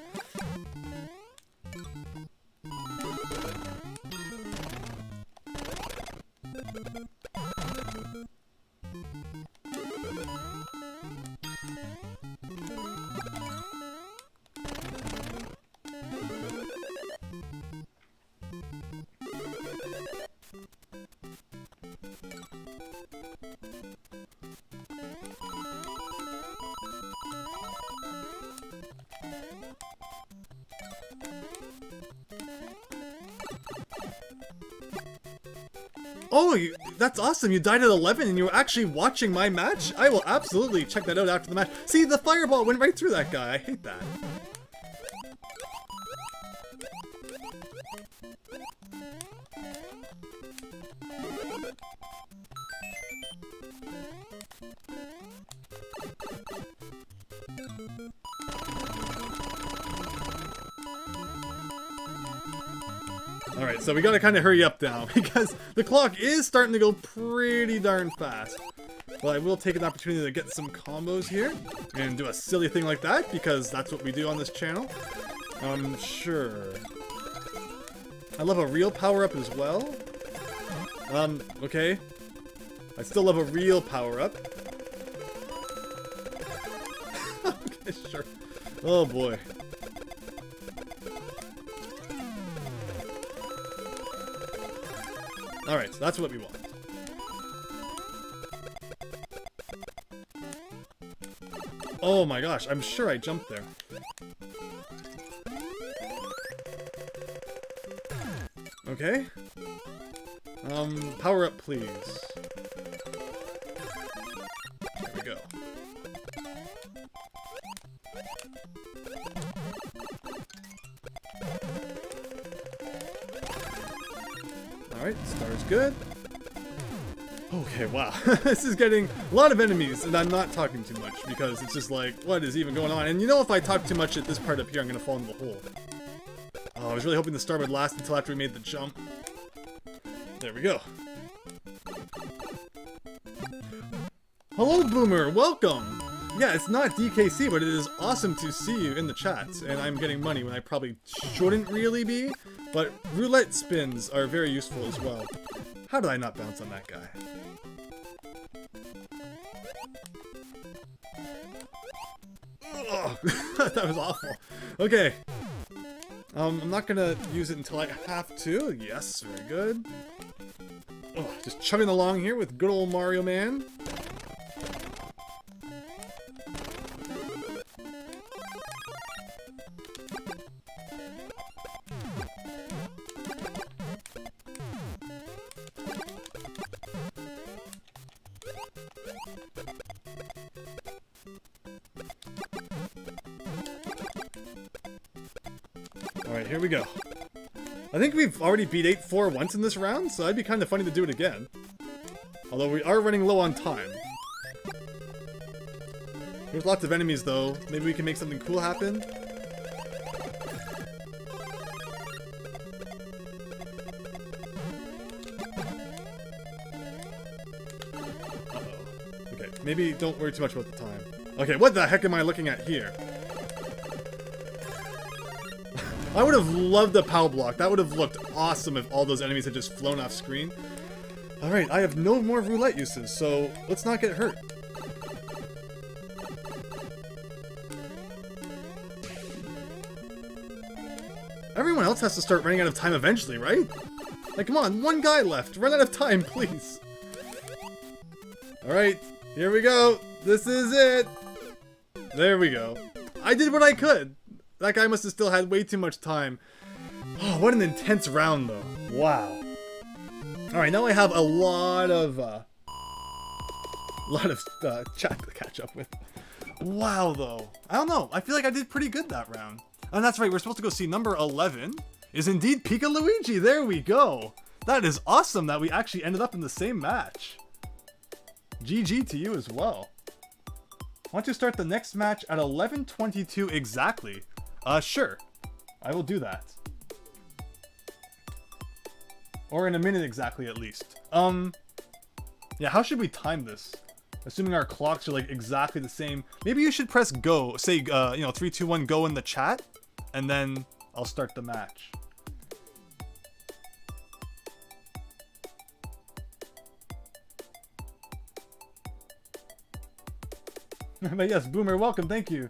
Oh, that's awesome. You died at 11 and you were actually watching my match? I will absolutely check that out after the match. See, the fireball went right through that guy. I hate that. Alright, so we gotta kind of hurry up now, because the clock is starting to go pretty darn fast. But I will take an opportunity to get some combos here, and do a silly thing like that, because that's what we do on this channel. Sure. I love a real power-up as well. Okay. I still love a real power-up. Okay, sure. Oh boy. Alright, so that's what we want. Oh my gosh, I'm sure I jumped there. Okay. Power up, please. There we go. Alright, star's good. Okay, wow. This is getting a lot of enemies, and I'm not talking too much, because it's just like, what is even going on? And you know if I talk too much at this part up here, I'm gonna fall into the hole. Oh, I was really hoping the star would last until after we made the jump. There we go. Hello, Boomer! Welcome! Yeah, it's not DKC, but it is awesome to see you in the chat, and I'm getting money when I probably shouldn't really be, but roulette spins are very useful as well. How did I not bounce on that guy? Ugh, that was awful. Okay. I'm not gonna use it until I have to. Yes, very good. Oh, just chugging along here with good old Mario Man. Alright, here we go. I think we've already beat 8-4 once in this round, so it'd be kind of funny to do it again. Although we are running low on time. There's lots of enemies though. Maybe we can make something cool happen. Uh-oh. Okay, maybe don't worry too much about the time. Okay, what the heck am I looking at here? I would have loved the POW block. That would have looked awesome if all those enemies had just flown off screen. Alright, I have no more roulette uses, so let's not get hurt. Everyone else has to start running out of time eventually, right? Like, come on, one guy left. Run out of time, please. Alright, here we go. This is it. There we go. I did what I could. That guy must have still had way too much time. Oh, what an intense round, though. Wow. Alright, now I have a lot of chat to catch up with. Wow, though. I don't know. I feel like I did pretty good that round. Oh, that's right. We're supposed to go see number 11 is indeed Pika Luigi. There we go. That is awesome that we actually ended up in the same match. GG to you as well. Want to start the next match at 11:22 exactly? Sure. I will do that. Or in a minute exactly, at least. Yeah, how should we time this? Assuming our clocks are, like, exactly the same. Maybe you should press go. Say, 3, 2, 1, go in the chat. And then I'll start the match. But yes, Boomer, welcome. Thank you.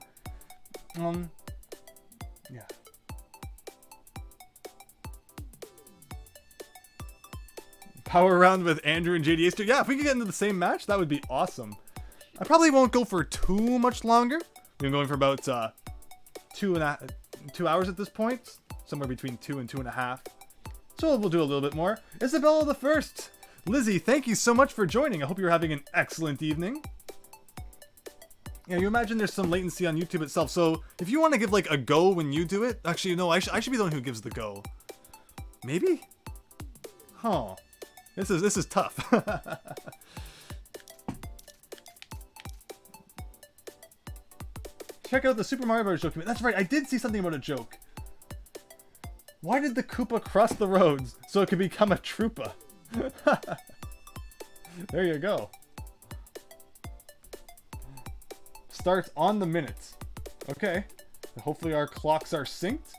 Yeah. Power round with Andrew and JD Aster. Yeah, if we could get into the same match, that would be awesome. I probably won't go for too much longer. We've been going for about 2 hours at this point. Somewhere between 2 and 2.5. So we'll do a little bit more. Isabella the First. Lizzie, thank you so much for joining. I hope you're having an excellent evening. Yeah, you imagine there's some latency on YouTube itself, so if you want to give like a go when you do it, actually no, I should be the one who gives the go. Maybe? Huh. This is tough. Check out the Super Mario Bros. Joke. That's right, I did see something about a joke. Why did the Koopa cross the roads so it could become a Troopa? There you go. Starts on the minute. Okay. Hopefully our clocks are synced.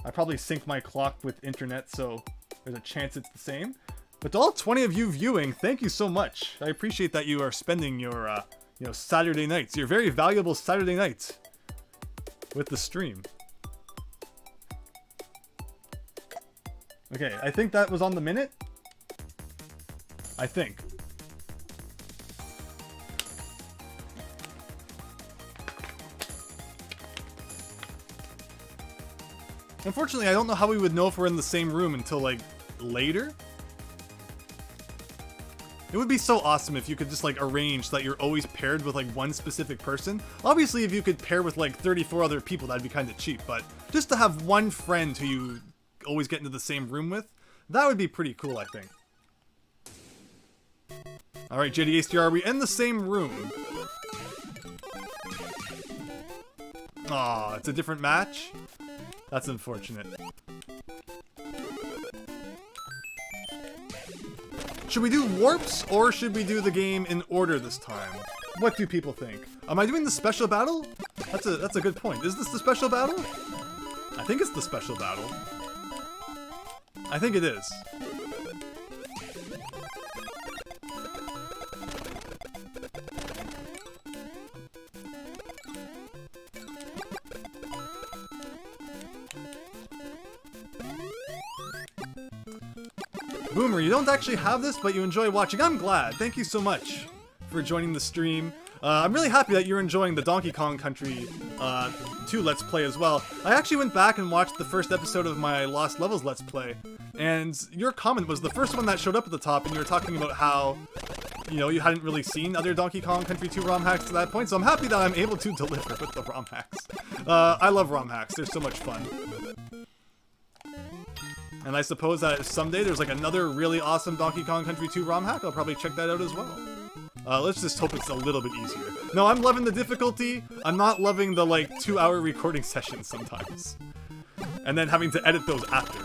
I probably sync my clock with internet, so there's a chance it's the same. But to all 20 of you viewing, thank you so much. I appreciate that you are spending your, Saturday nights, your very valuable Saturday nights with the stream. Okay, I think that was on the minute. I think. Unfortunately, I don't know how we would know if we're in the same room until, like, later. It would be so awesome if you could just, like, arrange so that you're always paired with, like, one specific person. Obviously, if you could pair with, like, 34 other people, that'd be kind of cheap. But just to have one friend who you always get into the same room with, that would be pretty cool, I think. Alright, JDHDR, are we in the same room? Aw, it's a different match? That's unfortunate. Should we do warps, or should we do the game in order this time? What do people think? Am I doing the special battle? That's a good point. Is this the special battle? I think it's the special battle. I think it is. Boomer, you don't actually have this, but you enjoy watching. I'm glad. Thank you so much for joining the stream. I'm really happy that you're enjoying the Donkey Kong Country 2 Let's Play as well. I actually went back and watched the first episode of my Lost Levels Let's Play, and your comment was the first one that showed up at the top, and you were talking about how, you know, you hadn't really seen other Donkey Kong Country 2 ROM hacks to that point, so I'm happy that I'm able to deliver with the ROM hacks. I love ROM hacks. They're so much fun. And I suppose that someday there's like another really awesome Donkey Kong Country 2 ROM hack. I'll probably check that out as well. Let's just hope it's a little bit easier. No, I'm loving the difficulty. I'm not loving the like 2-hour recording sessions sometimes. And then having to edit those after.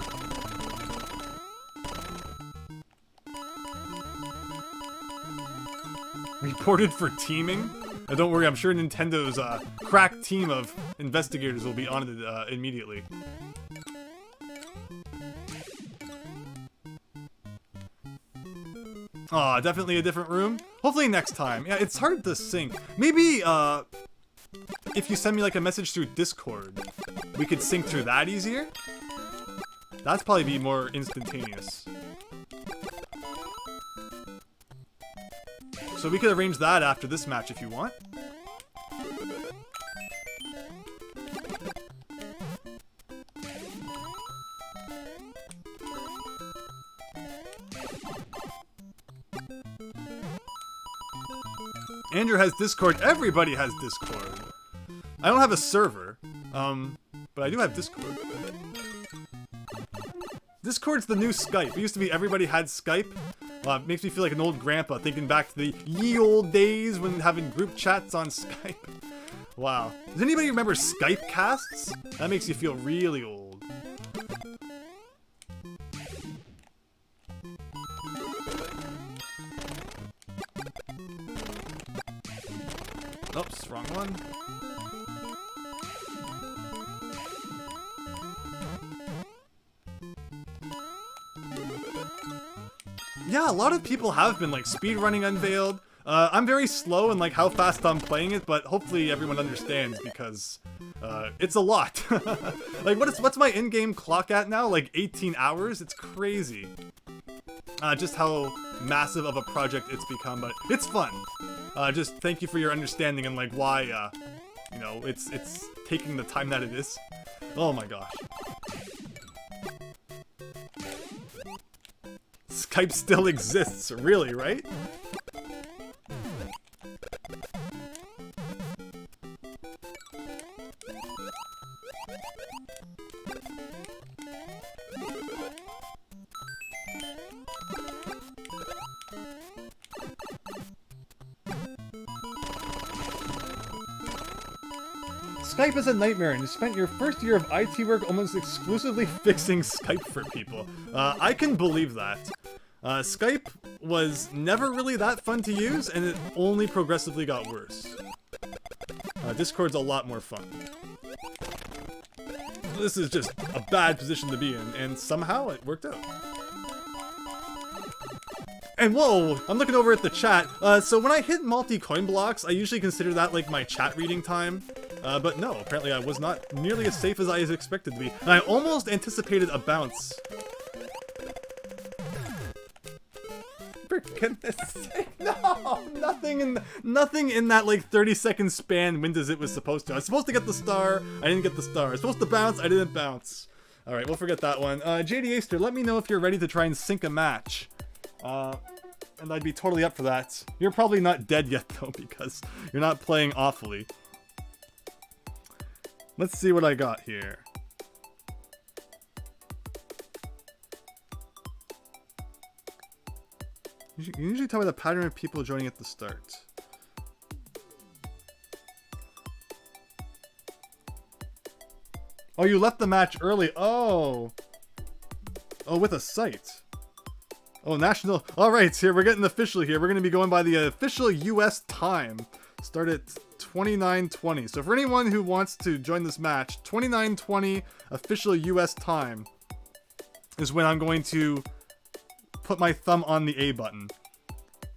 Reported for teaming? Don't worry, I'm sure Nintendo's crack team of investigators will be on it immediately. Aw, definitely a different room. Hopefully next time. Yeah, it's hard to sync. Maybe, if you send me, like, a message through Discord, we could sync through that easier? That'd probably be more instantaneous. So we could arrange that after this match if you want. Andrew has Discord. Everybody has Discord. I don't have a server, but I do have Discord. Discord's the new Skype. It used to be everybody had Skype. It makes me feel like an old grandpa thinking back to the ye old days when having group chats on Skype. Wow. Does anybody remember Skype casts? That makes you feel really old. Oops, wrong one. Yeah, a lot of people have been like speedrunning Unveiled. I'm very slow in like how fast I'm playing it, but hopefully everyone understands because it's a lot. Like what's my in-game clock at now? Like 18 hours? It's crazy. Just how massive of a project it's become, but it's fun. Just thank you for your understanding and like why, you know, it's taking the time that it is. Oh my gosh. Skype still exists, really, right? Skype is a nightmare, and you spent your first year of IT work almost exclusively fixing Skype for people. I can believe that. Skype was never really that fun to use, and it only progressively got worse. Discord's a lot more fun. This is just a bad position to be in, and somehow it worked out. And whoa, I'm looking over at the chat. So when I hit multi-coin blocks, I usually consider that like my chat reading time. But no, apparently I was not nearly as safe as I expected to be. And I almost anticipated a bounce. for goodness sake, no! Nothing in that like 30-second span went as it was supposed to. I was supposed to get the star, I didn't get the star. I was supposed to bounce, I didn't bounce. Alright, we'll forget that one. JD Aster, let me know if you're ready to try and sync a match. And I'd be totally up for that. You're probably not dead yet though, because you're not playing awfully. Let's see what I got here. You can usually tell by the pattern of people joining at the start. Oh, you left the match early. Oh. Oh, with a site. Oh, national. All right, here we're getting official here. We're going to be going by the official US time. Start at 29:20. So for anyone who wants to join this match, 29:20 official US time is when I'm going to put my thumb on the A button.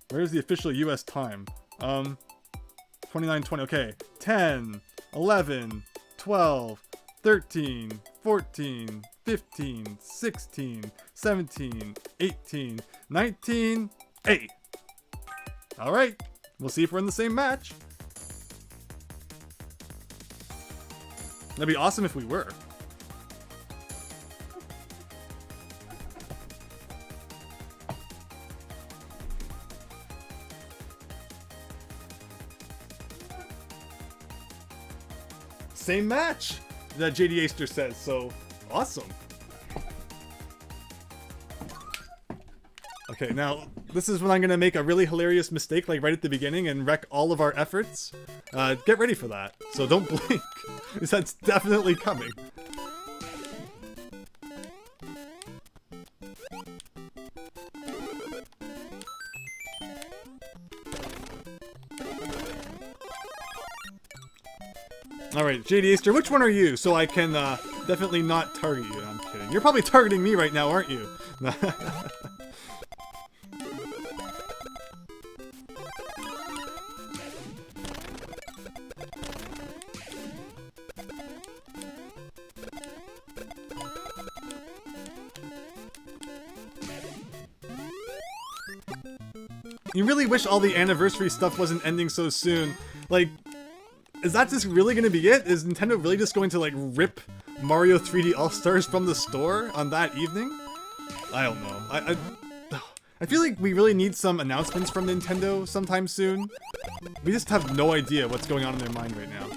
Where's the official US time? 29:20. Okay. 10, 11, 12, 13, 14, 15, 16, 17, 18, 19, 8. Alright, we'll see if we're in the same match. That'd be awesome if we were. Same match, that JD Aster says, so awesome. Okay, now this is when I'm gonna make a really hilarious mistake, like right at the beginning, and wreck all of our efforts. Get ready for that, so don't blink, because that's definitely coming. Alright, JD Aster, which one are you? So I can definitely not target you. I'm kidding. You're probably targeting me right now, aren't you? You really wish all the anniversary stuff wasn't ending so soon. Like, is that just really going to be it? Is Nintendo really just going to, like, rip Mario 3D All-Stars from the store on that evening? I don't know. I feel like we really need some announcements from Nintendo sometime soon. We just have no idea what's going on in their mind right now.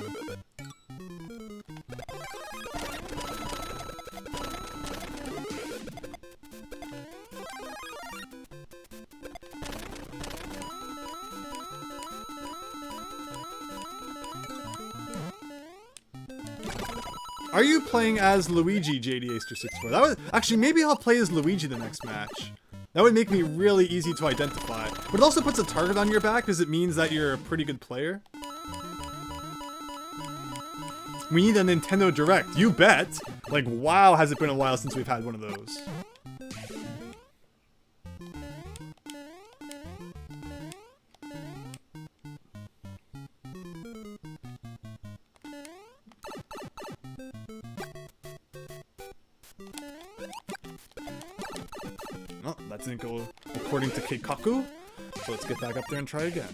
Are you playing as Luigi, JD Aster64? That was actually, maybe I'll play as Luigi the next match. That would make me really easy to identify. But it also puts a target on your back because it means that you're a pretty good player. We need a Nintendo Direct, you bet! Like, wow, has it been a while since we've had one of those. Oh, that didn't go according to Keikaku, so let's get back up there and try again.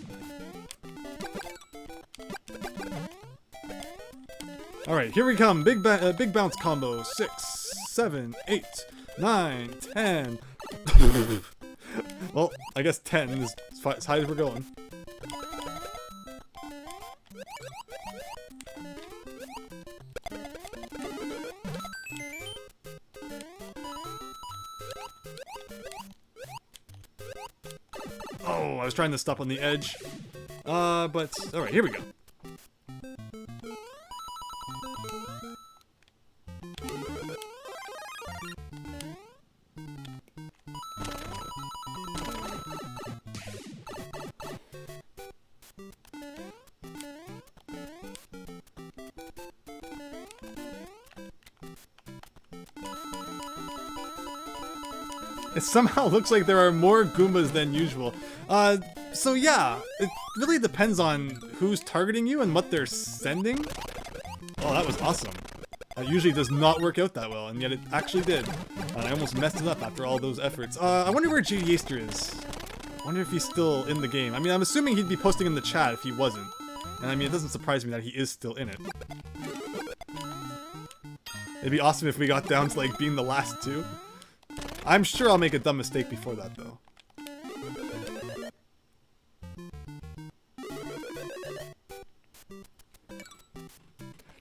Alright, here we come. Big bounce combo. 6, 7, 8, 9, 10. Well, I guess 10 is as high as we're going. Oh, I was trying to stop on the edge. But, alright, here we go. It somehow looks like there are more Goombas than usual. So yeah, it really depends on who's targeting you and what they're sending. Oh, that was awesome. That usually does not work out that well, and yet it actually did. And I almost messed it up after all those efforts. I wonder where JD Aster is. Wonder if he's still in the game. I mean, I'm assuming he'd be posting in the chat if he wasn't. And I mean, it doesn't surprise me that he is still in it. It'd be awesome if we got down to, like, being the last two. I'm sure I'll make a dumb mistake before that, though.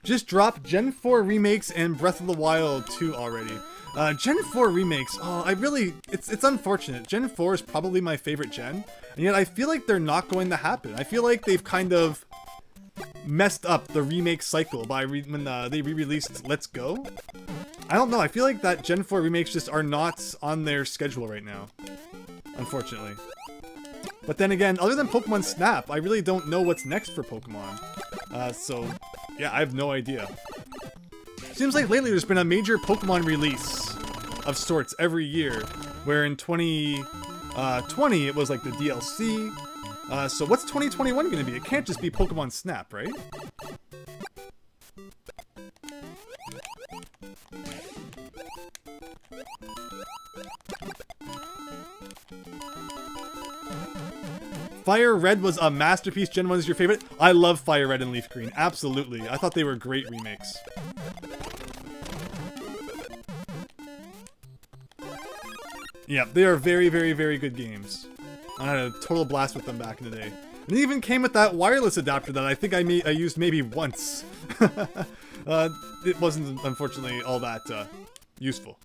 Just dropped Gen 4 remakes and Breath of the Wild 2 already. Gen 4 remakes, oh, it's unfortunate. Gen 4 is probably my favorite gen, and yet I feel like they're not going to happen. I feel like they've kind of messed up the remake cycle by when they re-released Let's Go. I don't know, I feel like that Gen 4 remakes just are not on their schedule right now, unfortunately. But then again, other than Pokemon Snap, I really don't know what's next for Pokemon. So, yeah, I have no idea. Seems like lately there's been a major Pokemon release of sorts every year, where in 2020 it was like the DLC. So what's 2021 going to be? It can't just be Pokemon Snap, right? Fire Red was a masterpiece. Gen 1 is your favorite? I love Fire Red and Leaf Green. Absolutely. I thought they were great remakes. Yeah, they are very, very, very good games. I had a total blast with them back in the day. And it even came with that wireless adapter that I think I used maybe once. It wasn't, unfortunately, all that useful.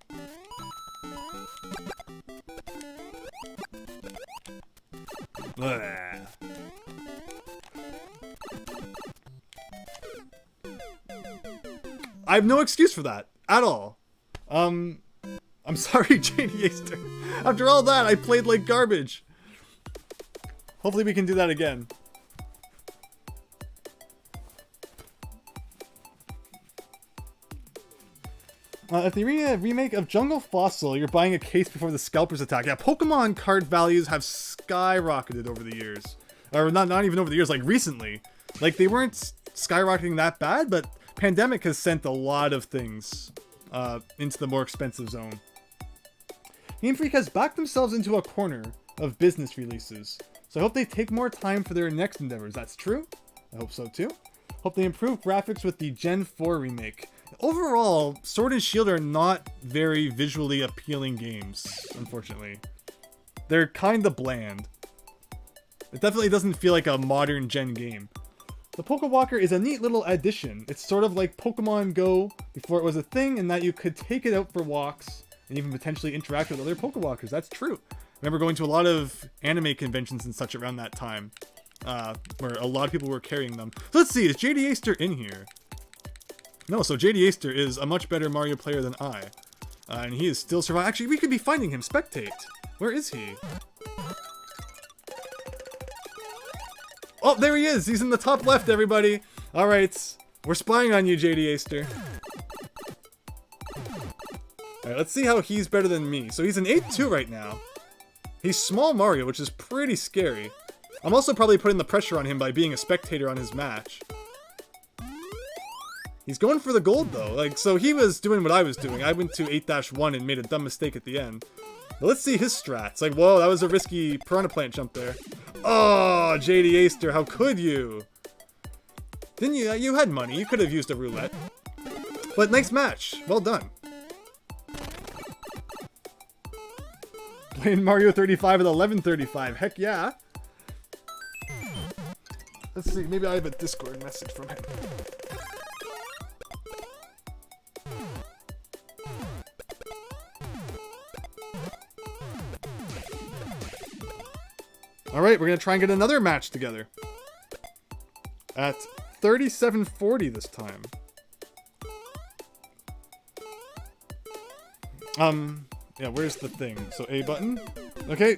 I have no excuse for that at all. I'm sorry, JD Aster. After all that, I played like garbage. Hopefully we can do that again. If they remake of Jungle Fossil, you're buying a case before the scalpers attack. Yeah, Pokemon card values have skyrocketed over the years. Or not even over the years, like recently. Like, they weren't skyrocketing that bad, but Pandemic has sent a lot of things into the more expensive zone. Game Freak has backed themselves into a corner of business releases. So I hope they take more time for their next endeavors. That's true. I hope so too. Hope they improve graphics with the Gen 4 remake. Overall, Sword and Shield are not very visually appealing games, unfortunately. They're kinda bland. It definitely doesn't feel like a modern gen game. The Pokewalker is a neat little addition. It's sort of like Pokemon Go before it was a thing, and that you could take it out for walks and even potentially interact with other Pokewalkers. That's true. I remember going to a lot of anime conventions and such around that time, where a lot of people were carrying them. So let's see, is JD Aster in here? No, so JD Aster is a much better Mario player than I. And he is still surviving. Actually, we could be finding him. Spectate. Where is he? Oh, there he is. He's in the top left, everybody. All right. We're spying on you, JD Aster. All right, let's see how he's better than me. So he's an 8-2 right now. He's small Mario, which is pretty scary. I'm also probably putting the pressure on him by being a spectator on his match. He's going for the gold, though. Like, so he was doing what I was doing. I went to 8-1 and made a dumb mistake at the end. But let's see his strats. Like, whoa, that was a risky Piranha Plant jump there. Oh, JD Aster, how could you? Didn't you? You had money. You could have used a roulette. But nice match. Well done. Playing Mario 35 at 11:35. Heck yeah. Let's see. Maybe I have a Discord message from him. Alright, we're going to try and get another match together. At 37:40 this time. Yeah, where's the thing? So A button. Okay.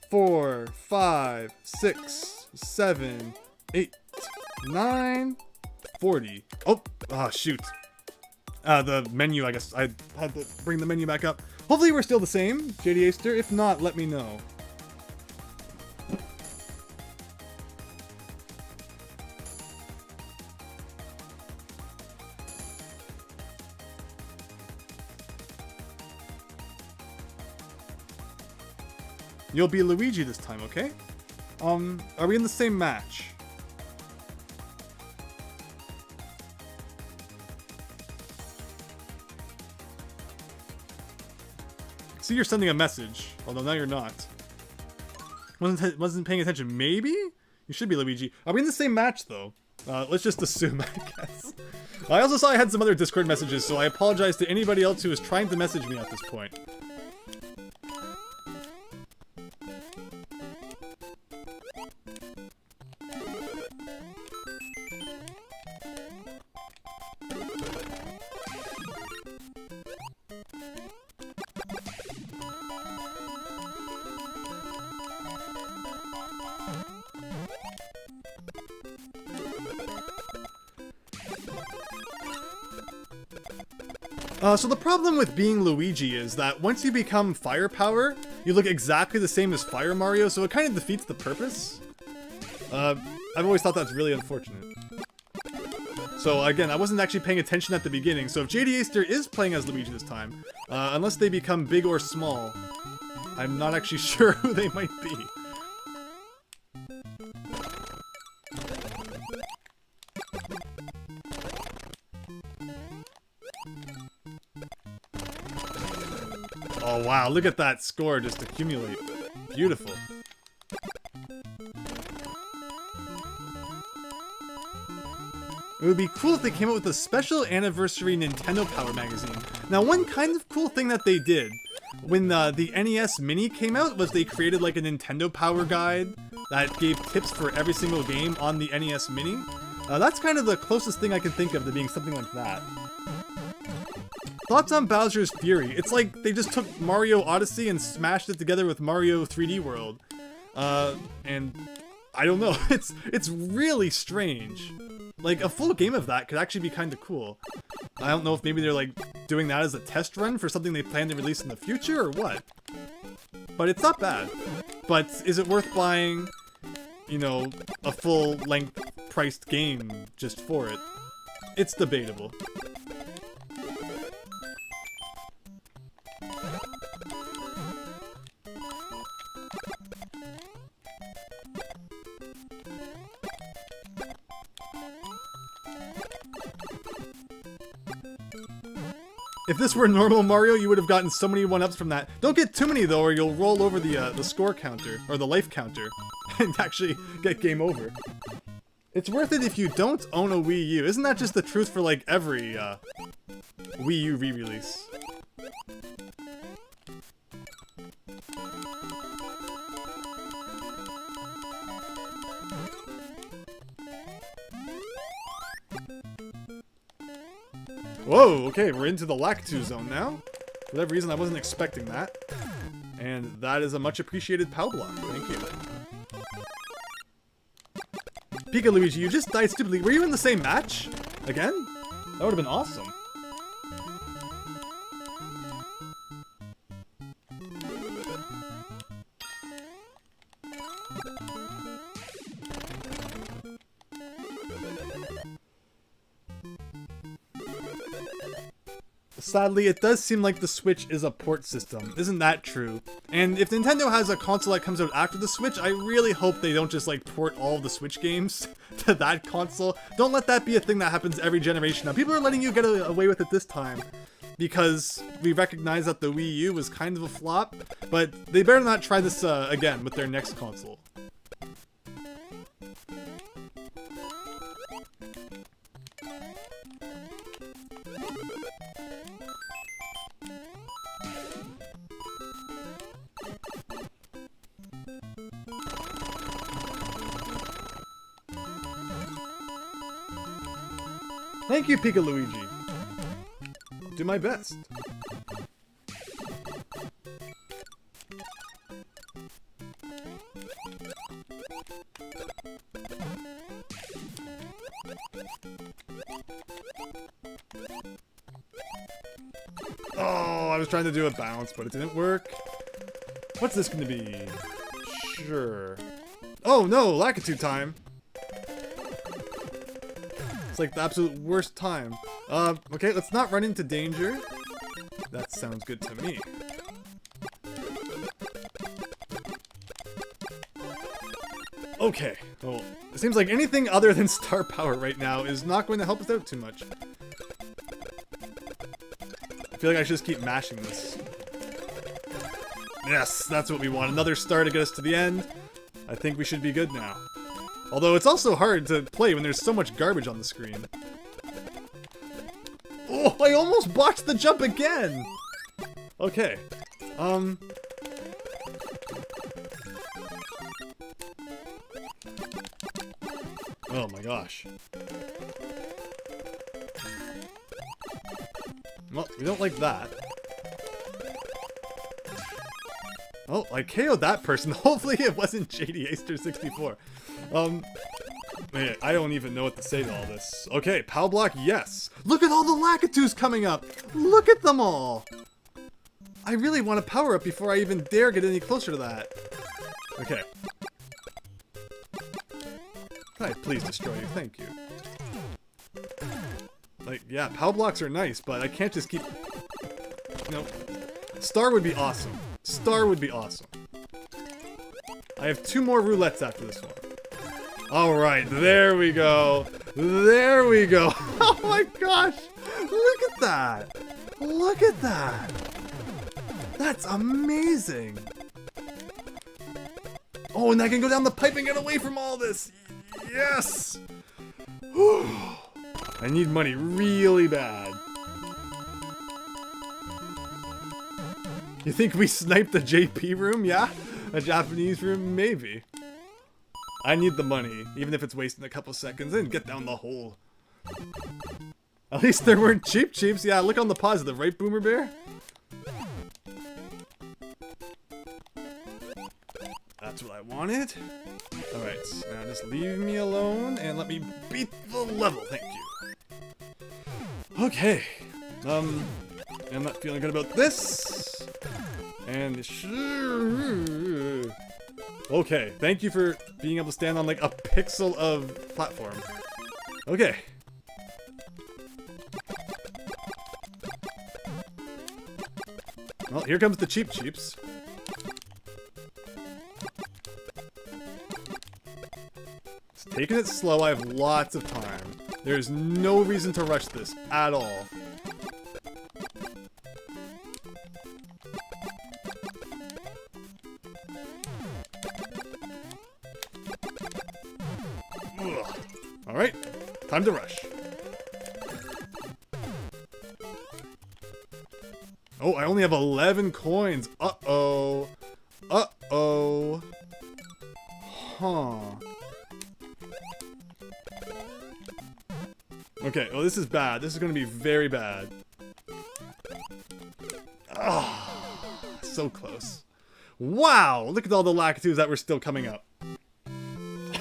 4, 5, 6, 7, 8, 9, 40. Oh, shoot. The menu, I guess I had to bring the menu back up. Hopefully we're still the same, JD Aster. If not, let me know. You'll be Luigi this time, okay? Are we in the same match? See, you're sending a message, although now you're not. Wasn't paying attention. Maybe? You should be Luigi. Are we in the same match, though? Let's just assume, I guess. I also saw I had some other Discord messages, so I apologize to anybody else who is trying to message me at this point. So the problem with being Luigi is that once you become Fire Power, you look exactly the same as Fire Mario, so it kind of defeats the purpose. I've always thought that's really unfortunate. So again, I wasn't actually paying attention at the beginning, so if JD Aster is playing as Luigi this time, unless they become big or small, I'm not actually sure who they might be. Oh wow, look at that score just accumulate. Beautiful. It would be cool if they came out with a special anniversary Nintendo Power magazine. Now, one kind of cool thing that they did when the NES Mini came out was they created like a Nintendo Power guide that gave tips for every single game on the NES Mini. That's kind of the closest thing I can think of to being something like that. Thoughts on Bowser's Fury? It's like they just took Mario Odyssey and smashed it together with Mario 3D World. And I don't know, it's really strange. Like, a full game of that could actually be kind of cool. I don't know if maybe they're like doing that as a test run for something they plan to release in the future or what. But it's not bad. But is it worth buying, you know, a full-length priced game just for it? It's debatable. If this were normal Mario, you would have gotten so many 1-ups from that. Don't get too many though, or you'll roll over the score counter, or the life counter, and actually get game over. It's worth it if you don't own a Wii U. Isn't that just the truth for like every Wii U re-release? Whoa, okay, we're into the Lactu zone now. For whatever reason, I wasn't expecting that. And that is a much appreciated POW block. Thank you. Pika Luigi, you just died stupidly. Were you in the same match? Again? That would have been awesome. Sadly, it does seem like the Switch is a port system. Isn't that true? And if Nintendo has a console that comes out after the Switch, I really hope they don't just like port all of the Switch games to that console. Don't let that be a thing that happens every generation. Now, people are letting you get away with it this time because we recognize that the Wii U was kind of a flop, but they better not try this again with their next console. Thank you, Pika Luigi. I'll do my best. Oh, I was trying to do a bounce, but it didn't work. What's this going to be? Sure. Oh no, Lakitu time. It's like the absolute worst time. Okay, let's not run into danger. That sounds good to me. Okay, well, it seems like anything other than star power right now is not going to help us out too much. I feel like I should just keep mashing this. Yes, that's what we want. Another star to get us to the end. I think we should be good now. Although it's also hard to play when there's so much garbage on the screen. Oh, I almost botched the jump again! Okay. Oh my gosh. Well, we don't like that. Oh, I KO'd that person. Hopefully it wasn't JDAster64. Man, I don't even know what to say to all this. Okay, POW block, yes. Look at all the Lakitus coming up. Look at them all. I really want to power up before I even dare get any closer to that. Okay. Can I please destroy you? Thank you. Like, yeah, POW blocks are nice, but I can't just keep... You know, star would be awesome. Star would be awesome. I have 2 more roulettes after this one. Alright, there we go. There we go. Oh my gosh. Look at that. Look at that. That's amazing. Oh, and I can go down the pipe and get away from all this. Yes. I need money really bad. You think we sniped the JP room? Yeah? A Japanese room? Maybe. I need the money, even if it's wasting a couple seconds, and get down the hole. At least there weren't cheeps. Yeah, look on the positive, right, Boomer Bear? That's what I wanted. Alright, now just leave me alone and let me beat the level, thank you. Okay. I'm not feeling good about this. And okay, thank you for being able to stand on like a pixel of platform. Okay. Well, here comes the cheeps. Just taking it slow, I have lots of time. There's no reason to rush this at all. Alright, time to rush. Oh, I only have 11 coins. Uh-oh. Uh-oh. Huh. Okay, well this is bad. This is going to be very bad. Oh, so close. Wow, look at all the Lakitus that were still coming up.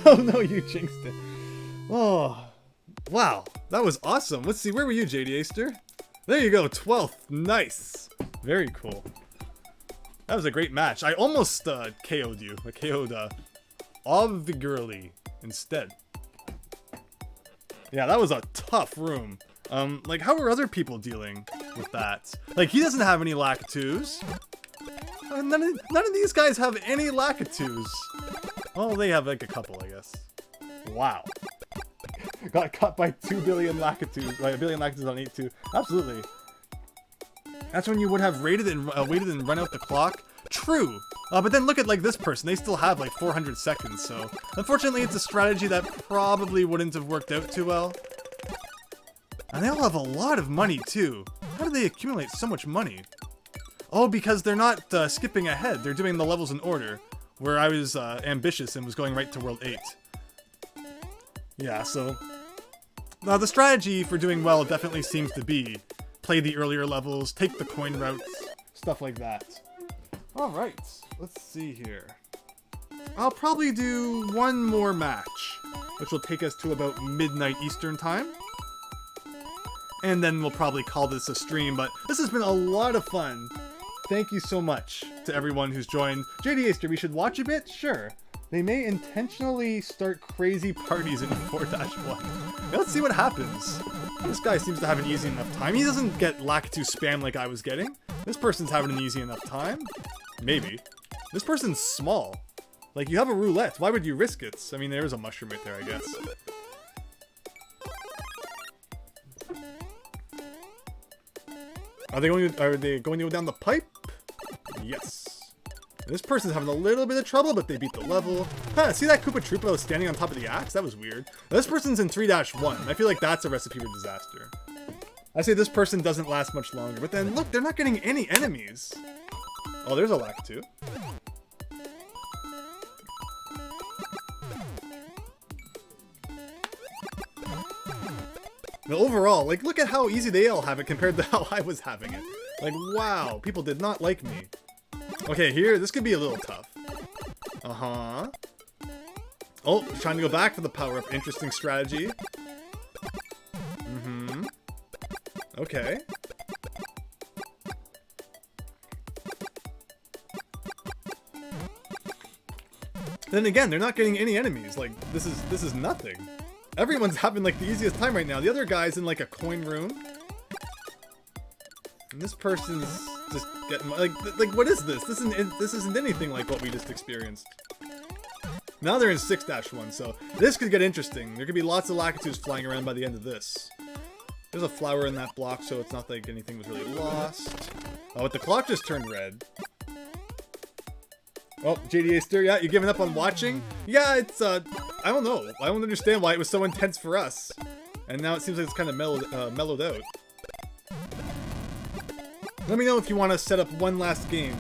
Oh no, you jinxed it. Oh, wow, that was awesome. Let's see, where were you, JDAster? There you go, 12th. Nice. Very cool. That was a great match. I almost KO'd you. I KO'd Obvigurly instead. Yeah, that was a tough room. Like, how are other people dealing with that? Like, he doesn't have any Lakitus. None of these guys have any Lakitus. Oh, they have like a couple, I guess. Wow. Got cut by 2 billion Lakitus, by 1 billion Lakitus on 8-2. Absolutely. That's when you would have waited and run out the clock. True. But then look at like this person. They still have like 400 seconds, so unfortunately it's a strategy that probably wouldn't have worked out too well. And they all have a lot of money too. How do they accumulate so much money? Oh, because they're not skipping ahead. They're doing the levels in order. Where I was ambitious and was going right to World 8. Yeah, so... Now, the strategy for doing well definitely seems to be play the earlier levels, take the coin routes, stuff like that. Alright, let's see here. I'll probably do one more match, which will take us to about midnight Eastern time. And then we'll probably call this a stream, but this has been a lot of fun. Thank you so much to everyone who's joined. JDAster, we should watch a bit? Sure. They may intentionally start crazy parties in 4-1. Let's see what happens. This guy seems to have an easy enough time. He doesn't get Lakitu spam like I was getting. This person's having an easy enough time. Maybe. This person's small. Like, you have a roulette. Why would you risk it? I mean, there is a mushroom right there, I guess. Are they going to go down the pipe? Yes. This person's having a little bit of trouble, but they beat the level. Huh, see that Koopa Troopa that was standing on top of the axe? That was weird. This person's in 3-1. I feel like that's a recipe for disaster. I say this person doesn't last much longer, but then look, they're not getting any enemies. Oh, there's a lack too. But overall, like, look at how easy they all have it compared to how I was having it. Like, wow, people did not like me. Okay, here, this could be a little tough. Uh-huh. Oh, trying to go back for the power-up. Interesting strategy. Mm-hmm. Okay. Then again, they're not getting any enemies. Like, this is nothing. Everyone's having, like, the easiest time right now. The other guy's in, like, a coin room. And this person's just getting, like, what is this? This isn't anything like what we just experienced. Now they're in 6-1, so this could get interesting. There could be lots of Lakitus flying around by the end of this. There's a flower in that block, so it's not like anything was really lost. Oh, but the clock just turned red. Oh, JD Aster, yeah, you giving up on watching? Yeah, it's, I don't know. I don't understand why it was so intense for us. And now it seems like it's kind of mellowed out. Let me know if you want to set up one last game.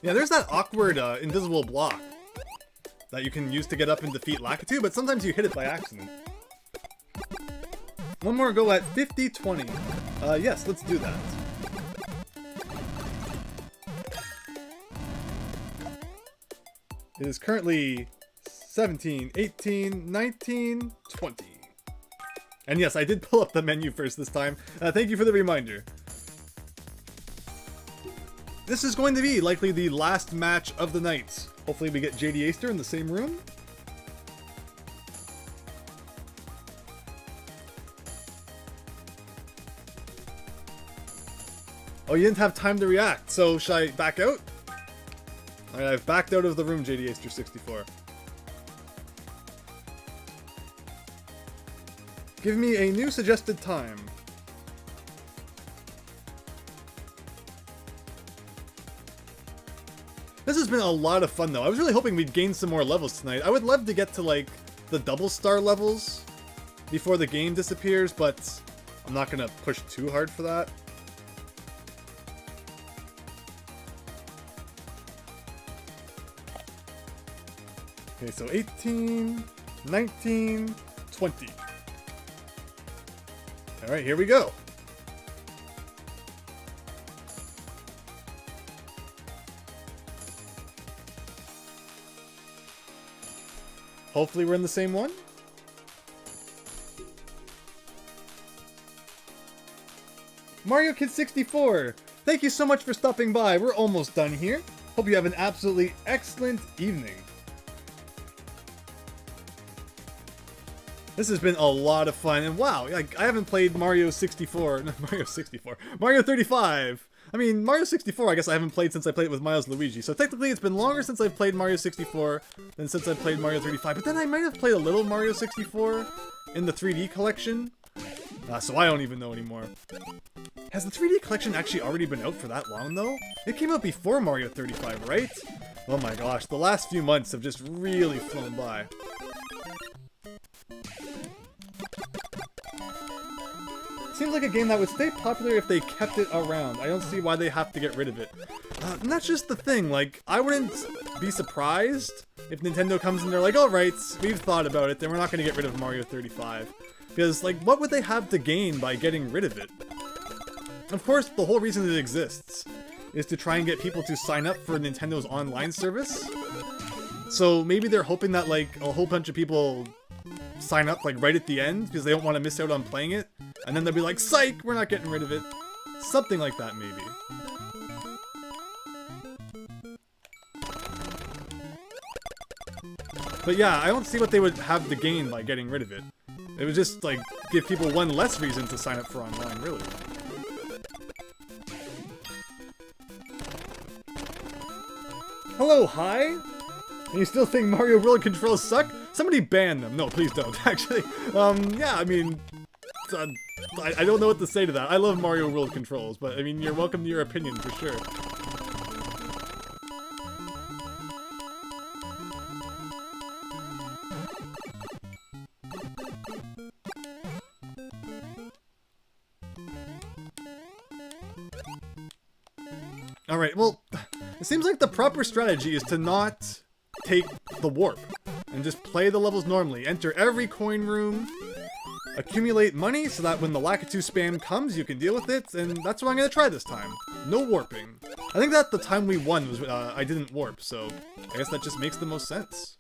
Yeah, there's that awkward invisible block that you can use to get up and defeat Lakitu, but sometimes you hit it by accident. One more go at 50-20. Yes, let's do that. It is currently 17, 18, 19, 20. And yes, I did pull up the menu first this time. Thank you for the reminder. This is going to be likely the last match of the night. Hopefully we get JD Aster in the same room. Oh, you didn't have time to react, so should I back out? Alright, I've backed out of the room, JD Aster 64. Give me a new suggested time. This has been a lot of fun, though. I was really hoping we'd gain some more levels tonight. I would love to get to, like, the double star levels before the game disappears, but I'm not gonna push too hard for that. Okay, so 18, 19, 20. Alright, here we go. Hopefully we're in the same one. Mario Kid 64, thank you so much for stopping by. We're almost done here. Hope you have an absolutely excellent evening. This has been a lot of fun, and wow, like, I haven't played Mario 64, not Mario 64, Mario 35. I mean, Mario 64, I guess I haven't played since I played it with Milesluigi, so technically it's been longer since I've played Mario 64 than since I've played Mario 35, but then I might have played a little Mario 64 in the 3D collection, so I don't even know anymore. Has the 3D collection actually already been out for that long, though? It came out before Mario 35, right? Oh my gosh, the last few months have just really flown by. Seems like a game that would stay popular if they kept it around. I don't see why they have to get rid of it. And that's just the thing, like, I wouldn't be surprised if Nintendo comes and they're like, alright, we've thought about it, then we're not going to get rid of Mario 35. Because, like, what would they have to gain by getting rid of it? Of course, the whole reason it exists is to try and get people to sign up for Nintendo's online service. So maybe they're hoping that, like, a whole bunch of people sign up, like, right at the end because they don't want to miss out on playing it. And then they'll be like, psych, we're not getting rid of it. Something like that, maybe. But yeah, I don't see what they would have to gain by getting rid of it. It would just, like, give people one less reason to sign up for online, really. Hello, hi? And you still think Mario World controls suck? Somebody ban them. No, please don't, actually. Yeah, I mean... I don't know what to say to that. I love Mario World controls, but, I mean, you're welcome to your opinion, for sure. Alright, well, it seems like the proper strategy is to not take the warp, and just play the levels normally. Enter every coin room, accumulate money so that when the Lakitu spam comes, you can deal with it, and that's what I'm going to try this time. No warping. I think that the time we won was I didn't warp, so I guess that just makes the most sense.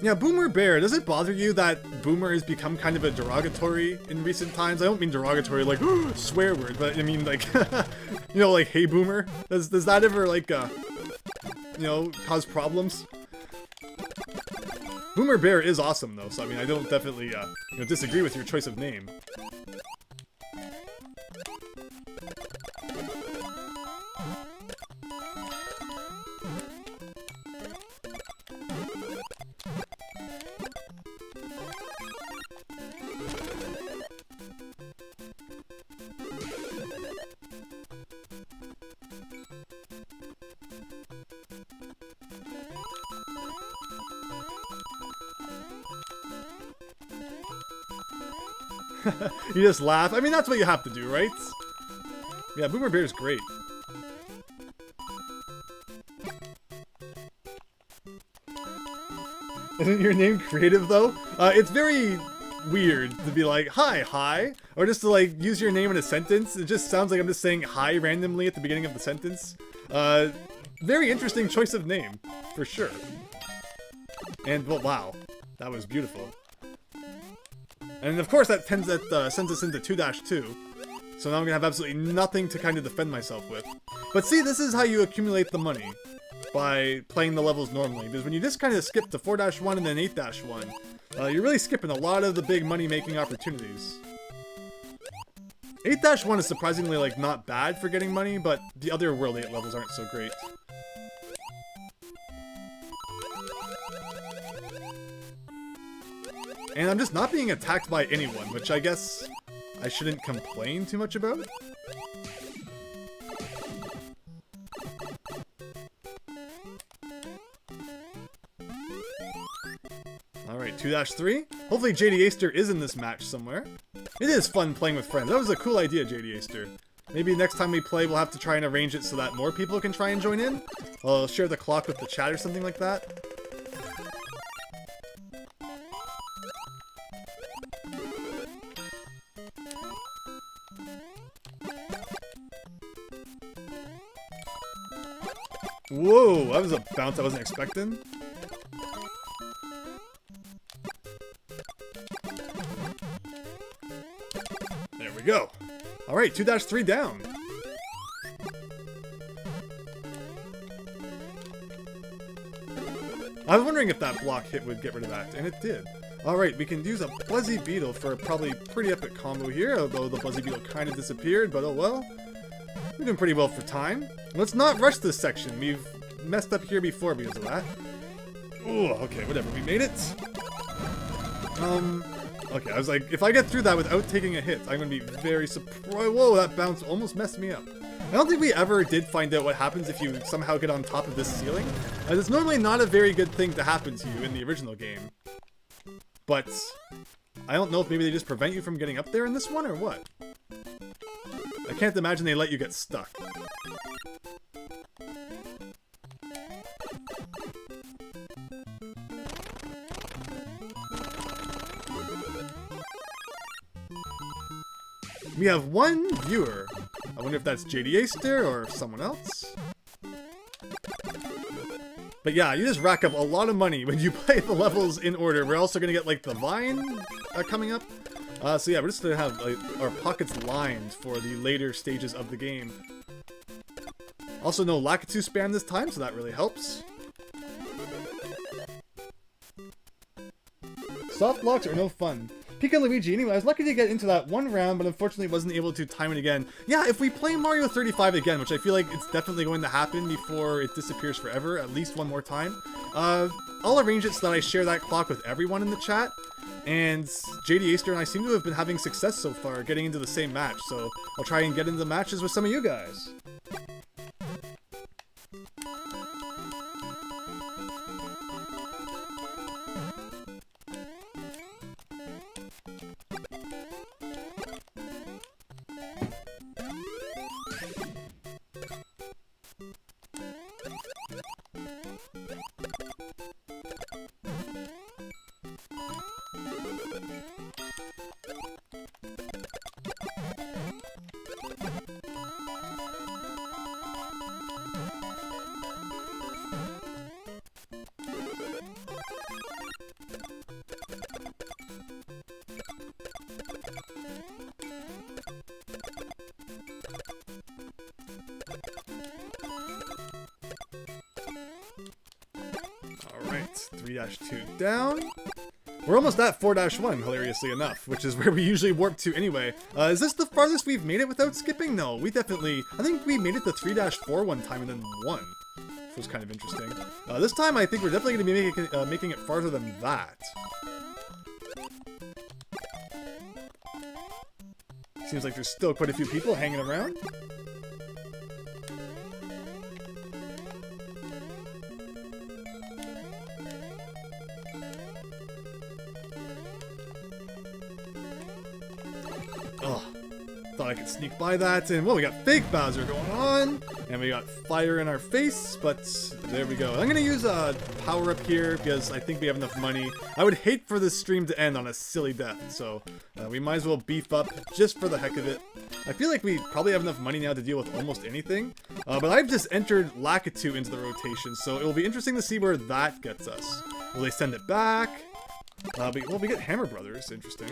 Yeah, Boomer Bear, does it bother you that Boomer has become kind of a derogatory in recent times? I don't mean derogatory like, swear word, but I mean like, you know, like, hey Boomer? Does that ever, like, you know, cause problems? Boomer Bear is awesome though, so I mean, I don't definitely, you know, disagree with your choice of name. You just laugh. I mean, that's what you have to do, right? Yeah, Boomer Bear is great. Isn't your name creative, though? It's very weird to be like, hi, or just to, like, use your name in a sentence. It just sounds like I'm just saying hi randomly at the beginning of the sentence. Very interesting choice of name, for sure. And, well, wow. That was beautiful. And of course that sends us into 2-2. So now I'm gonna have absolutely nothing to kind of defend myself with. But see, this is how you accumulate the money. By playing the levels normally. Because when you just kind of skip to 4-1 and then 8-1, you're really skipping a lot of the big money-making opportunities. 8-1 is surprisingly, like, not bad for getting money, but the other World 8 levels aren't so great. And I'm just not being attacked by anyone, which I guess I shouldn't complain too much about. Alright, 2-3. Hopefully JD Aster is in this match somewhere. It is fun playing with friends. That was a cool idea, JD Aster. Maybe next time we play, we'll have to try and arrange it so that more people can try and join in. I'll share the clock with the chat or something like that. Whoa, that was a bounce I wasn't expecting. There we go. Alright, 2-3 down. I was wondering if that block hit would get rid of that, and it did. Alright, we can use a Buzzy Beetle for a probably pretty epic combo here, although the Buzzy Beetle kind of disappeared, but oh well. We're doing pretty well for time. Let's not rush this section. We've messed up here before because of that. Ooh, okay, whatever. We made it. Okay, I was like, if I get through that without taking a hit, I'm gonna be very surprised. Whoa, that bounce almost messed me up. I don't think we ever did find out what happens if you somehow get on top of this ceiling. It's normally not a very good thing to happen to you in the original game. But I don't know if maybe they just prevent you from getting up there in this one or what. I can't imagine they let you get stuck. We have one viewer. I wonder if that's JDAster or someone else. But yeah, you just rack up a lot of money when you play the levels in order. We're also going to get like the Vine coming up. So yeah, we're just going to have like, our pockets lined for the later stages of the game. Also no Lakitu spam this time, so that really helps. Soft blocks are no fun. Pika Luigi, anyway, I was lucky to get into that one round, but unfortunately wasn't able to time it again. Yeah, if we play Mario 35 again, which I feel like it's definitely going to happen before it disappears forever, at least one more time, I'll arrange it so that I share that clock with everyone in the chat. And JD Aster and I seem to have been having success so far getting into the same match, so I'll try and get into the matches with some of you guys. Alright, 3-2 down. We're almost at 4-1, hilariously enough, which is where we usually warp to anyway. Is this the farthest we've made it without skipping? No, we definitely... I think we made it to 3-4 one time and then won, which was kind of interesting. This time I think we're definitely going to be making it farther than that. Seems like there's still quite a few people hanging around. Thought I could sneak by that, and well, we got fake Bowser going on, and we got fire in our face, but there we go. I'm gonna use a power-up here, because I think we have enough money. I would hate for this stream to end on a silly death, so we might as well beef up just for the heck of it. I feel like we probably have enough money now to deal with almost anything, but I've just entered Lakitu into the rotation, so it will be interesting to see where that gets us. Will they send it back? Well, we get Hammer Brothers, interesting.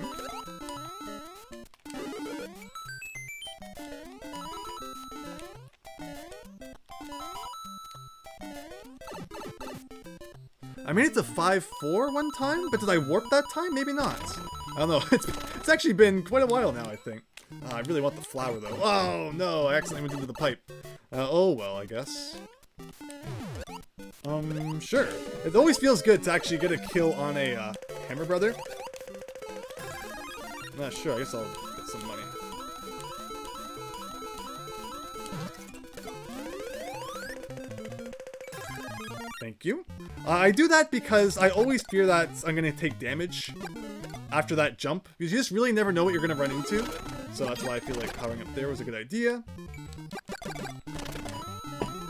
I made it to 5-4 one time, but did I warp that time? Maybe not. I don't know. It's actually been quite a while now, I think. I really want the flower, though. Oh, no, I accidentally went into the pipe. Oh, well, I guess. Sure. It always feels good to actually get a kill on a Hammer Brother. I'm not sure. I guess I'll get some money. Thank you. I do that because I always fear that I'm going to take damage after that jump, because you just really never know what you're going to run into. So that's why I feel like powering up there was a good idea.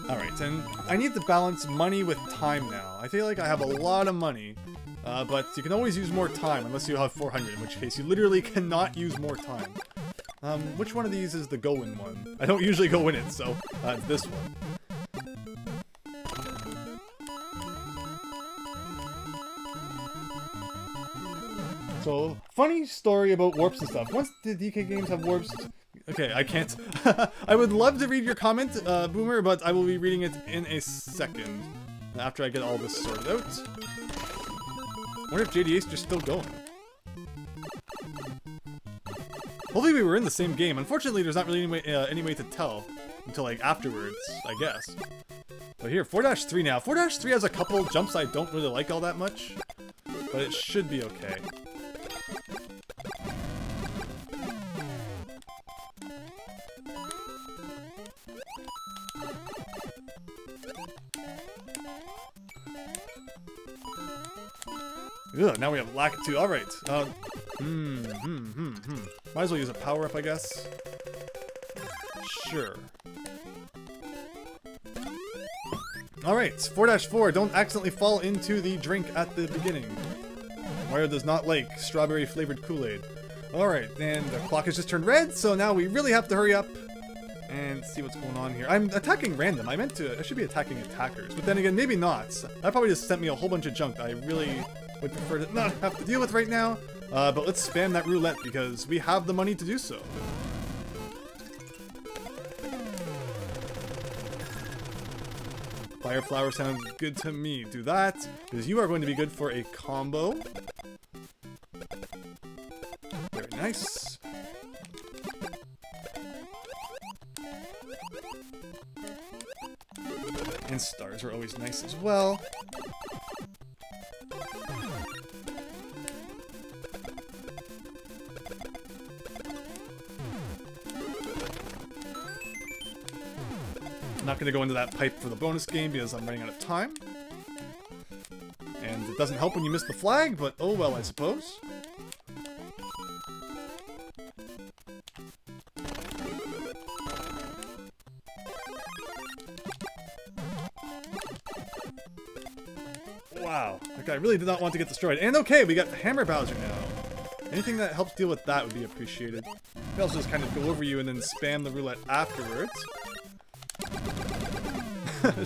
Alright, and I need to balance money with time now. I feel like I have a lot of money, but you can always use more time unless you have 400, in which case you literally cannot use more time. Which one of these is the go-in one? I don't usually go in it, so it's this one. So, funny story about warps and stuff. Once the DK games have warps... Okay, I can't... I would love to read your comment, Boomer, but I will be reading it in a second. After I get all this sorted out. I wonder if JD Ace is still going. Hopefully we were in the same game. Unfortunately, there's not really any way to tell until, like, afterwards, I guess. But here, 4-3 now. 4-3 has a couple jumps I don't really like all that much. But it should be okay. Ugh, now we have Lakitu. Alright. Might as well use a power-up, I guess. Sure. Alright, 4-4. Don't accidentally fall into the drink at the beginning. Mario does not like strawberry-flavored Kool-Aid. Alright, and the clock has just turned red, so now we really have to hurry up and see what's going on here. I'm attacking random. I should be attacking attackers, but then again, maybe not. That probably just sent me a whole bunch of junk that I really would prefer to not have to deal with right now. But let's spam that roulette because we have the money to do so. Fire flower sounds good to me. Do that, because you are going to be good for a combo. Very nice. And stars are always nice as well. I'm not going to go into that pipe for the bonus game because I'm running out of time. And it doesn't help when you miss the flag, but oh well, I suppose. Wow, that guy really did not want to get destroyed. And okay, we got Hammer Bowser now. Anything that helps deal with that would be appreciated. We also just kind of go over you and then spam the roulette afterwards.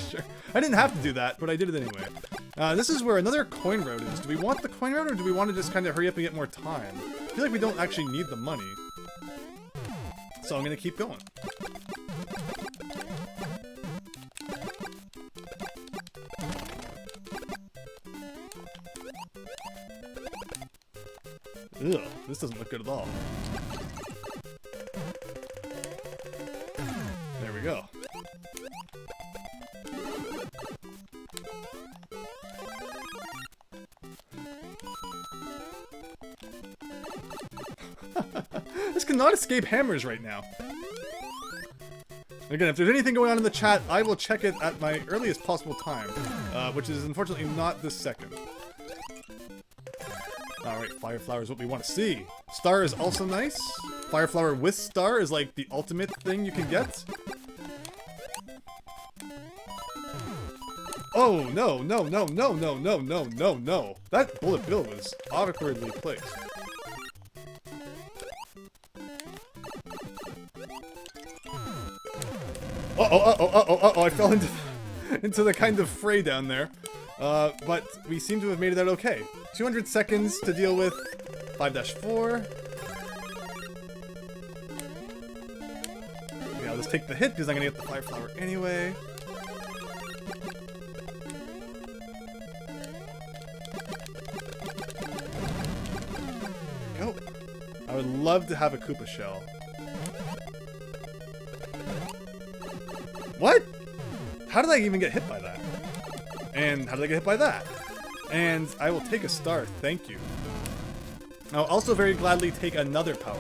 Sure. I didn't have to do that, but I did it anyway. This is where another coin road is. Do we want the coin road, or do we want to just kind of hurry up and get more time? I feel like we don't actually need the money. So I'm going to keep going. Ugh, this doesn't look good at all. There we go. This cannot escape hammers right now. Again, if there's anything going on in the chat, I will check it at my earliest possible time, which is unfortunately not this second. Alright, Fire Flower is what we want to see. Star is also nice. Fire Flower with Star is like the ultimate thing you can get. Oh, no, no, no, no, no, no, no, no, no. That bullet bill was awkwardly placed. Uh-oh, I fell into the kind of fray down there. But we seem to have made it out okay. 200 seconds to deal with 5-4. Okay, I'll just take the hit because I'm gonna get the Fire Flower anyway. Go. I would love to have a Koopa shell. What? How did I even get hit by that? And how did I get hit by that? And I will take a star, thank you. I'll also very gladly take another power-up.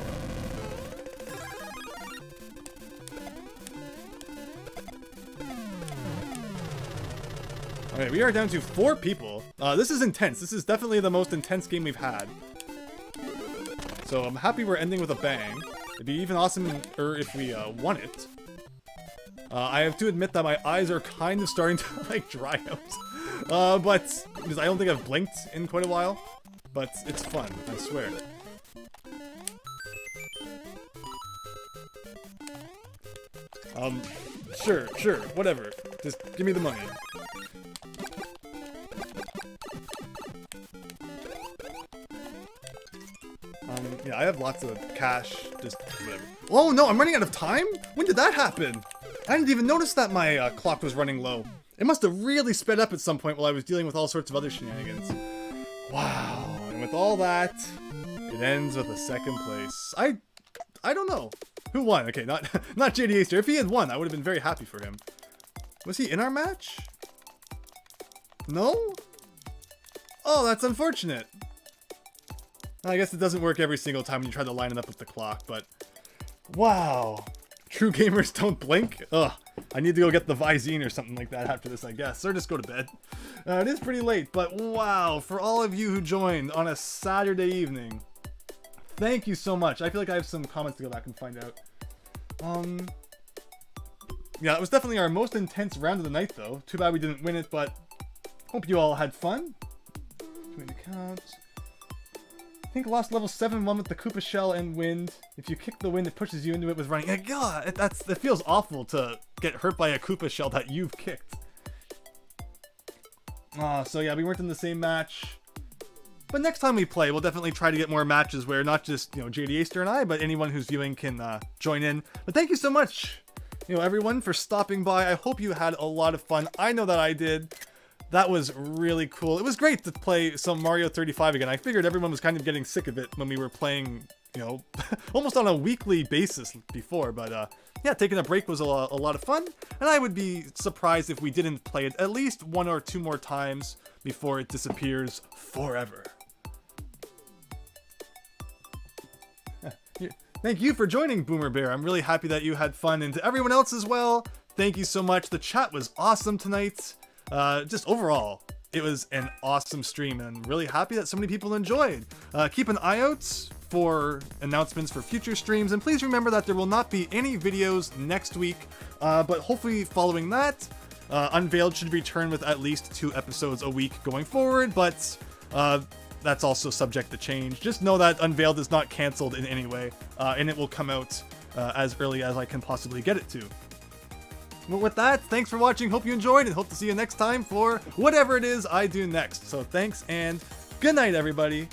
Okay, we are down to 4 people. This is intense. This is definitely the most intense game we've had. So I'm happy we're ending with a bang. It'd be even awesome if we won it. I have to admit that my eyes are kind of starting to like dry out. But because I don't think I've blinked in quite a while. But it's fun, I swear. Sure, whatever. Just give me the money. Yeah, I have lots of cash, just whatever. Oh no, I'm running out of time? When did that happen? I didn't even notice that my clock was running low. It must have really sped up at some point while I was dealing with all sorts of other shenanigans. Wow, and with all that, it ends with a 2nd place. I don't know. Who won? Okay, not JD Aster. If he had won, I would have been very happy for him. Was he in our match? No? Oh, that's unfortunate. I guess it doesn't work every single time when you try to line it up with the clock, but... Wow. True gamers don't blink? Ugh. I need to go get the Visine or something like that after this, I guess. Or just go to bed. It is pretty late, but wow. For all of you who joined on a Saturday evening, thank you so much. I feel like I have some comments to go back and find out. Yeah, it was definitely our most intense round of the night, though. Too bad we didn't win it, but hope you all had fun. Doing the counts. think lost level 7 one with the Koopa shell and wind. If you kick the wind, it pushes you into it with running. Yeah, God, it feels awful to get hurt by a Koopa shell that you've kicked. So yeah, we weren't in the same match. But next time we play, we'll definitely try to get more matches where not just, you know, JD Aster and I, but anyone who's viewing can join in. But thank you so much, you know, everyone, for stopping by. I hope you had a lot of fun. I know that I did. That was really cool. It was great to play some Mario 35 again. I figured everyone was kind of getting sick of it when we were playing, you know, almost on a weekly basis before. But yeah, taking a break was a lot of fun. And I would be surprised if we didn't play it at least 1 or 2 more times before it disappears forever. Thank you for joining, Boomer Bear. I'm really happy that you had fun, and to everyone else as well, thank you so much. The chat was awesome tonight. Just overall, it was an awesome stream, and I'm really happy that so many people enjoyed. Keep an eye out for announcements for future streams, and please remember that there will not be any videos next week, but hopefully following that, Unveiled should return with at least 2 episodes a week going forward, but that's also subject to change. Just know that Unveiled is not canceled in any way, and it will come out as early as I can possibly get it to. Well, with that, thanks for watching, hope you enjoyed, and hope to see you next time for whatever it is I do next. So thanks, and good night, everybody.